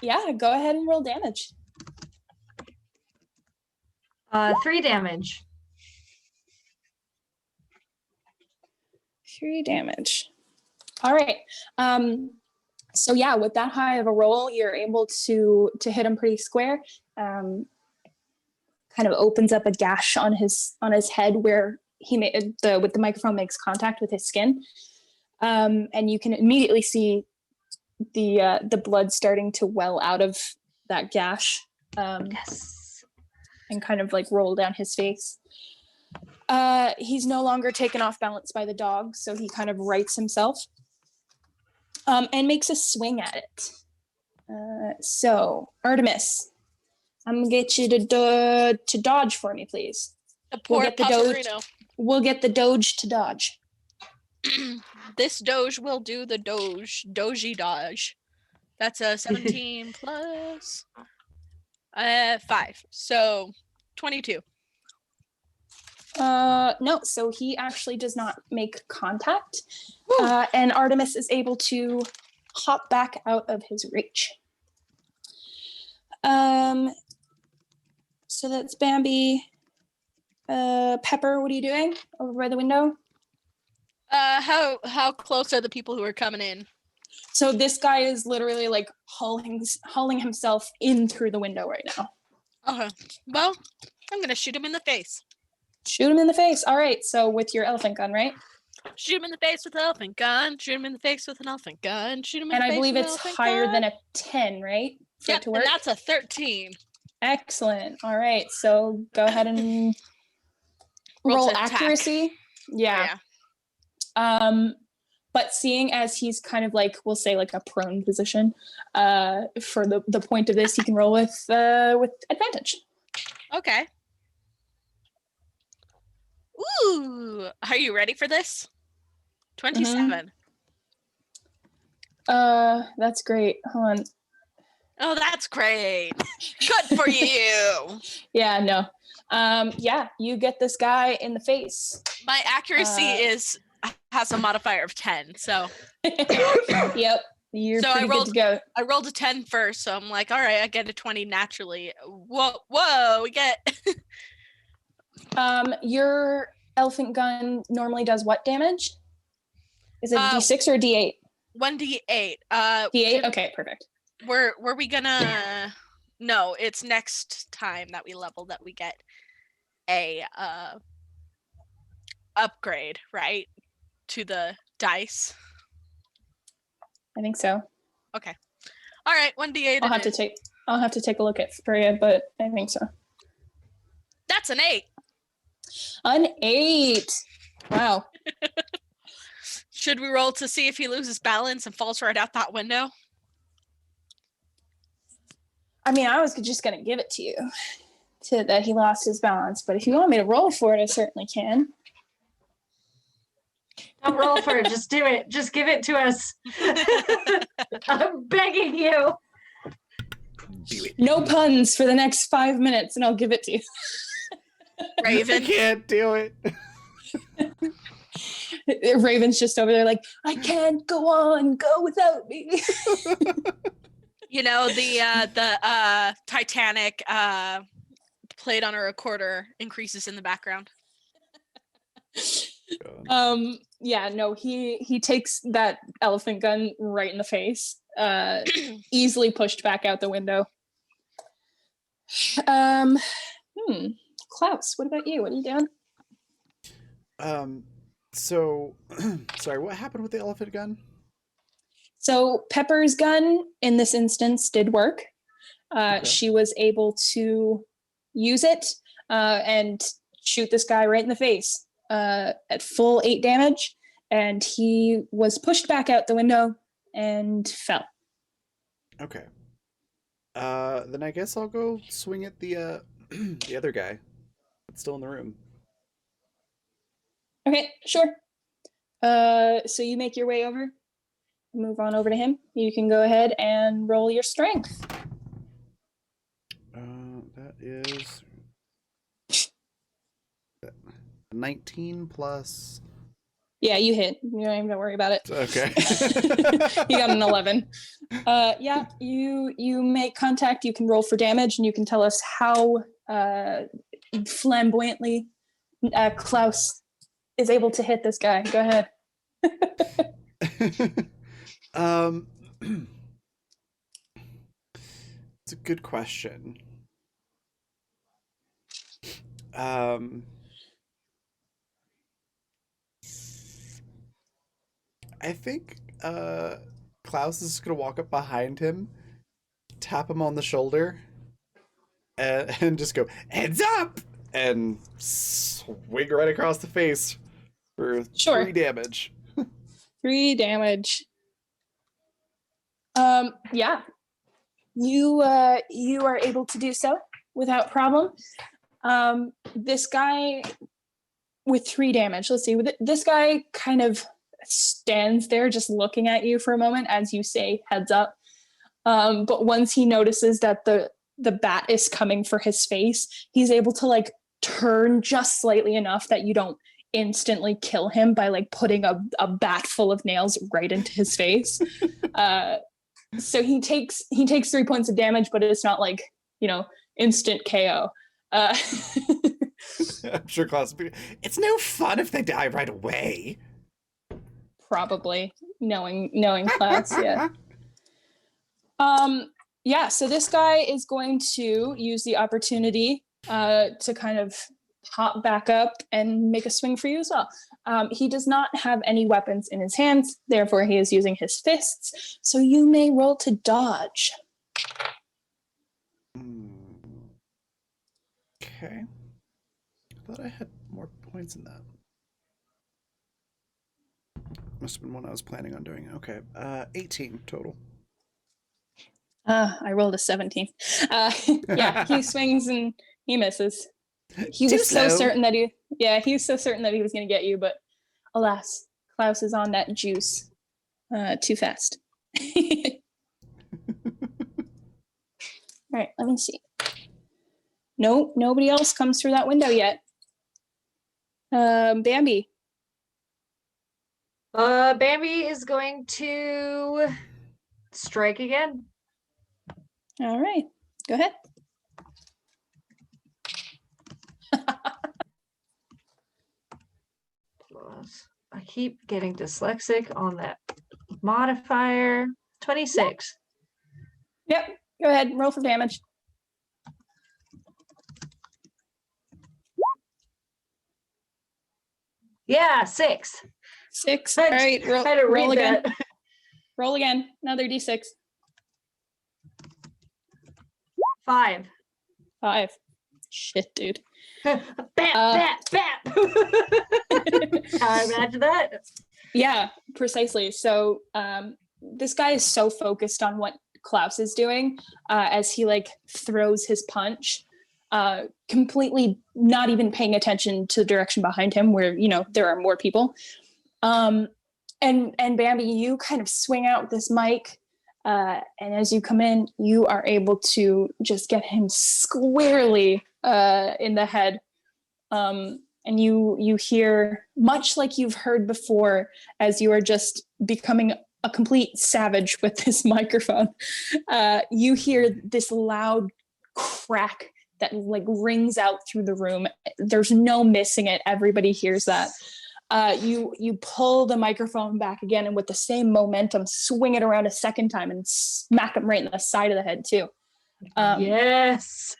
Yeah, go ahead and roll damage. 3 damage. 3 damage. All right. So yeah, with that high of a roll, you're able to hit him pretty square. Kind of opens up a gash on his head where he made with the microphone makes contact with his skin, and you can immediately see the blood starting to well out of that gash. Yes. And kind of like roll down his face. He's no longer taken off balance by the dog, so he kind of rights himself. And makes a swing at it. So, Artemis, I'm gonna get you to dodge for me, please. The poor We'll get the doge to dodge. This doge will do the doji dodge. That's a 17 plus 5, so 22. No, so he actually does not make contact. And Artemis is able to hop back out of his reach. So that's Bambi. Pepper, what are you doing over by the window? How close are the people who are coming in? So this guy is literally like hauling himself in through the window right now. Okay. Well, I'm gonna shoot him in the face. Shoot him in the face. All right. So with your elephant gun, right? Shoot him in the face with an elephant gun. Shoot him in the face with an elephant gun. Shoot him in And the I face believe with an it's elephant higher gun. than a 10, right? For it Yep, to and work. that's a 13. Excellent. All right. So go ahead and roll to attack. accuracy. Yeah. But seeing as he's kind of like, we'll say like a prone position, for the point of this, he can roll with advantage. Okay. Ooh, are you ready for this? 27. That's great. Hold on. Oh, that's great. Good for you. Yeah, no. Yeah, you get this guy in the face. My accuracy has a modifier of 10, so. Yep. You're So pretty good to go. I rolled a 10 first, so I'm like, all right, I get a 20 naturally. Whoa, we get. Your elephant gun normally does what damage? Is it a D6 or a D8? 1d8. D8? Okay, perfect. Were we gonna? No, it's next time that we level that we get a upgrade, right? To the dice. I think so. Okay. All right, 1d8. I'll have to take a look at for you, but I think so. That's an 8. An 8. Wow. Should we roll to see if he loses balance and falls right out that window? I mean, I was just gonna give it to you, that he lost his balance. But if you want me to roll for it, I certainly can. Don't roll for it. Just do it. Just give it to us. I'm begging you. Do it. No puns for the next 5 minutes, and I'll give it to you. I Raven. can't do it. Raven's just over there like, I can't go on. Go without me. You know, the Titanic played on a recorder increases in the background. Yeah, no, he takes that elephant gun right in the face, easily pushed back out the window. Klaus, what about you? What are you doing? So, sorry, what happened with the elephant gun? So Pepper's gun in this instance did work. Okay. She was able to use it and shoot this guy right in the face at full 8 damage, and he was pushed back out the window and fell. Okay. Then I guess I'll go swing at the the other guy that's still in the room. Okay, sure. So you make your way over, move on over to him. You can go ahead and roll your strength. That is 19 plus. Yeah, you hit. You don't even have to worry about it. Okay. You got an 11. Yeah, you make contact. You can roll for damage, and you can tell us how flamboyantly Klaus is able to hit this guy. Go ahead. It's a good question. I think Klaus is just gonna walk up behind him, tap him on the shoulder, and just go, "Heads up!" and swing right across the face for Sure. 3 damage. 3 damage. Yeah. You are able to do so without problem. This guy with 3 damage. Let's see. This guy kind of stands there just looking at you for a moment as you say heads up. But once he notices that the bat is coming for his face, he's able to like turn just slightly enough that you don't instantly kill him by like putting a bat full of nails right into his face. So he takes 3 points of damage, but it's not like, instant KO. I'm sure Klaus will be, "It's no fun if they die right away." Probably knowing Klaus, yeah. Yeah, so this guy is going to use the opportunity to kind of hop back up and make a swing for you as well. He does not have any weapons in his hands, therefore he is using his fists, so you may roll to dodge. Okay. I thought I had more points in that. Must have been one I was planning on doing. Okay. 18 total. I rolled a 17. Yeah, he swings and he misses. He Too was so slow. certain that he was so certain that he was going to get you, but alas, Klaus is on that juice too fast. All right, let me see. Nope, nobody else comes through that window yet. Bambi. Bambi is going to strike again. All right, go ahead. I keep getting dyslexic on that modifier. 26. Yep, go ahead, roll for damage. Yeah, 6. 6. I All right, had to roll read again. that. Roll again. Another d6. 5. 5. Shit, dude. Bat, bat, bat. I imagine that. Yeah, precisely. So this guy is so focused on what Klaus is doing as he like throws his punch, completely not even paying attention to the direction behind him where, there are more people. And Bambi, you kind of swing out with this mic. And as you come in, you are able to just get him squarely in the head. And you hear, much like you've heard before, as you are just becoming a complete savage with this microphone, you hear this loud crack that like rings out through the room. There's no missing it. Everybody hears that. You pull the microphone back again, and with the same momentum, swing it around a second time and smack him right in the side of the head too. Yes.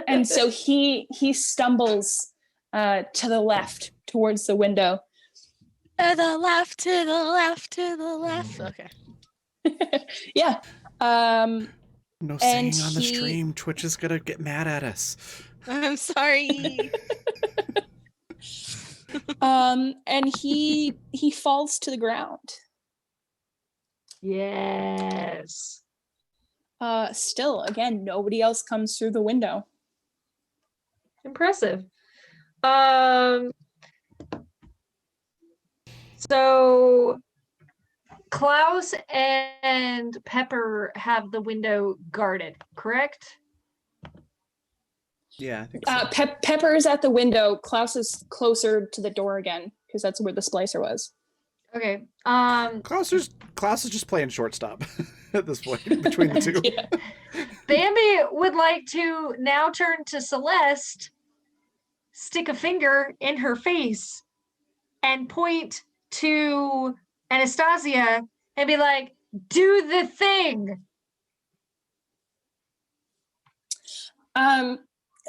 And so he stumbles to the left towards the window. To the left, to the left, to the left. Okay. Yeah. No And singing on the he- stream. Twitch is gonna get mad at us. I'm sorry. And he falls to the ground. Yes. Still, again, nobody else comes through the window. Impressive. So Klaus and Pepper have the window guarded, correct? Yeah, I think so. Pepper is at the window. Klaus is closer to the door again because that's where the splicer was. Okay. Klaus is just playing shortstop at this point between the two. Yeah. Bambi would like to now turn to Celeste, stick a finger in her face, and point to Anastasia and be like, "Do the thing."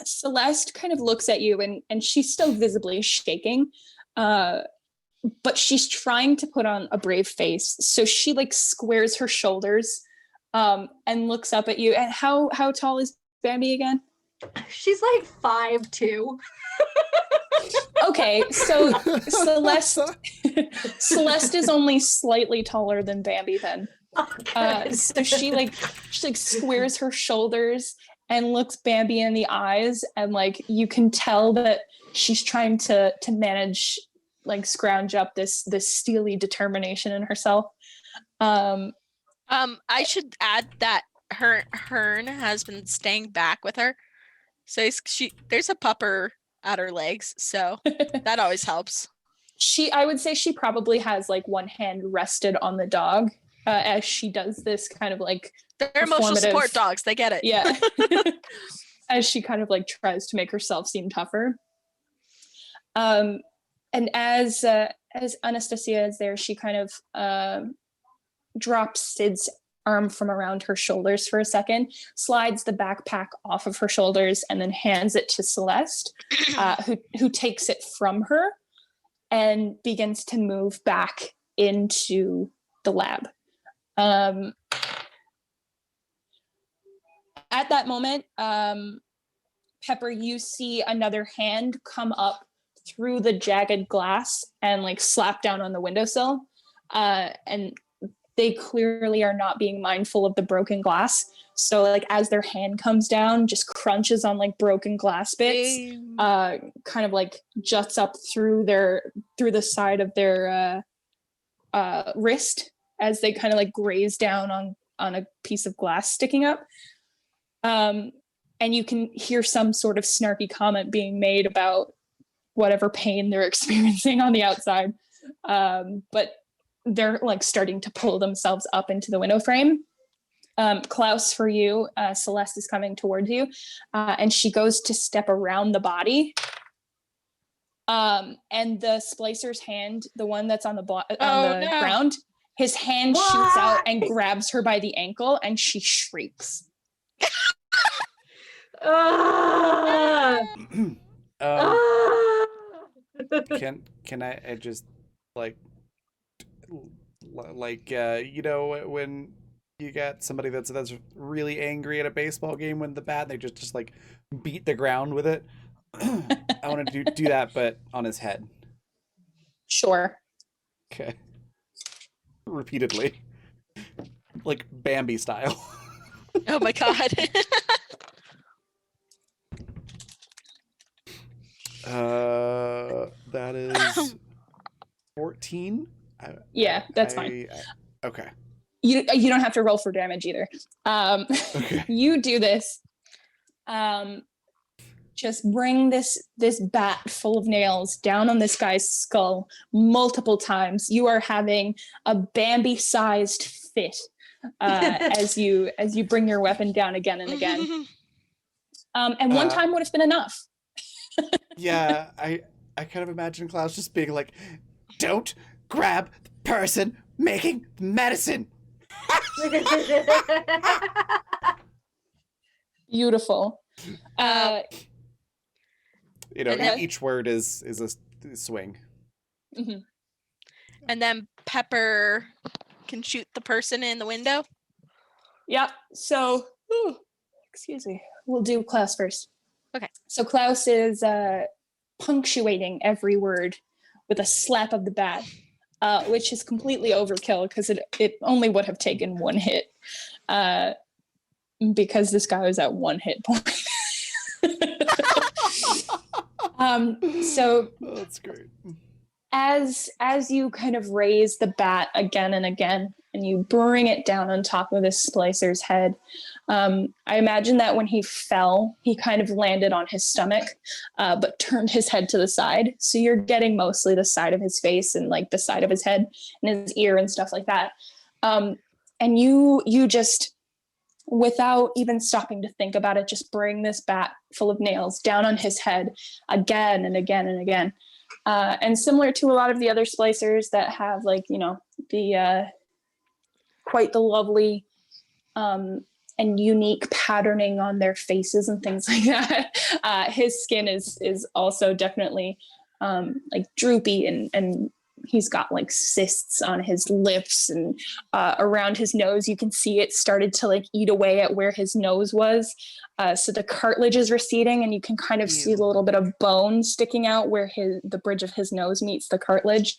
Celeste kind of looks at you and she's still visibly shaking. But she's trying to put on a brave face. So she like squares her shoulders and looks up at you. And how tall is Bambi again? She's like 5'2". Okay, so Celeste is only slightly taller than Bambi then. So she squares her shoulders and looks Bambi in the eyes, and like you can tell that she's trying to manage, like scrounge up this steely determination in herself. I should add that Hearn has been staying back with her, so there's a pupper at her legs, so that always helps. I would say she probably has like one hand rested on the dog as she does this kind of like They're emotional performative- support dogs. They get it. Yeah. As she kind of like tries to make herself seem tougher. And as Anastasia is there, she kind of drops Sid's arm from around her shoulders for a second, slides the backpack off of her shoulders, and then hands it to Celeste, who takes it from her and begins to move back into the lab. At that moment, Pepper, you see another hand come up through the jagged glass and like slap down on the windowsill. And they clearly are not being mindful of the broken glass. So like as their hand comes down, just crunches on like broken glass bits, kind of like juts up through the side of their wrist as they kind of like graze down on a piece of glass sticking up. And you can hear some sort of snarky comment being made about whatever pain they're experiencing on the outside. But they're like starting to pull themselves up into the window frame. Klaus, for you, Celeste is coming towards you, and she goes to step around the body. And the splicer's hand, the one that's on the ground, his hand shoots out and grabs her by the ankle, and she shrieks. Can I just like you know when you got somebody that's really angry at a baseball game when the bat, they just like beat the ground with it. I want to do that, but on his head. Sure. Okay. Repeatedly, like Bambi style. Oh my god. That is 14. Yeah, that's fine. Okay. You don't have to roll for damage either. Okay. You do this. Just bring this bat full of nails down on this guy's skull multiple times. You are having a Bambi-sized fit as you bring your weapon down again and again. And one time would have been enough. Yeah, I kind of imagine Klaus just being like, "Don't grab the person making medicine." Beautiful. You know, And then- each word is a swing. Mhm. And then Pepper can shoot the person in the window. Yeah. So, excuse me. We'll do Klaus first. Okay. So Klaus is punctuating every word with a slap of the bat, which is completely overkill because it only would have taken one hit, because this guy was at 1 hit point. So Oh, that's great. as you kind of raise the bat again and again, and you bring it down on top of this splicer's head, I imagine that when he fell, he kind of landed on his stomach, but turned his head to the side. So you're getting mostly the side of his face and like the side of his head and his ear and stuff like that. And you just, without even stopping to think about it, just bring this bat full of nails down on his head again and again and again. And similar to a lot of the other splicers that have, like, you know, the quite the lovely and unique patterning on their faces and things like that, his skin is also definitely like droopy, and he's got like cysts on his lips, and around his nose you can see it started to like eat away at where his nose was. So the cartilage is receding, and you can kind of see the little bit of bone sticking out where the bridge of his nose meets the cartilage.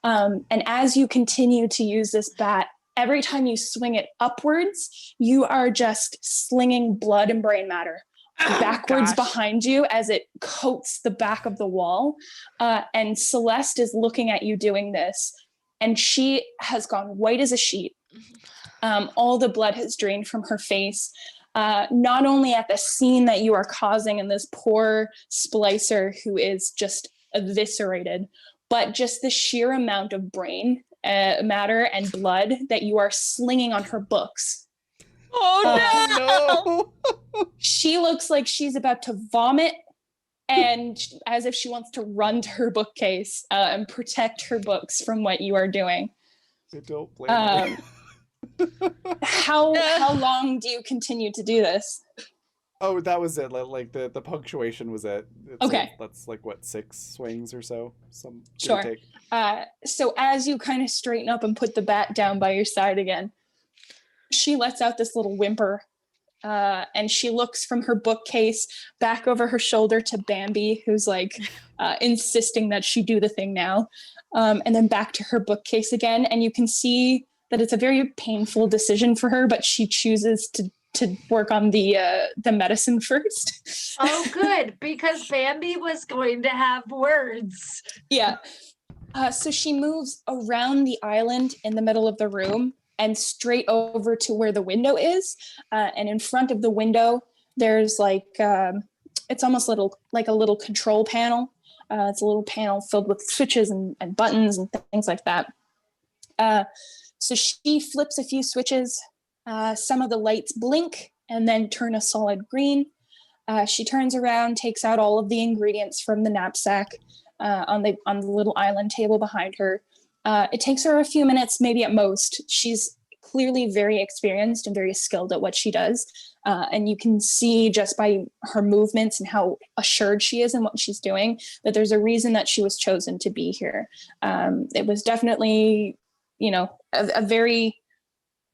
And as you continue to use this bat, every time you swing it upwards, you are just slinging blood and brain matter backwards behind you as it coats the back of the wall. And Celeste is looking at you doing this, and she has gone white as a sheet. All the blood has drained from her face, not only at the scene that you are causing in this poor splicer who is just eviscerated, but just the sheer amount of brain matter and blood that you are slinging on her books. Oh No. She looks like she's about to vomit, and as if she wants to run to her bookcase and protect her books from what you are doing. I don't blame her. How long do you continue to do this? Oh, that was it. Like the punctuation was it. Okay. That's like what, 6 swings or so. Some give Sure. or take. So as you kind of straighten up and put the bat down by your side again, she lets out this little whimper, and she looks from her bookcase back over her shoulder to Bambi, who's like insisting that she do the thing now, and then back to her bookcase again. And you can see that it's a very painful decision for her, but she chooses to work on the medicine first. Oh, good, because Bambi was going to have words. Yeah. So she moves around the island in the middle of the room and straight over to where the window is. And in front of the window, there's like, it's almost like a little control panel. It's a little panel filled with switches and buttons and things like that. So she flips a few switches. Some of the lights blink and then turn a solid green. She turns around, takes out all of the ingredients from the knapsack on the little island table behind her. It takes her a few minutes, maybe at most. She's clearly very experienced and very skilled at what she does. And you can see just by her movements and how assured she is in what she's doing that there's a reason that she was chosen to be here. It was definitely, you know, a very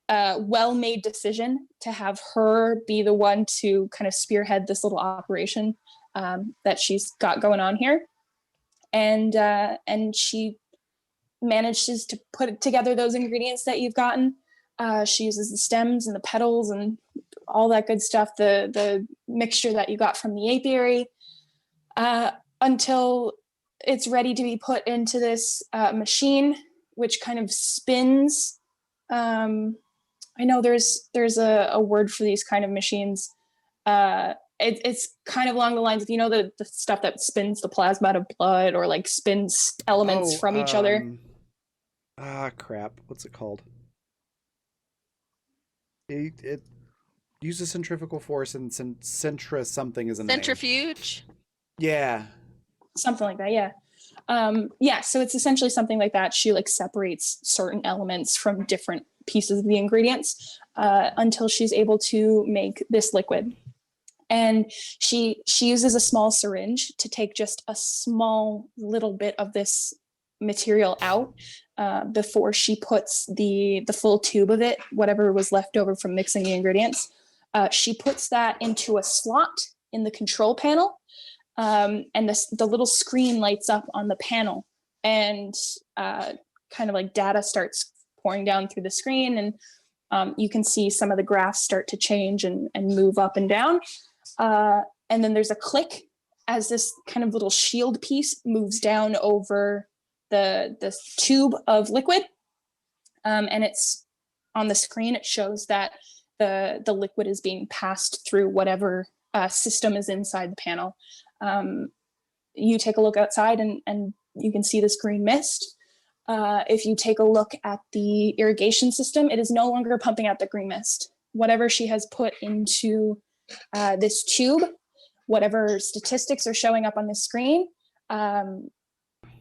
well-made decision to have her be the one to kind of spearhead this little operation that she's got going on here. And she manages to put together those ingredients that you've gotten. She uses the stems and the petals and all that good stuff, the mixture that you got from the apiary, until it's ready to be put into this machine, which kind of spins. I know there's a word for these kind of machines. It's kind of along the lines of, you know, the stuff that spins the plasma out of blood, or like spins elements from each other. Crap. What's it called? It uses centrifugal force, and centra something is in the name. Centrifuge. Yeah. something like that. Yeah. Yeah. So it's essentially something like that. She like separates certain elements from different pieces of the ingredients until she's able to make this liquid. And she uses a small syringe to take just a small little bit of this material out before she puts the full tube of it, whatever was left over from mixing the ingredients. She puts that into a slot in the control panel, and the little screen lights up on the panel, and kind of like data starts pouring down through the screen, and you can see some of the graphs start to change and move up and down. And then there's a click as this kind of little shield piece moves down over the tube of liquid. And it's on the screen, it shows that the liquid is being passed through whatever system is inside the panel. You take a look outside and you can see this green mist. If you take a look at the irrigation system, it is no longer pumping out the green mist. Whatever she has put into this tube, whatever statistics are showing up on the screen,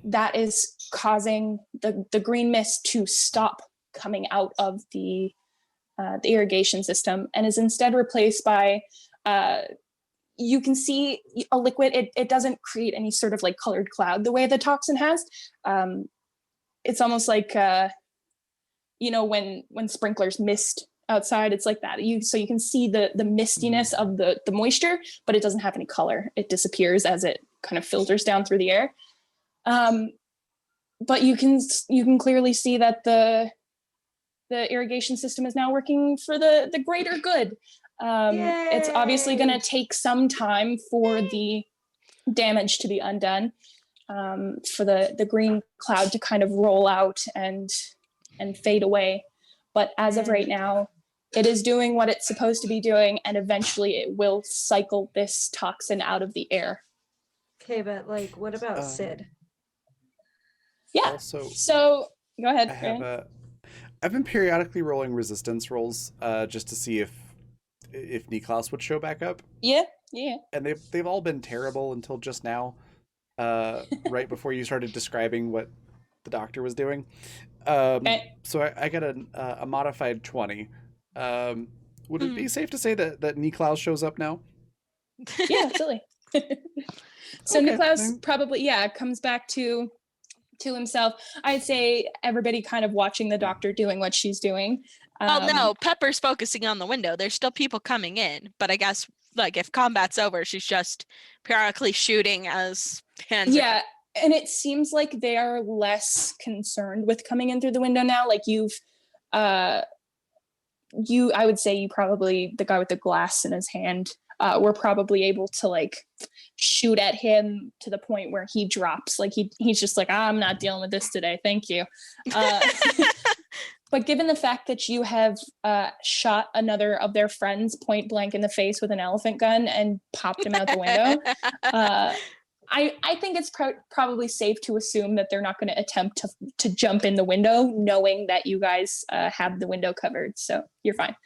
that is causing the green mist to stop coming out of the irrigation system and is instead replaced by, you can see a liquid. It doesn't create any sort of like colored cloud the way the toxin has. It's almost like, when sprinklers mist outside, it's like that. So you can see the mistiness of the moisture, but it doesn't have any color. It disappears as it kind of filters down through the air. But you can clearly see that the irrigation system is now working for the greater good. It's obviously going to take some time for the damage to be undone, for the green cloud to kind of roll out and fade away. But as of right now, it is doing what it's supposed to be doing, and eventually it will cycle this toxin out of the air. Okay, but like, what about Sid? Yeah. Also, so go ahead. I've been periodically rolling resistance rolls just to see if Niklaus would show back up. Yeah. And they've all been terrible until just now, right before you started describing what the doctor was doing. Okay. So I got a modified 20. Would it be safe to say that Niklaus shows up now? Yeah, absolutely. So Okay. Niklaus probably comes back to himself. I'd say everybody kind of watching the doctor doing what she's doing. No, Pepper's focusing on the window. There's still people coming in, but I guess like if combat's over, she's just periodically shooting as hands. Yeah, and it seems like they are less concerned with coming in through the window now. Like I would say you probably, the guy with the glass in his hand, were probably able to like shoot at him to the point where he drops. Like he's just like, I'm not dealing with this today. Thank you. But given the fact that you have shot another of their friends point blank in the face with an elephant gun and popped him out the window, I think it's probably safe to assume that they're not going to attempt to jump in the window, knowing that you guys have the window covered. So you're fine.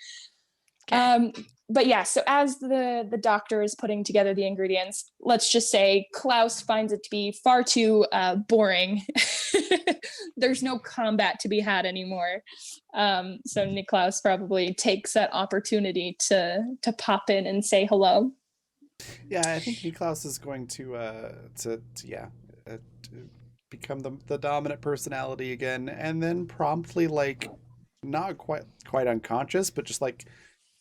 Okay. But yeah, so as the doctor is putting together the ingredients, let's just say Klaus finds it to be far too boring. There's no combat to be had anymore. So Niklaus probably takes that opportunity to pop in and say hello. Yeah, I think Niklaus is going to become the dominant personality again, and then promptly, like, not quite unconscious, but just like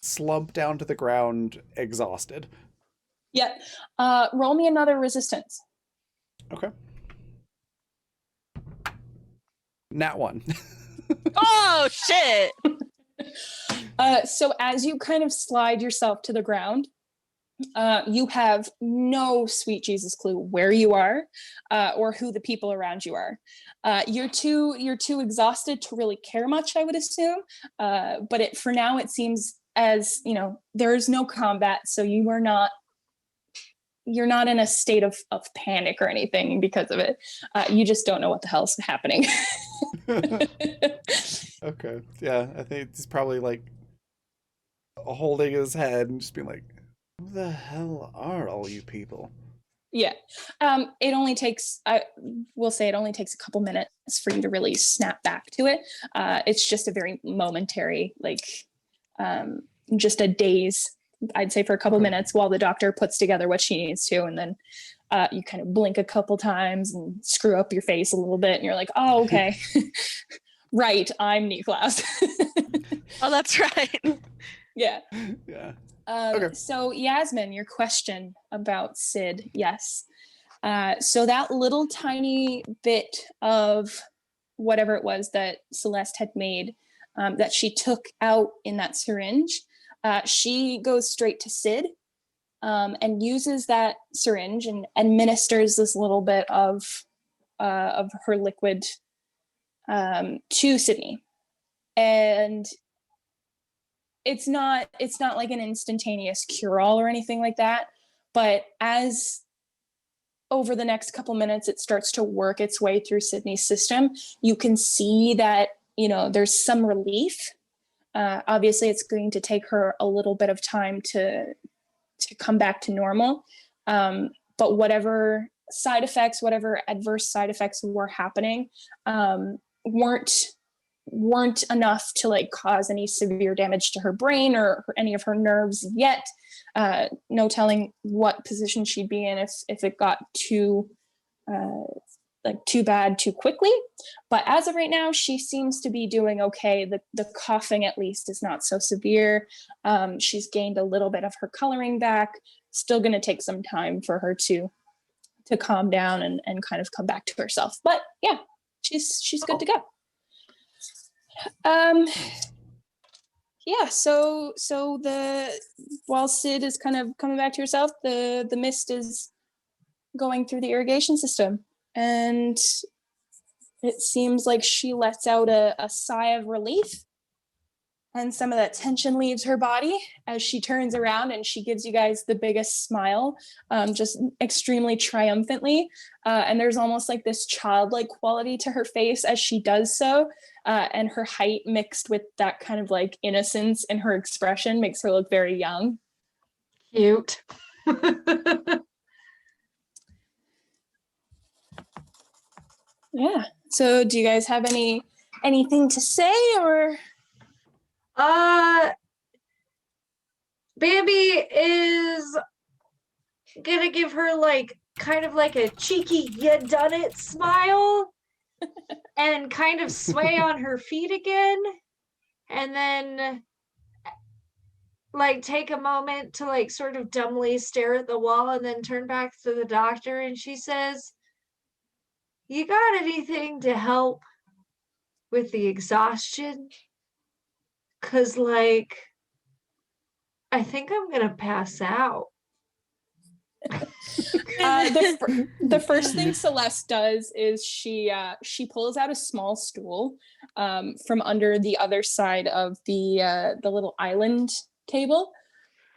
slump down to the ground, exhausted. Yeah. Roll me another resistance. Okay. Nat 1. Oh shit! So as you kind of slide yourself to the ground, you have no sweet Jesus clue where you are, or who the people around you are. You're too exhausted to really care much, I would assume. But for now, it seems as there is no combat, so you're not in a state of panic or anything because of it. You just don't know what the hell's happening. Okay. Yeah, I think he's probably like holding his head and just being like, who the hell are all you people? Yeah. It only takes, I will say it only takes a couple minutes for you to really snap back to it. It's just a very momentary, just a daze, I'd say, for a couple minutes while the doctor puts together what she needs to. And then you kind of blink a couple times and screw up your face a little bit. And you're like, oh, okay. Right. I'm Niklaus. Oh, that's right. Yeah. Yeah. Okay. So Yasmin, your question about Sid, yes. So that little tiny bit of whatever it was that Celeste had made that she took out in that syringe, she goes straight to Sid and uses that syringe and administers this little bit of her liquid to Sydney. And it's not like an instantaneous cure-all or anything like that, but as over the next couple minutes it starts to work its way through Sydney's system, you can see that, you know, there's some relief. Obviously it's going to take her a little bit of time to come back to normal, but whatever side effects, whatever adverse side effects were happening, weren't enough to like cause any severe damage to her brain or any of her nerves yet. No telling what position she'd be in if it got too bad too quickly. But as of right now, she seems to be doing okay. The coughing at least is not so severe. She's gained a little bit of her coloring back. Still going to take some time for her to calm down and kind of come back to herself. But yeah, she's good to go. Yeah, so while Sid is kind of coming back to herself, the mist is going through the irrigation system, and it seems like she lets out a sigh of relief, and some of that tension leaves her body as she turns around and she gives you guys the biggest smile, just extremely triumphantly. And there's almost like this childlike quality to her face as she does so. And her height mixed with that kind of like innocence in her expression makes her look very young. Cute. Yeah. So do you guys have anything to say, or? Bambi is gonna give her like kind of like a cheeky "you done it" smile and kind of sway on her feet again, and then like take a moment to like sort of dumbly stare at the wall and then turn back to the doctor, and she says, "You got anything to help with the exhaustion? 'Cause like I think I'm gonna pass out." The first thing Celeste does is she pulls out a small stool from under the other side of the little island table,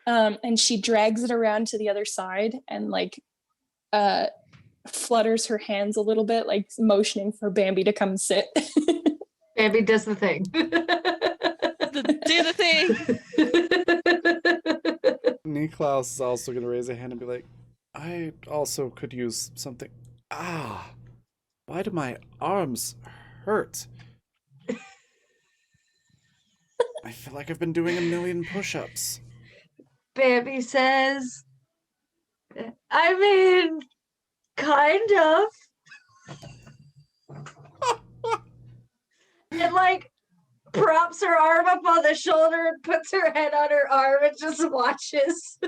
and she drags it around to the other side and like flutters her hands a little bit, like motioning for Bambi to come sit. Bambi does the thing. Do the thing. Niklaus is also going to raise a hand and be like, I also could use something. Ah, why do my arms hurt? I feel like I've been doing 1,000,000 push-ups. Bambi says, I mean, kind of. And like props her arm up on the shoulder and puts her head on her arm and just watches.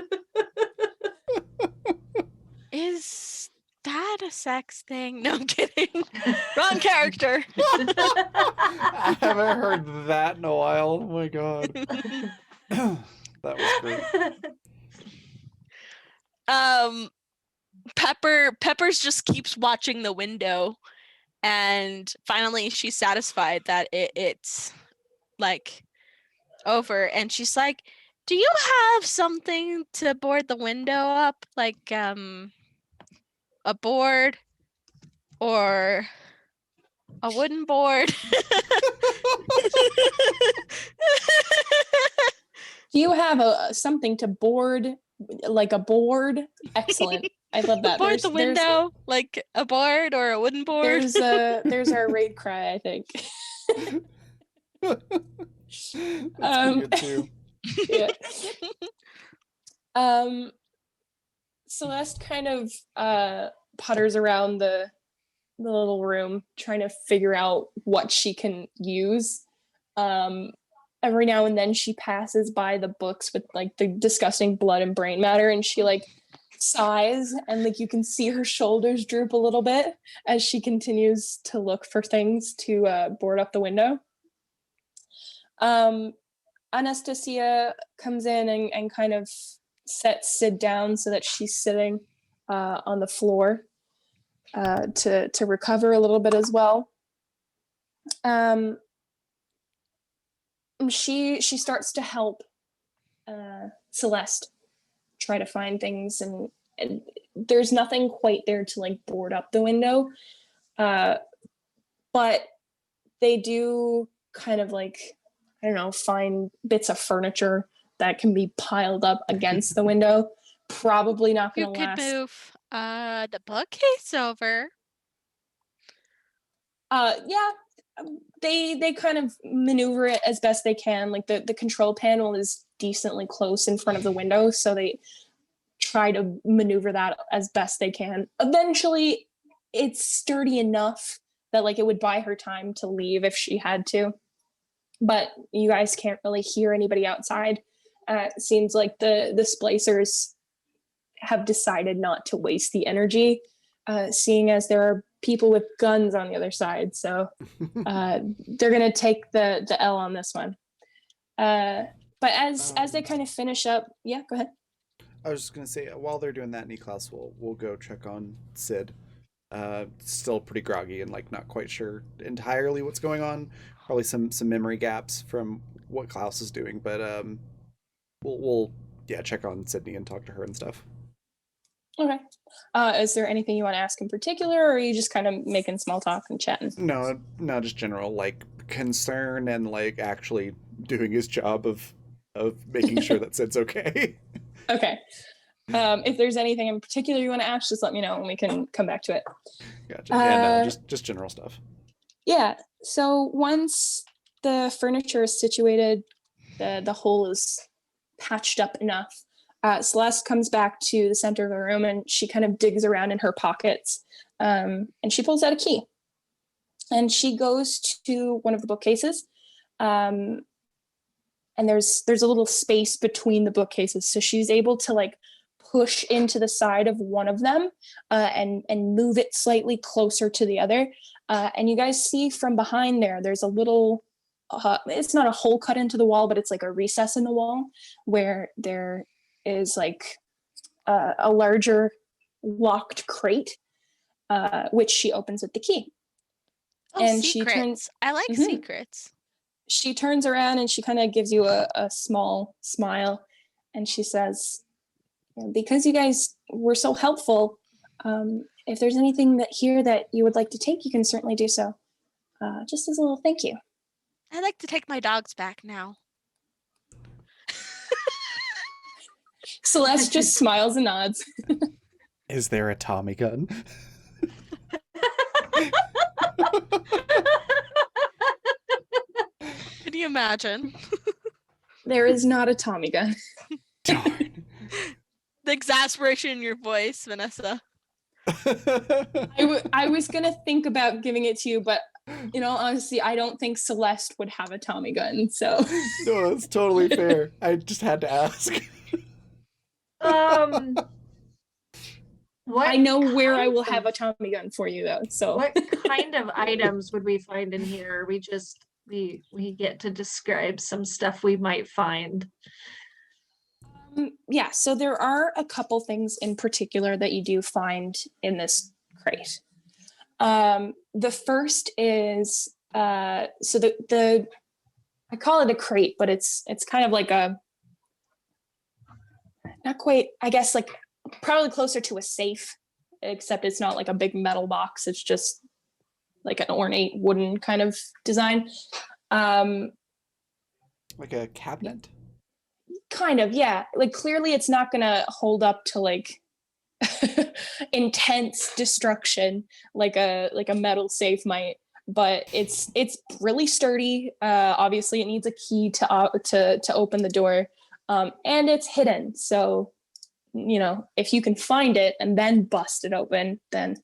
Is that a sex thing? No, I'm kidding. Wrong character. I haven't heard that in a while. Oh my god. That was great. Peppers just keeps watching the window, and finally she's satisfied that it's like over, and she's like, do you have something to board the window up, like a board or a wooden board? Do you have something to board like a board. Excellent. I love that. Board the window, like a board or a wooden board. There's our raid cry, I think. That's pretty good too. Yeah. Celeste kind of putters around the little room trying to figure out what she can use. Every now and then she passes by the books with like the disgusting blood and brain matter, and she like sighs, and like you can see her shoulders droop a little bit as she continues to look for things to board up the window. Anastasia comes in and kind of sets Sid down so that she's sitting on the floor to recover a little bit as well. She starts to help Celeste try to find things, and there's nothing quite there to like board up the window, but they do kind of like, I don't know, find bits of furniture that can be piled up against the window. Probably not You gonna could last. move the bookcase over. Yeah, they kind of maneuver it as best they can. Like the control panel is decently close in front of the window, so they try to maneuver that as best they can. Eventually, it's sturdy enough that like it would buy her time to leave if she had to. But you guys can't really hear anybody outside. It seems like the splicers have decided not to waste the energy, seeing as there are people with guns on the other side. So they're going to take the L on this one. But as they kind of finish up, yeah, go ahead. I was just gonna say, while they're doing that, Niklas will go check on Sid. Still pretty groggy and like not quite sure entirely what's going on. Probably some memory gaps from what Klaus is doing, but we'll check on Sydney and talk to her and stuff. Okay. Is there anything you want to ask in particular, or are you just kind of making small talk and chatting? No, just general like concern and like actually doing his job of making sure that Sid's okay. Okay. If there's anything in particular you want to ask, just let me know and we can come back to it. Gotcha. Yeah, no, just general stuff. Yeah. So once the furniture is situated, the hole is patched up enough. Celeste comes back to the center of the room and she kind of digs around in her pockets, and she pulls out a key. And she goes to one of the bookcases, and there's a little space between the bookcases, so she's able to like push into the side of one of them and move it slightly closer to the other. And you guys see from behind there's a little, it's not a hole cut into the wall, but it's like a recess in the wall where there is like a larger locked crate, which she opens with the key. Oh, And secrets. I like secrets. She turns around and she kind of gives you a small smile, and she says, because you guys were so helpful, if there's anything that you would like to take, you can certainly do so. Just as a little thank you. I'd like to take my dogs back now. Celeste just smiles and nods. Is there a Tommy gun? Can you imagine? There is not a Tommy gun. Darn. The exasperation in your voice, Vanessa. I was gonna think about giving it to you, but honestly, I don't think Celeste would have a Tommy gun. So No, that's totally fair. I just had to ask. What I know where I kinds will of- have a Tommy gun for you, though. So What kind of items would we find in here? We just we get to describe some stuff we might find. yeah, so there are a couple things in particular that you do find in this crate. The first is so the I call it a crate, but it's kind of like a, not quite, I guess, like probably closer to a safe, except it's not like a big metal box. It's just like an ornate wooden kind of design. Like a cabinet? kind of, yeah. Like clearly it's not gonna hold up to like intense destruction like a metal safe might, but it's really sturdy. Obviously it needs a key to open the door, and it's hidden, so if you can find it and then bust it open, then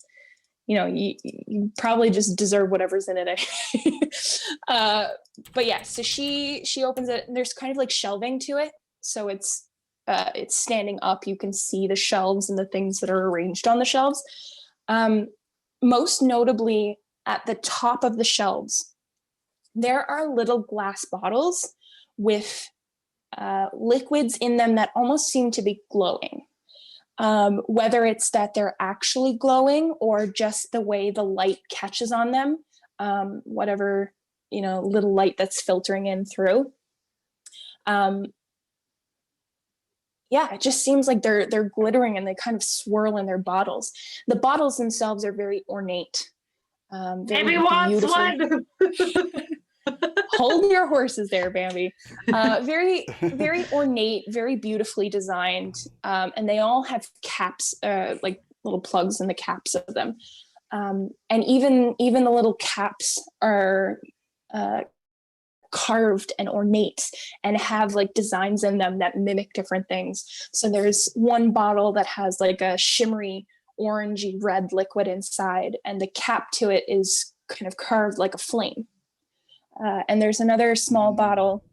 you probably just deserve whatever's in it. But yeah, so she opens it, and there's kind of like shelving to it, so it's standing up. You can see the shelves and the things that are arranged on the shelves. Most notably, at the top of the shelves, there are little glass bottles with liquids in them that almost seem to be glowing. Whether it's that they're actually glowing or just the way the light catches on them, whatever little light that's filtering in through. Yeah, it just seems like they're glittering and they kind of swirl in their bottles. The bottles themselves are very ornate. Maybe wants one. Hold your horses there, Bambi. Very, very ornate, very beautifully designed, and they all have caps, like little plugs in the caps of them. And even the little caps are carved and ornate and have like designs in them that mimic different things. So there's one bottle that has like a shimmery orangey red liquid inside, and the cap to it is kind of carved like a flame. And there's another small bottle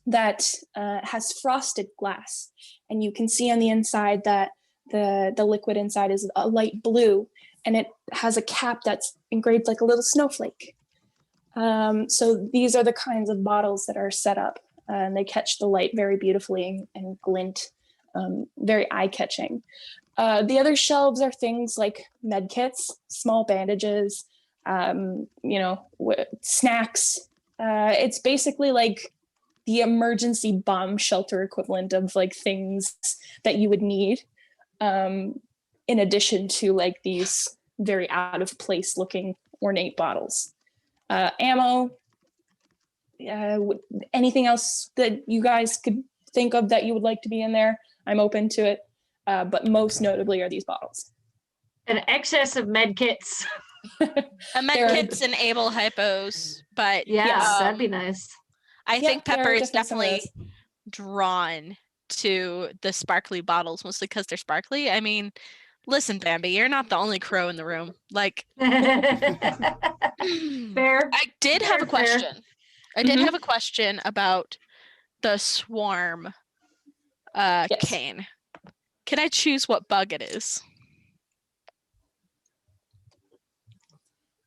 that has frosted glass, and you can see on the inside that the liquid inside is a light blue, and it has a cap that's engraved like a little snowflake. So these are the kinds of bottles that are set up, and they catch the light very beautifully and glint, very eye-catching. The other shelves are things like med kits, small bandages, snacks. It's basically like the emergency bomb shelter equivalent of like things that you would need, in addition to like these very out of place looking ornate bottles. Ammo, anything else that you guys could think of that you would like to be in there, I'm open to it. But most notably are these bottles. An excess of med kits. A med kits and able hypos, but Yeah, that'd be nice. I think Pepper is definitely definitely drawn to the sparkly bottles, mostly because they're sparkly. I mean, listen, Bambi, you're not the only crow in the room. Like, Fair. I did have a Fair, fair. question. I did have a question about the swarm cane. Can I choose what bug it is?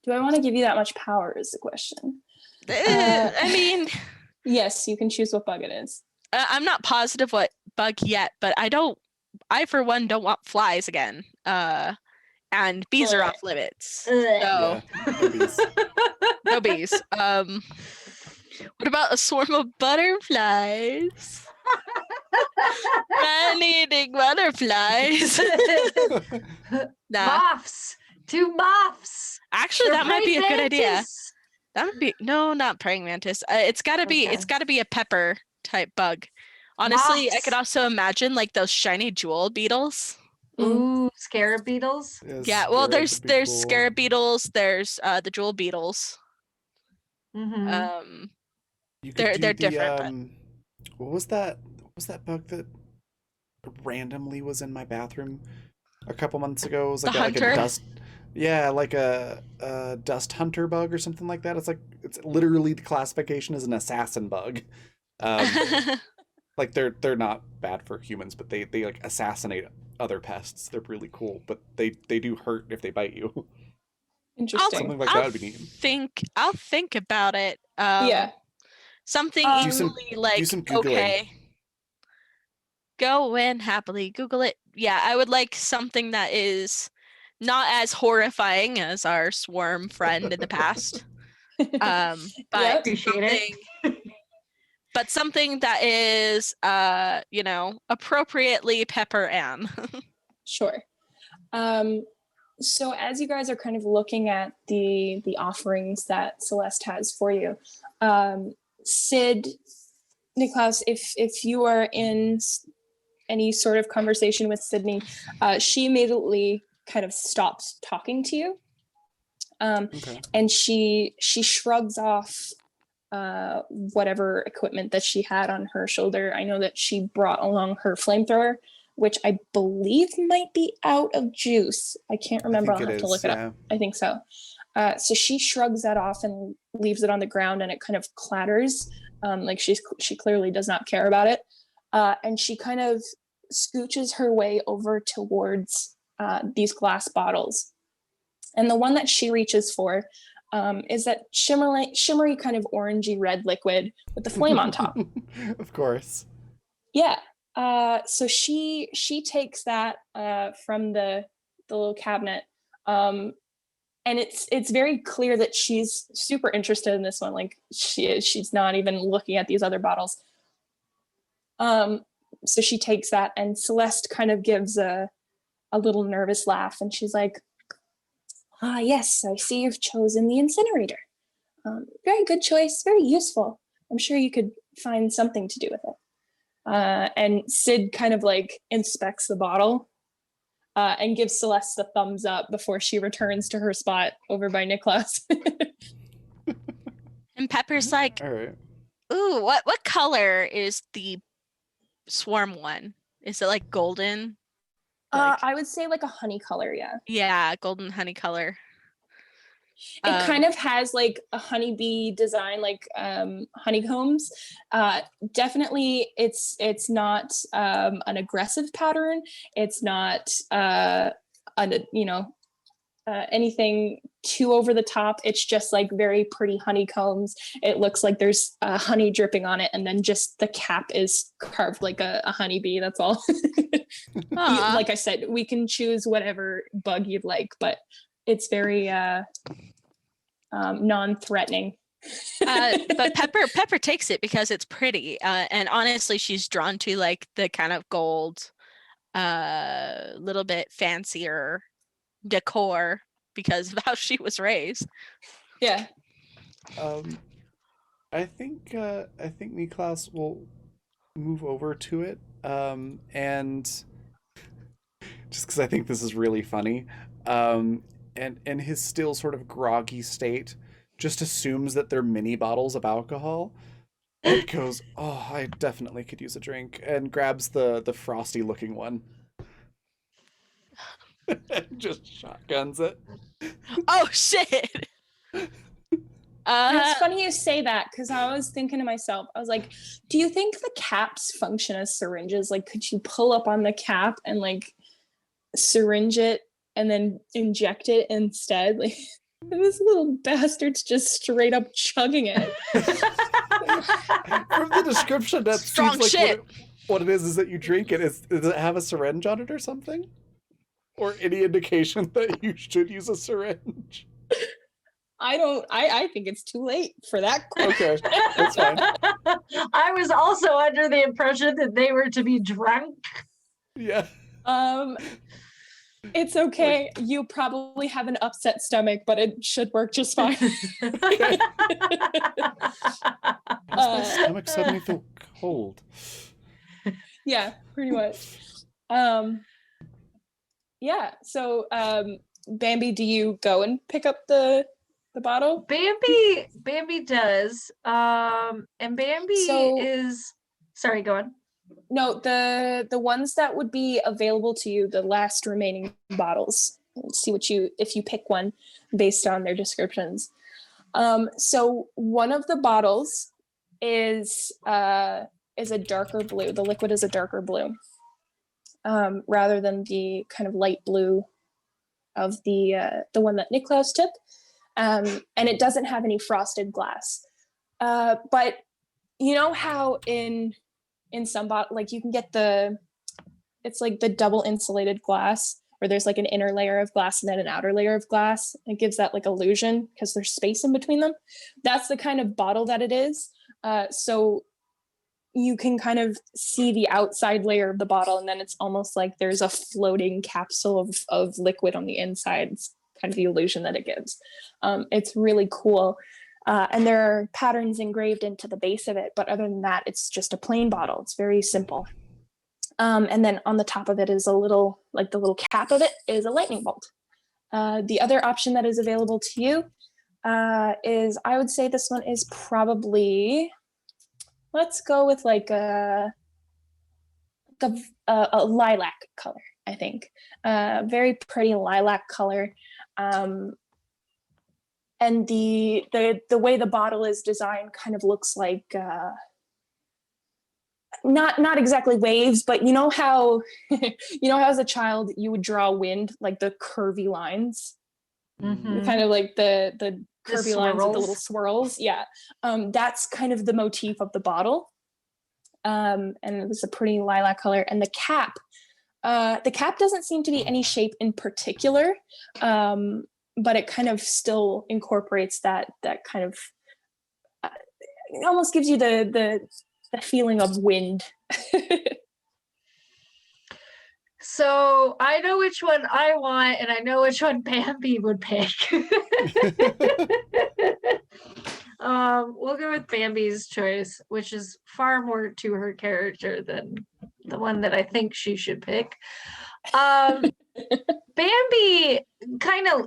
Do I want to give you that much power is the question. I mean, yes, you can choose what bug it is. I'm not positive what bug yet, but I for one don't want flies again. And bees are off limits. So Yeah, no bees. no bees. What about a swarm of butterflies? Man-eating butterflies. Nah. Moths. 2 moths. Actually, They're that might be a good idea. mantis. That would be not praying mantis. It's gotta be. Okay. It's gotta be a pepper type bug. Honestly, I Moths. could also imagine like those shiny jewel beetles. Ooh, scarab beetles. Yes, Yeah. Well, scarabs would be there's cool. scarab beetles. There's the jewel beetles. Mm-hmm. You could they're do the, different, what was that? What was that bug that randomly was in my bathroom a couple months ago? It was like, The like a hunter? dust. Yeah, like a dust hunter bug or something like that. It's literally the classification as an assassin bug. Like they're not bad for humans, but they like assassinate other pests. They're really cool, but they do hurt if they bite you. Interesting. Something like that would be neat. I'll think about it. Yeah. Something Do some- equally like some Googling. okay. Go in happily. Google it. Yeah, I would like something that is not as horrifying as our swarm friend in the past. But Yep. Appreciate it. but something that is appropriately Pepper Ann. Sure. So as you guys are kind of looking at the offerings that Celeste has for you, Sid Niklaus, if you are in any sort of conversation with Sydney, she immediately kind of stops talking to you. Okay. And she shrugs off whatever equipment that she had on her shoulder. I know that she brought along her flamethrower, which I believe might be out of juice. I can't remember. I'll have to look it up. I think so. So she shrugs that off and leaves it on the ground, and it kind of clatters. Like she clearly does not care about it. And she kind of scooches her way over towards these glass bottles. And the one that she reaches for is that shimmery kind of orangey red liquid with the flame on top. Of course. Yeah. So she takes that from the little cabinet. And it's very clear that she's super interested in this one. Like she's not even looking at these other bottles. So she takes that, and Celeste kind of gives a little nervous laugh, and she's like, yes, I see you've chosen the incinerator. Very good choice, very useful. I'm sure you could find something to do with it. And Sid kind of like inspects the bottle and gives Celeste the thumbs up before she returns to her spot over by Niklaus. And Pepper's like, All right. ooh, what color is the swarm one? Is it like golden? I would say like a honey color, yeah. Yeah, golden honey color. It kind of has like a honeybee design, like honeycombs. Definitely, it's not an aggressive pattern. It's not anything too over the top. It's just like very pretty honeycombs. It looks like there's honey dripping on it, and then just the cap is carved like a honeybee. That's all. Like I said, we can choose whatever bug you'd like, but it's very non-threatening. But Pepper takes it because it's pretty, and honestly, she's drawn to like the kind of gold, little bit fancier decor because of how she was raised. Yeah. I think Niklaus will move over to it, and just because I think this is really funny, and in his still sort of groggy state, just assumes that they're mini bottles of alcohol, and goes, "Oh, I definitely could use a drink," and grabs the frosty looking one. Just shotguns it. Oh shit. It's funny you say that, because I was thinking to myself, I was like, do you think the caps function as syringes? Like, could you pull up on the cap and like syringe it and then inject it instead? Like, this little bastard's just straight up chugging it. From the description, that Strong seems like shit. What it is that you drink it. Does it have a syringe on it or something? Or any indication that you should use a syringe? I think it's too late for that question. Okay, that's fine. I was also under the impression that they were to be drunk. Yeah. It's okay. You probably have an upset stomach, but it should work just fine. My stomach suddenly feel cold. Yeah, pretty much. Yeah, so Bambi, do you go and pick up the bottle? Bambi does. And Bambi is sorry, go on. No, the ones that would be available to you, the last remaining bottles. Let's see if you pick one based on their descriptions. So one of the bottles is a darker blue. The liquid is a darker blue, rather than the kind of light blue of the one that Niklaus took. And it doesn't have any frosted glass. But you know how in some bottle, like you can get it's like the double insulated glass, where there's like an inner layer of glass and then an outer layer of glass. It gives that like illusion because there's space in between them. That's the kind of bottle that it is. So you can kind of see the outside layer of the bottle, and then it's almost like there's a floating capsule of liquid on the inside. It's kind of the illusion that it gives. It's really cool. And there are patterns engraved into the base of it, but other than that, it's just a plain bottle. It's very simple. And then on the top of it is a little, like the little cap of it is a lightning bolt. The other option that is available to you is, I would say this one is probably, let's go with like a lilac color, I think. Very pretty lilac color. And the way the bottle is designed kind of looks like not exactly waves, but you know how how as a child you would draw wind, like the curvy lines, kind of like the curvy lines with the little swirls. Yeah, that's kind of the motif of the bottle. And it's a pretty lilac color. And the cap doesn't seem to be any shape in particular, but it kind of still incorporates that kind of, it almost gives you the feeling of wind. So I know which one I want, and I know which one Bambi would pick. We'll go with Bambi's choice, which is far more to her character than the one that I think she should pick. Bambi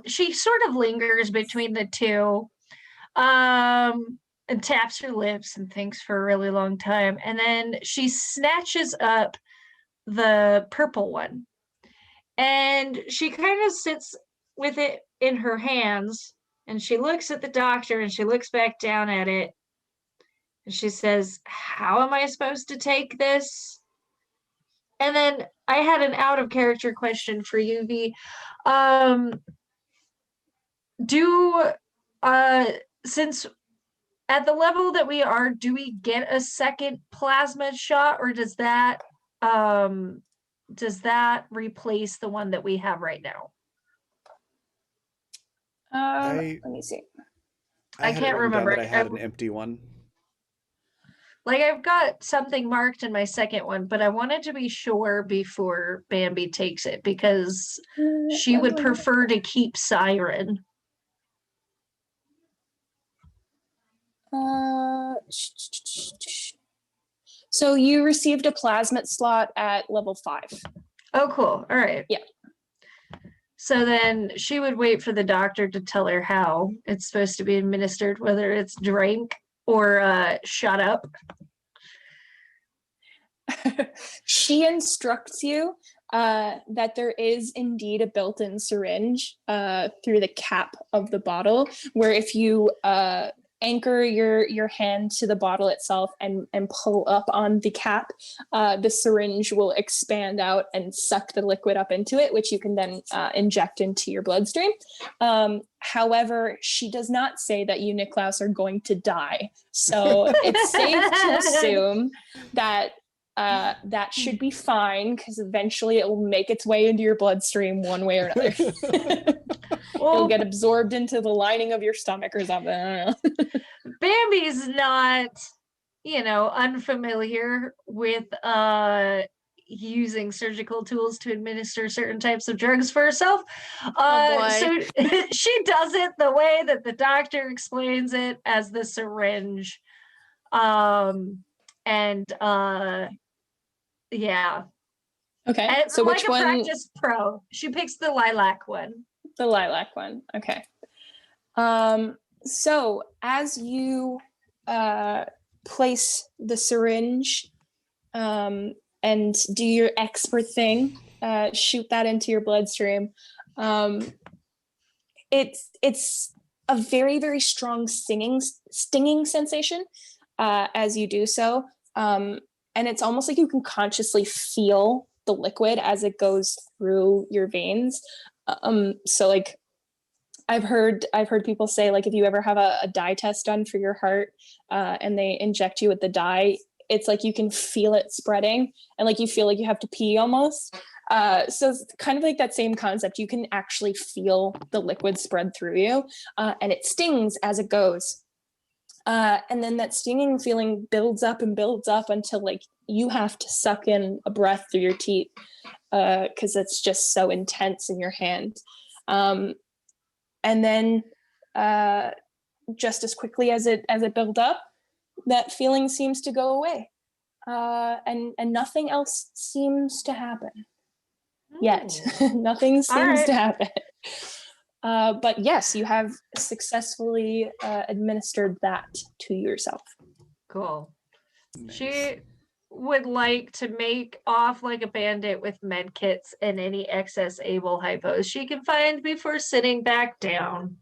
she sort of lingers between the two, and taps her lips and thinks for a really long time. And then she snatches up the purple one. And she kind of sits with it in her hands, and she looks at the doctor and she looks back down at it. And she says, "How am I supposed to take this?" And then I had an out of character question for you, V. Since at the level that we are, do we get a second plasma shot, or does that replace the one that we have right now? Let me see. I can't remember. I had an empty one. Like, I've got something marked in my second one, but I wanted to be sure before Bambi takes it, because she would prefer to keep Siren. So you received a plasmid slot at level 5. Oh, cool. All right. Yeah. So then she would wait for the doctor to tell her how it's supposed to be administered, whether it's drink or shut up. She instructs you that there is indeed a built-in syringe through the cap of the bottle, where if you anchor your hand to the bottle itself and pull up on the cap, the syringe will expand out and suck the liquid up into it, which you can then inject into your bloodstream. However, she does not say that you, Niklaus, are going to die. So it's safe to assume that that should be fine, because eventually it will make its way into your bloodstream one way or another. It'll get absorbed into the lining of your stomach or something. I don't know. Bambi's not, unfamiliar with using surgical tools to administer certain types of drugs for herself. So she does it the way that the doctor explains it, as the syringe. Yeah. Okay. And so like which a one? practice pro, she picks the lilac one. The lilac one. Okay. So as you place the syringe and do your expert thing, shoot that into your bloodstream, it's a very, very strong stinging sensation as you do so. And it's almost like you can consciously feel the liquid as it goes through your veins. So like I've heard people say, like, if you ever have a dye test done for your heart and they inject you with the dye, it's like you can feel it spreading and like you feel like you have to pee almost. So it's kind of like that same concept. You can actually feel the liquid spread through you and it stings as it goes. And then that stinging feeling builds up until like you have to suck in a breath through your teeth because it's just so intense in your hand. And then just as quickly as it built up, that feeling seems to go away, and nothing else seems to happen yet. Nothing seems to happen. But yes, you have successfully administered that to yourself. Cool. Nice. She would like to make off like a bandit with med kits and any excess able hypos she can find before sitting back down.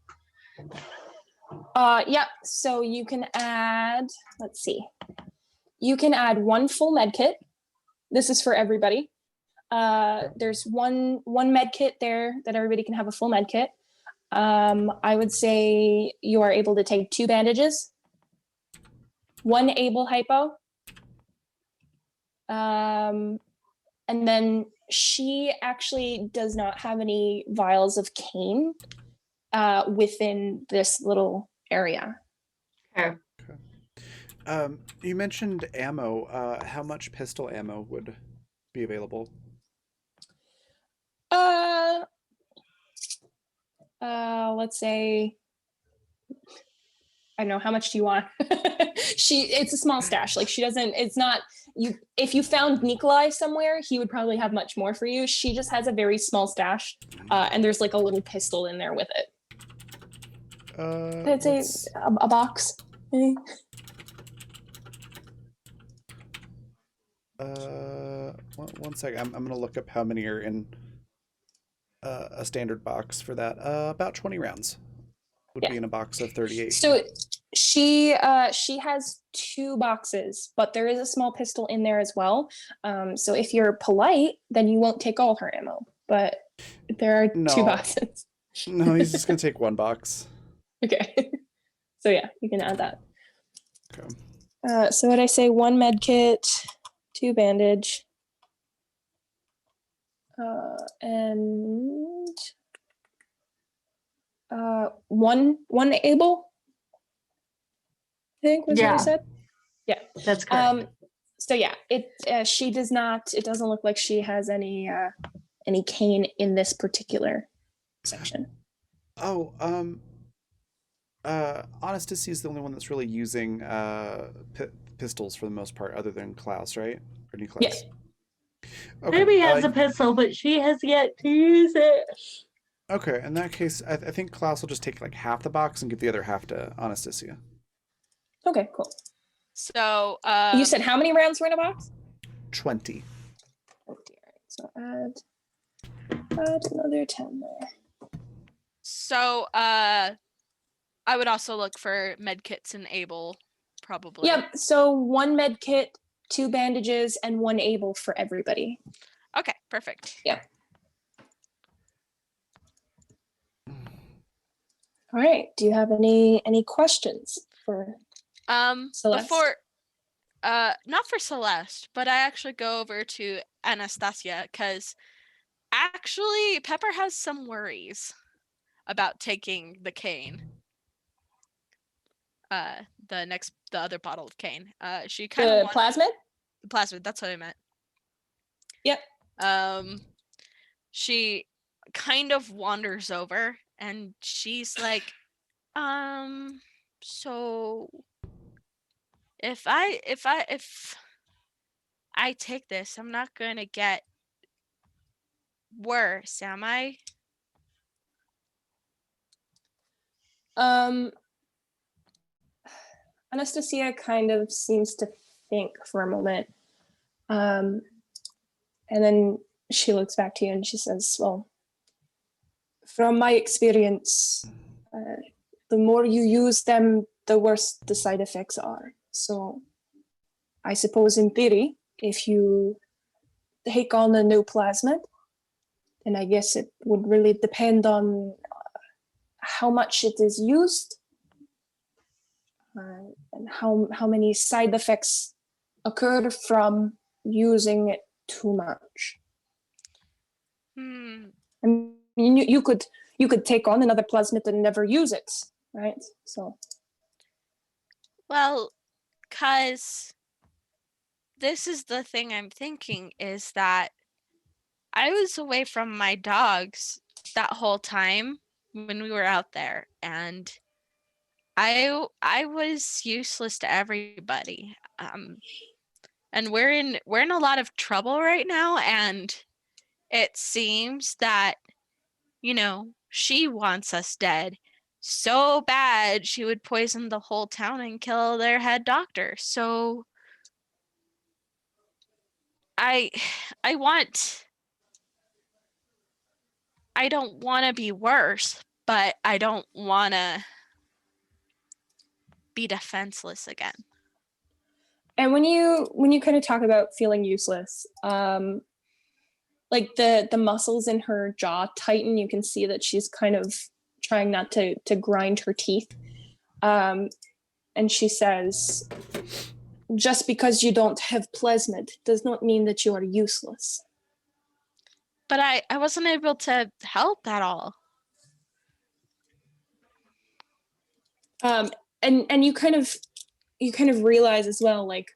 Yeah, so you can add, let's see. You can add 1 full med kit. This is for everybody. There's one med kit there that everybody can have a full med kit. I would say you are able to take 2 bandages, 1 able hypo. And then she actually does not have any vials of cane within this little area. Okay. You mentioned ammo. How much pistol ammo would be available? Let's say, I don't know, how much do you want? It's a small stash. Like, she doesn't, it's not, if you found Nikolai somewhere, he would probably have much more for you. She just has a very small stash, and there's like a little pistol in there with it. I'd say a box, maybe. One second. I'm gonna look up how many are in a standard box for that. About 20 rounds would be in a box of 38. So she has 2 boxes, but there is a small pistol in there as well. So if you're polite, then you won't take all her ammo. But there are 2 boxes. No, he's just gonna take 1 box. Okay. So yeah, you can add that. Okay. So what I say, 1 med kit, 2 bandage, and 1 able, I think was what I said. Yeah, that's correct. So yeah, she does not. It doesn't look like she has any cane in this particular section. Oh, Anastasia is the only one that's really using pistols for the most part, other than Klaus, right? Or Niklaus? Yes. Okay. Ruby has a pistol, but she has yet to use it. Okay, in that case, I think Klaus will just take like half the box and give the other half to Anastasia. Okay, cool. So you said how many rounds were in a box? 20. Oh dear. So add another 10 there. So I would also look for med kits and able, probably. Yep. So 1 med kit, 2 bandages, and 1 able for everybody. Okay, perfect. Yep. All right. Do you have any questions for Celeste? Before not for Celeste, but I actually go over to Anastasia because actually Pepper has some worries about taking the cane. The other bottle of cane. She kind of plasmid? The plasmid, that's what I meant. Yep. She kind of wanders over and she's like, so if I take this, I'm not gonna get worse, am I? Anastasia kind of seems to think for a moment. And then she looks back to you and she says, well, from my experience, the more you use them, the worse the side effects are. So I suppose in theory, if you take on a new plasmid, then I guess it would really depend on how much it is used and how many side effects occur from using it too much. I mean, you could take on another plasmid and never use it, right? So. Well, cause this is the thing I'm thinking is that I was away from my dogs that whole time when we were out there, and I was useless to everybody. And we're in a lot of trouble right now, and it seems that, she wants us dead so bad she would poison the whole town and kill their head doctor. So I I want I don't want to be worse, but I don't want to be defenseless again. And when you kind of talk about feeling useless, like the muscles in her jaw tighten. You can see that she's kind of trying not to grind her teeth. And she says, "Just because you don't have plasmid does not mean that you are useless." But I wasn't able to help at all. And you kind of realize as well, like,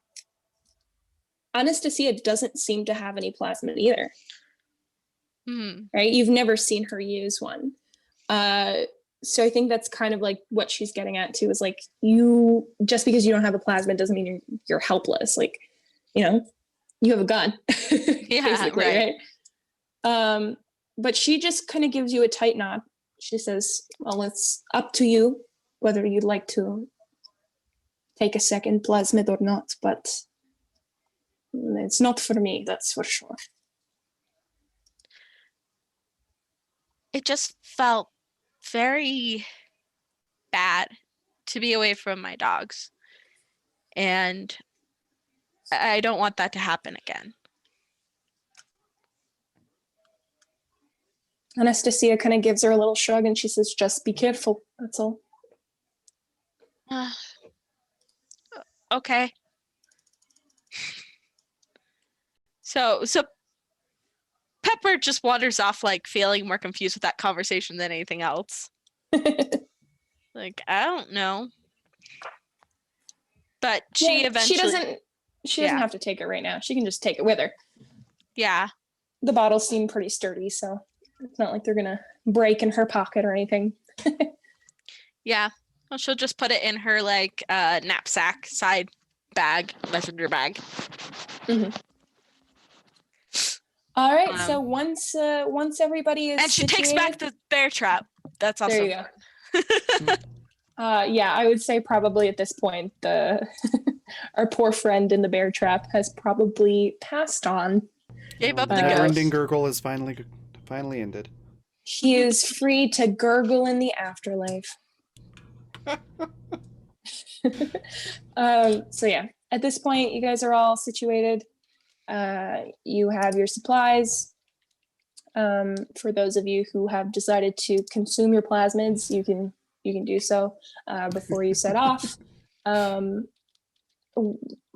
Anastasia doesn't seem to have any plasmid either. Right? You've never seen her use one. So I think that's kind of like what she's getting at too, is like, you, just because you don't have a plasmid doesn't mean you're helpless. Like, you have a gun. Yeah, basically, right. But she just kind of gives you a tight nod. She says, "Well, it's up to you whether you'd like to take a second plasmid or not, but it's not for me, that's for sure." It just felt very bad to be away from my dogs. And I don't want that to happen again. Anastasia kind of gives her a little shrug and she says, "Just be careful, that's all." Okay. So Pepper just wanders off, like, feeling more confused with that conversation than anything else. Like, I don't know. But she eventually... She doesn't have to take it right now. She can just take it with her. Yeah. The bottles seem pretty sturdy, so it's not like they're going to break in her pocket or anything. Yeah. Well, she'll just put it in her, like, knapsack, side bag, messenger bag. Mm-hmm. All right, so once everybody is and she situated, takes back the bear trap. That's also there you go. Yeah, I would say probably at this point our poor friend in the bear trap has probably passed on. Gave up the Never-ending ghost. gurgle is finally ended. He is free to gurgle in the afterlife. So yeah, at this point, you guys are all situated. You have your supplies. For those of you who have decided to consume your plasmids, you can do so before you set off,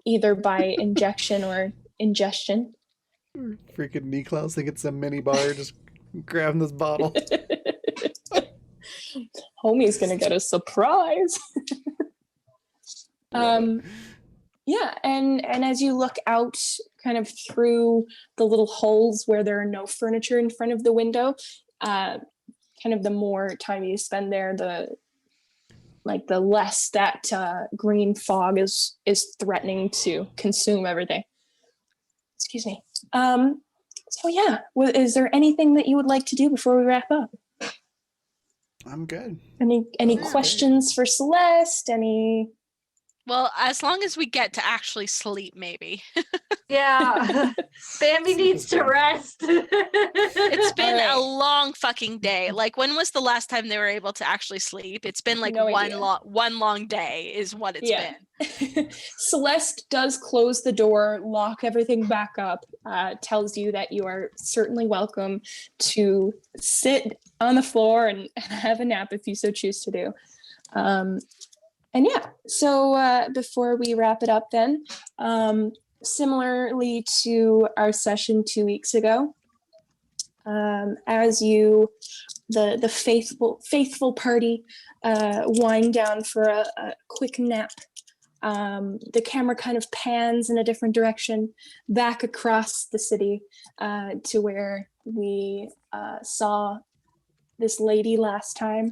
either by injection or ingestion. Freaking Niklaus think it's a mini bar, just grabbing this bottle. Homie's gonna get a surprise. Yeah, and as you look out kind of through the little holes where there are no furniture in front of the window, kind of the more time you spend there, the less that green fog is threatening to consume everything. Excuse me. So yeah, is there anything that you would like to do before we wrap up? I'm good. Any questions for Celeste? Any? Well, as long as we get to actually sleep, maybe. Yeah. Bambi needs to rest. It's been All right. a long fucking day. Like, when was the last time they were able to actually sleep? It's been like No one idea. long day is what it's been. Celeste does close the door, lock everything back up, tells you that you are certainly welcome to sit on the floor and have a nap if you so choose to do. And yeah, so before we wrap it up then, similarly to our session 2 weeks ago, as the faithful party wind down for a quick nap, the camera kind of pans in a different direction back across the city to where we saw this lady last time.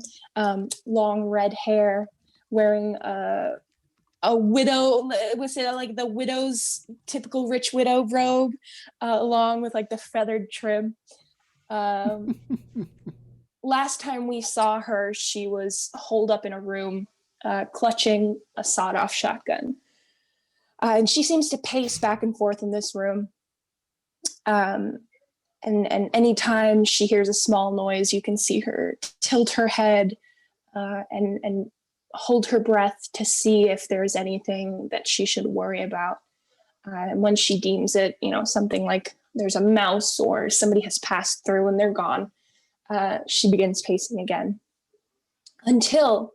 Long red hair, wearing a widow, was it like the widow's typical rich widow robe, along with like the feathered trim. Last time we saw her, she was holed up in a room, clutching a sawed-off shotgun. And she seems to pace back and forth in this room. And anytime she hears a small noise, you can see her tilt her head and hold her breath to see if there's anything that she should worry about. And when she deems it, something like there's a mouse or somebody has passed through and they're gone, she begins pacing again. Until,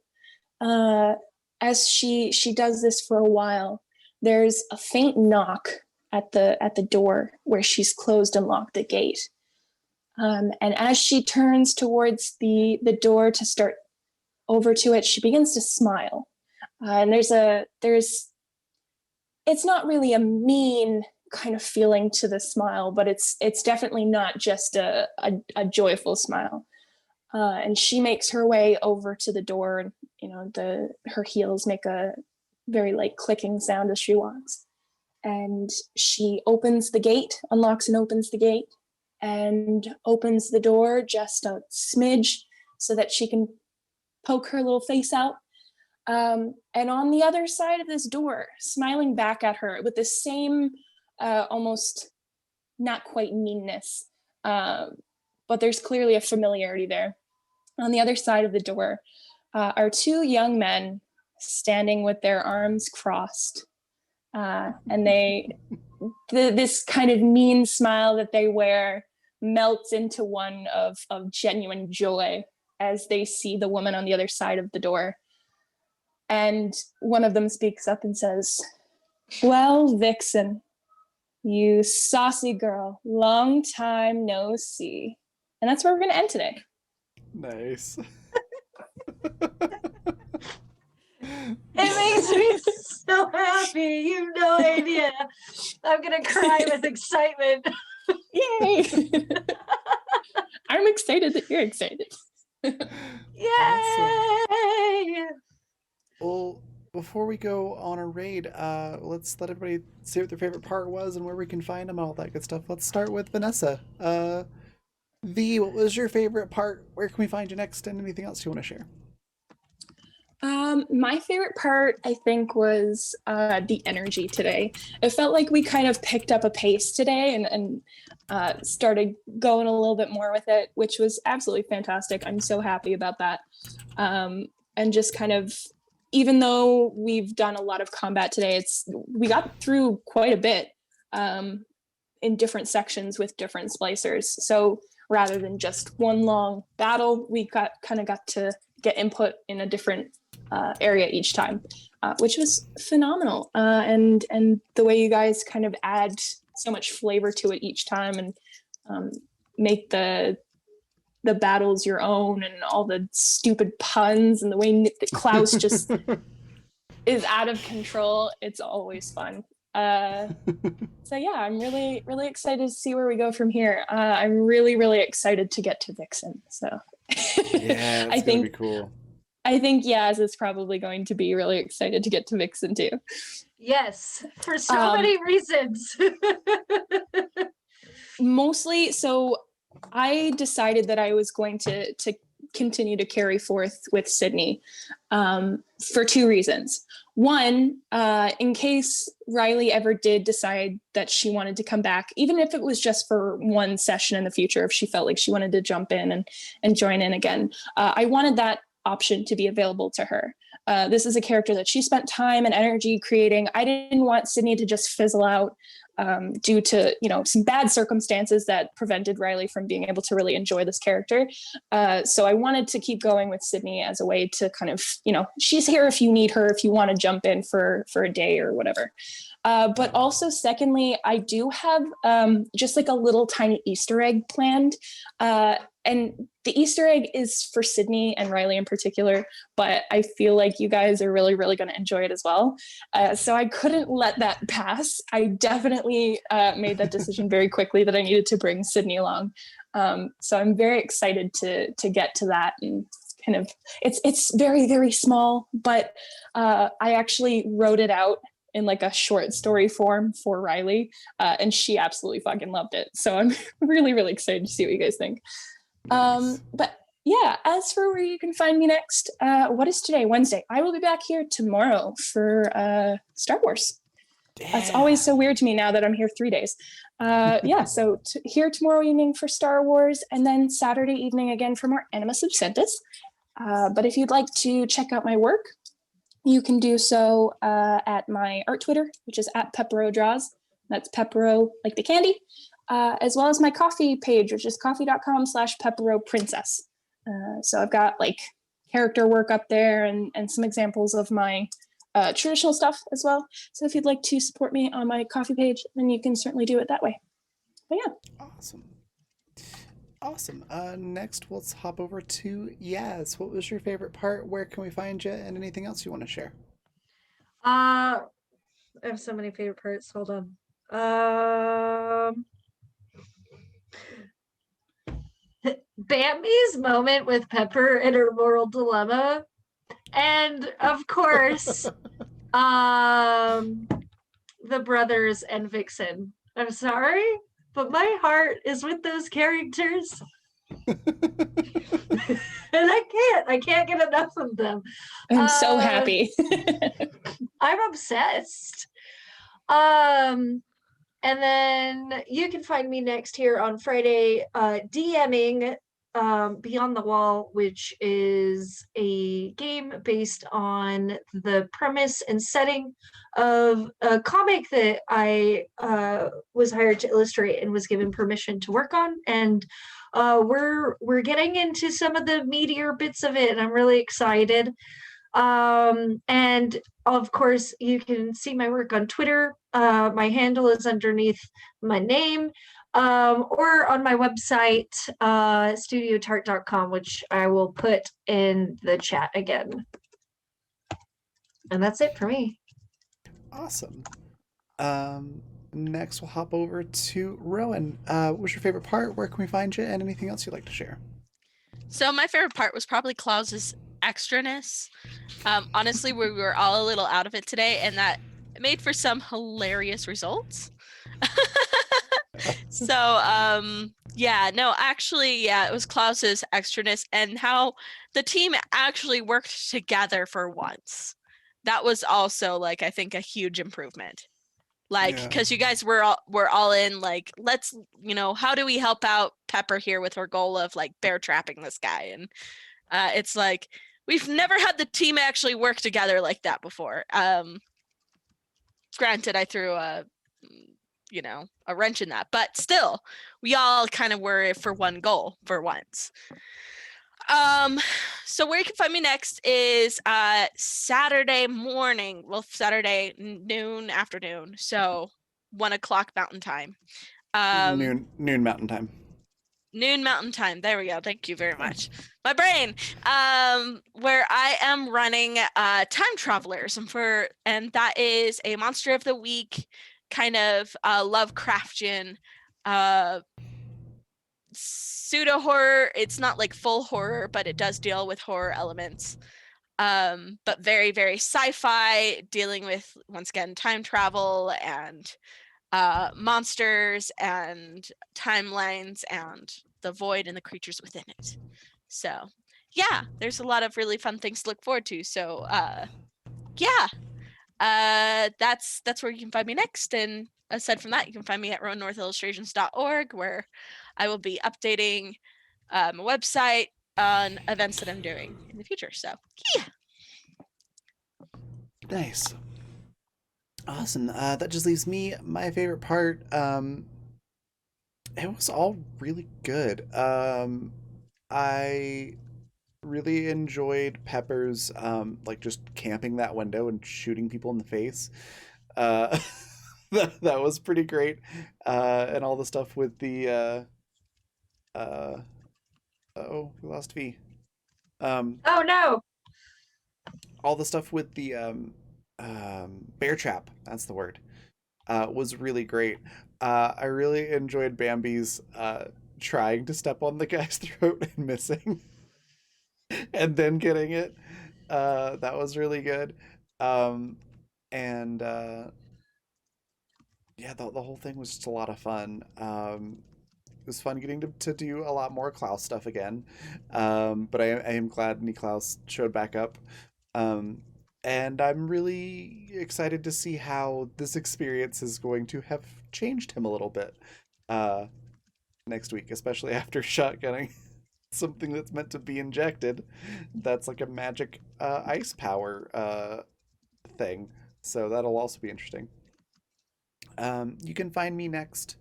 as she does this for a while, there's a faint knock at the door where she's closed and locked the gate. And as she turns towards the door to start over to it, she begins to smile. And it's not really a mean kind of feeling to the smile, but it's definitely not just a joyful smile. And she makes her way over to the door, and her heels make a very light clicking sound as she walks. And she opens the gate, unlocks and opens the gate, and opens the door just a smidge so that she can poke her little face out. And on the other side of this door, smiling back at her with the same almost not quite meanness, but there's clearly a familiarity there. On the other side of the door are two young men standing with their arms crossed. And this kind of mean smile that they wear melts into one of genuine joy as they see the woman on the other side of the door. And one of them speaks up and says, "Well, Vixen, you saucy girl, long time no see." And that's where we're going to end today. Nice. It makes me so happy. You've no idea. I'm going to cry with excitement. Yay! I'm excited that you're excited. Yay! Well, before we go on a raid, let's let everybody say what their favorite part was and where we can find them and all that good stuff. Let's start with Vanessa. V, what was your favorite part? Where can we find you next? And anything else you want to share? My favorite part, I think, was the energy today. It felt like we kind of picked up a pace today and started going a little bit more with it, which was absolutely fantastic. I'm so happy about that. And just kind of, even though we've done a lot of combat today, we got through quite a bit in different sections with different splicers. So rather than just one long battle, we got to get input in a different area each time, which was phenomenal. And the way you guys kind of add so much flavor to it each time and make the battles your own, and all the stupid puns and the way that Klaus just is out of control. It's always fun. So yeah, I'm really, really excited to see where we go from here. I'm really, really excited to get to Vixen. So Yeah, it's gonna be cool. I think Yaz is probably going to be really excited to get to Vixen too. Yes, for so many reasons. Mostly, so I decided that I was going to continue to carry forth with Sydney for two reasons. One, in case Riley ever did decide that she wanted to come back, even if it was just for one session in the future, if she felt like she wanted to jump in and join in again, I wanted that option to be available to her. This is a character that she spent time and energy creating. I didn't want Sydney to just fizzle out due to some bad circumstances that prevented Riley from being able to really enjoy this character. So I wanted to keep going with Sydney as a way to kind of, she's here if you need her, if you want to jump in for a day or whatever. But also, secondly, I do have just like a little tiny Easter egg planned. And the Easter egg is for Sydney and Riley in particular, but I feel like you guys are really, really going to enjoy it as well. So I couldn't let that pass. I definitely made that decision very quickly that I needed to bring Sydney along. So I'm very excited to get to that and kind of it's very, very small, but I actually wrote it out in like a short story form for Riley, and she absolutely fucking loved it. So I'm really, really excited to see what you guys think. Nice. But yeah, as for where you can find me next, what is today? Wednesday. I will be back here tomorrow for Star Wars. That's always so weird to me now that I'm here 3 days. Yeah, so here tomorrow evening for Star Wars, and then Saturday evening again for more Animus Obsentus. But if you'd like to check out my work, you can do so at my art Twitter, which is at Pepero Draws. That's Pepero like the candy, as well as my coffee page, which is coffee.com/Pepero Princess. So I've got like character work up there and some examples of my traditional stuff as well. So if you'd like to support me on my coffee page, then you can certainly do it that way. But yeah. Awesome. Next, let's hop over to Yaz. What was your favorite part? Where can we find you? And anything else you want to share? I have so many favorite parts. Hold on. Bambi's moment with Pepper in her moral dilemma. And of course, the brothers and Vixen. I'm sorry, but my heart is with those characters. And I can't get enough of them. I'm so happy. I'm obsessed. And then you can find me next here on Friday, DMing Beyond the Wall, which is a game based on the premise and setting of a comic that I was hired to illustrate and was given permission to work on. And we're getting into some of the meatier bits of it, and I'm really excited. And of course, you can see my work on Twitter. My handle is underneath my name, or on my website, studiotart.com, which I will put in the chat again. And that's it for me. Awesome. Next, we'll hop over to Rowan. What was your favorite part? Where can we find you? And anything else you'd like to share? So my favorite part was probably Klaus's extraness. Honestly, we were all a little out of it today, and that made for some hilarious results. So it was Klaus's extraness and how the team actually worked together for once. That was also like, I think, a huge improvement. Like, because you guys were all in, like, let's, how do we help out Pepper here with her goal of like bear trapping this guy? And it's like, we've never had the team actually work together like that before. Granted, I threw a wrench in that, but still, we all kind of were for one goal for once. So where you can find me next is Saturday morning. Well, Saturday afternoon. So 1:00 Mountain Time. Noon Mountain Time. Noon Mountain Time. There we go. Thank you very much. My brain. Where I am running Time Travelers, and that is a Monster of the Week kind of Lovecraftian pseudo horror. It's not like full horror, but it does deal with horror elements. But very, very sci-fi, dealing with, once again, time travel and monsters and timelines and the void and the creatures within it. So yeah, there's a lot of really fun things to look forward to. So that's where you can find me next. And aside from that, you can find me at rowannorthillustrations.org, where I will be updating my website on events that I'm doing in the future. So yeah. Nice. Awesome. That just leaves me my favorite part. It was all really good. I really enjoyed Pepper's like just camping that window and shooting people in the face. That was pretty great. And all the stuff with the we lost V. Oh no. All the stuff with the bear trap, that's the word, was really great. I really enjoyed Bambi's trying to step on the guy's throat and missing. and then getting it. That was really good. And yeah, the whole thing was just a lot of fun. It was fun getting to do a lot more Klaus stuff again. But I am glad Niklaus showed back up. Um, and I'm really excited to see how this experience is going to have changed him a little bit uh, next week, especially after shotgunning something that's meant to be injected. That's like a magic ice power thing. So that'll also be interesting. You can find me next.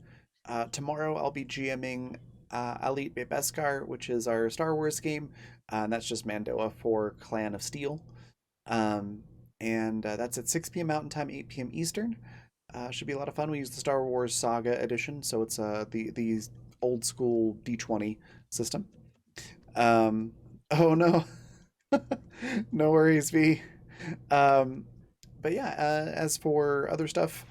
Tomorrow I'll be GMing Elite Beskar, which is our Star Wars game. And that's just Mandoa for Clan of Steel. And that's at 6 p.m. Mountain Time, 8 p.m. Eastern. Should be a lot of fun. We use the Star Wars Saga edition, so it's the old school D20 system. Oh no, no worries, V. But yeah, as for other stuff,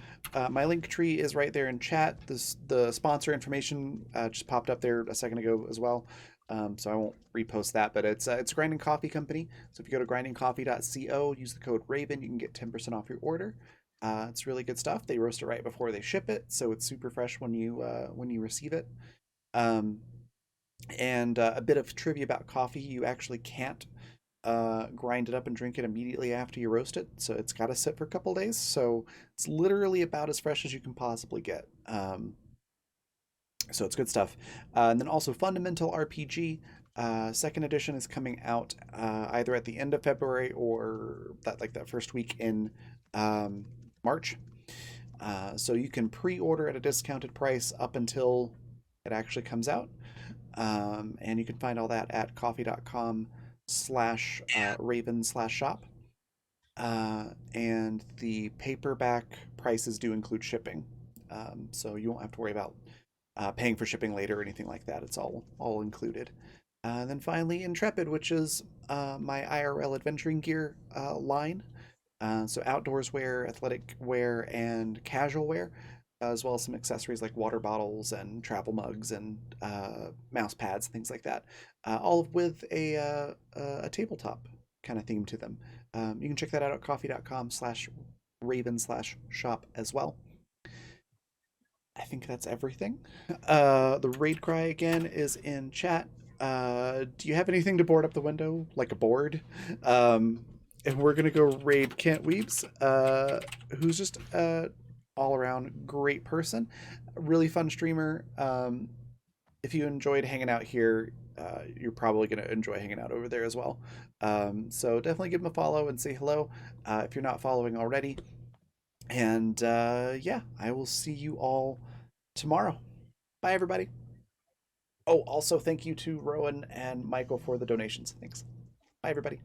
my link tree is right there in chat. The sponsor information just popped up there a second ago as well. So I won't repost that, but it's a Grinding Coffee company. So if you go to grindingcoffee.co, use the code Raven, you can get 10% off your order. It's really good stuff. They roast it right before they ship it, so it's super fresh when you receive it. And a bit of trivia about coffee: you actually can't grind it up and drink it immediately after you roast it, so it's got to sit for a couple days. So it's literally about as fresh as you can possibly get. So it's good stuff. And then also Fundamental RPG. Second edition is coming out either at the end of February or that first week in March. So you can pre-order at a discounted price up until it actually comes out. And you can find all that at coffee.com/raven/shop. And the paperback prices do include shipping. So you won't have to worry about paying for shipping later or anything like that. It's all included. And then finally, Intrepid, which is my IRL adventuring gear line. So outdoors wear, athletic wear, and casual wear, as well as some accessories like water bottles and travel mugs and mouse pads, things like that. All with a tabletop kind of theme to them. You can check that out at coffee.com/raven/shop as well. I think that's everything. The raid cry again is in chat. Do you have anything to board up the window, like a board? And we're gonna go raid Kent Weeps, who's just all around great person, really fun streamer. If you enjoyed hanging out here, you're probably gonna enjoy hanging out over there as well. So definitely give him a follow and say hello if you're not following already. And yeah, I will see you all tomorrow. Bye, everybody. Oh, also thank you to Rowan and Michael for the donations. Thanks. Bye, everybody.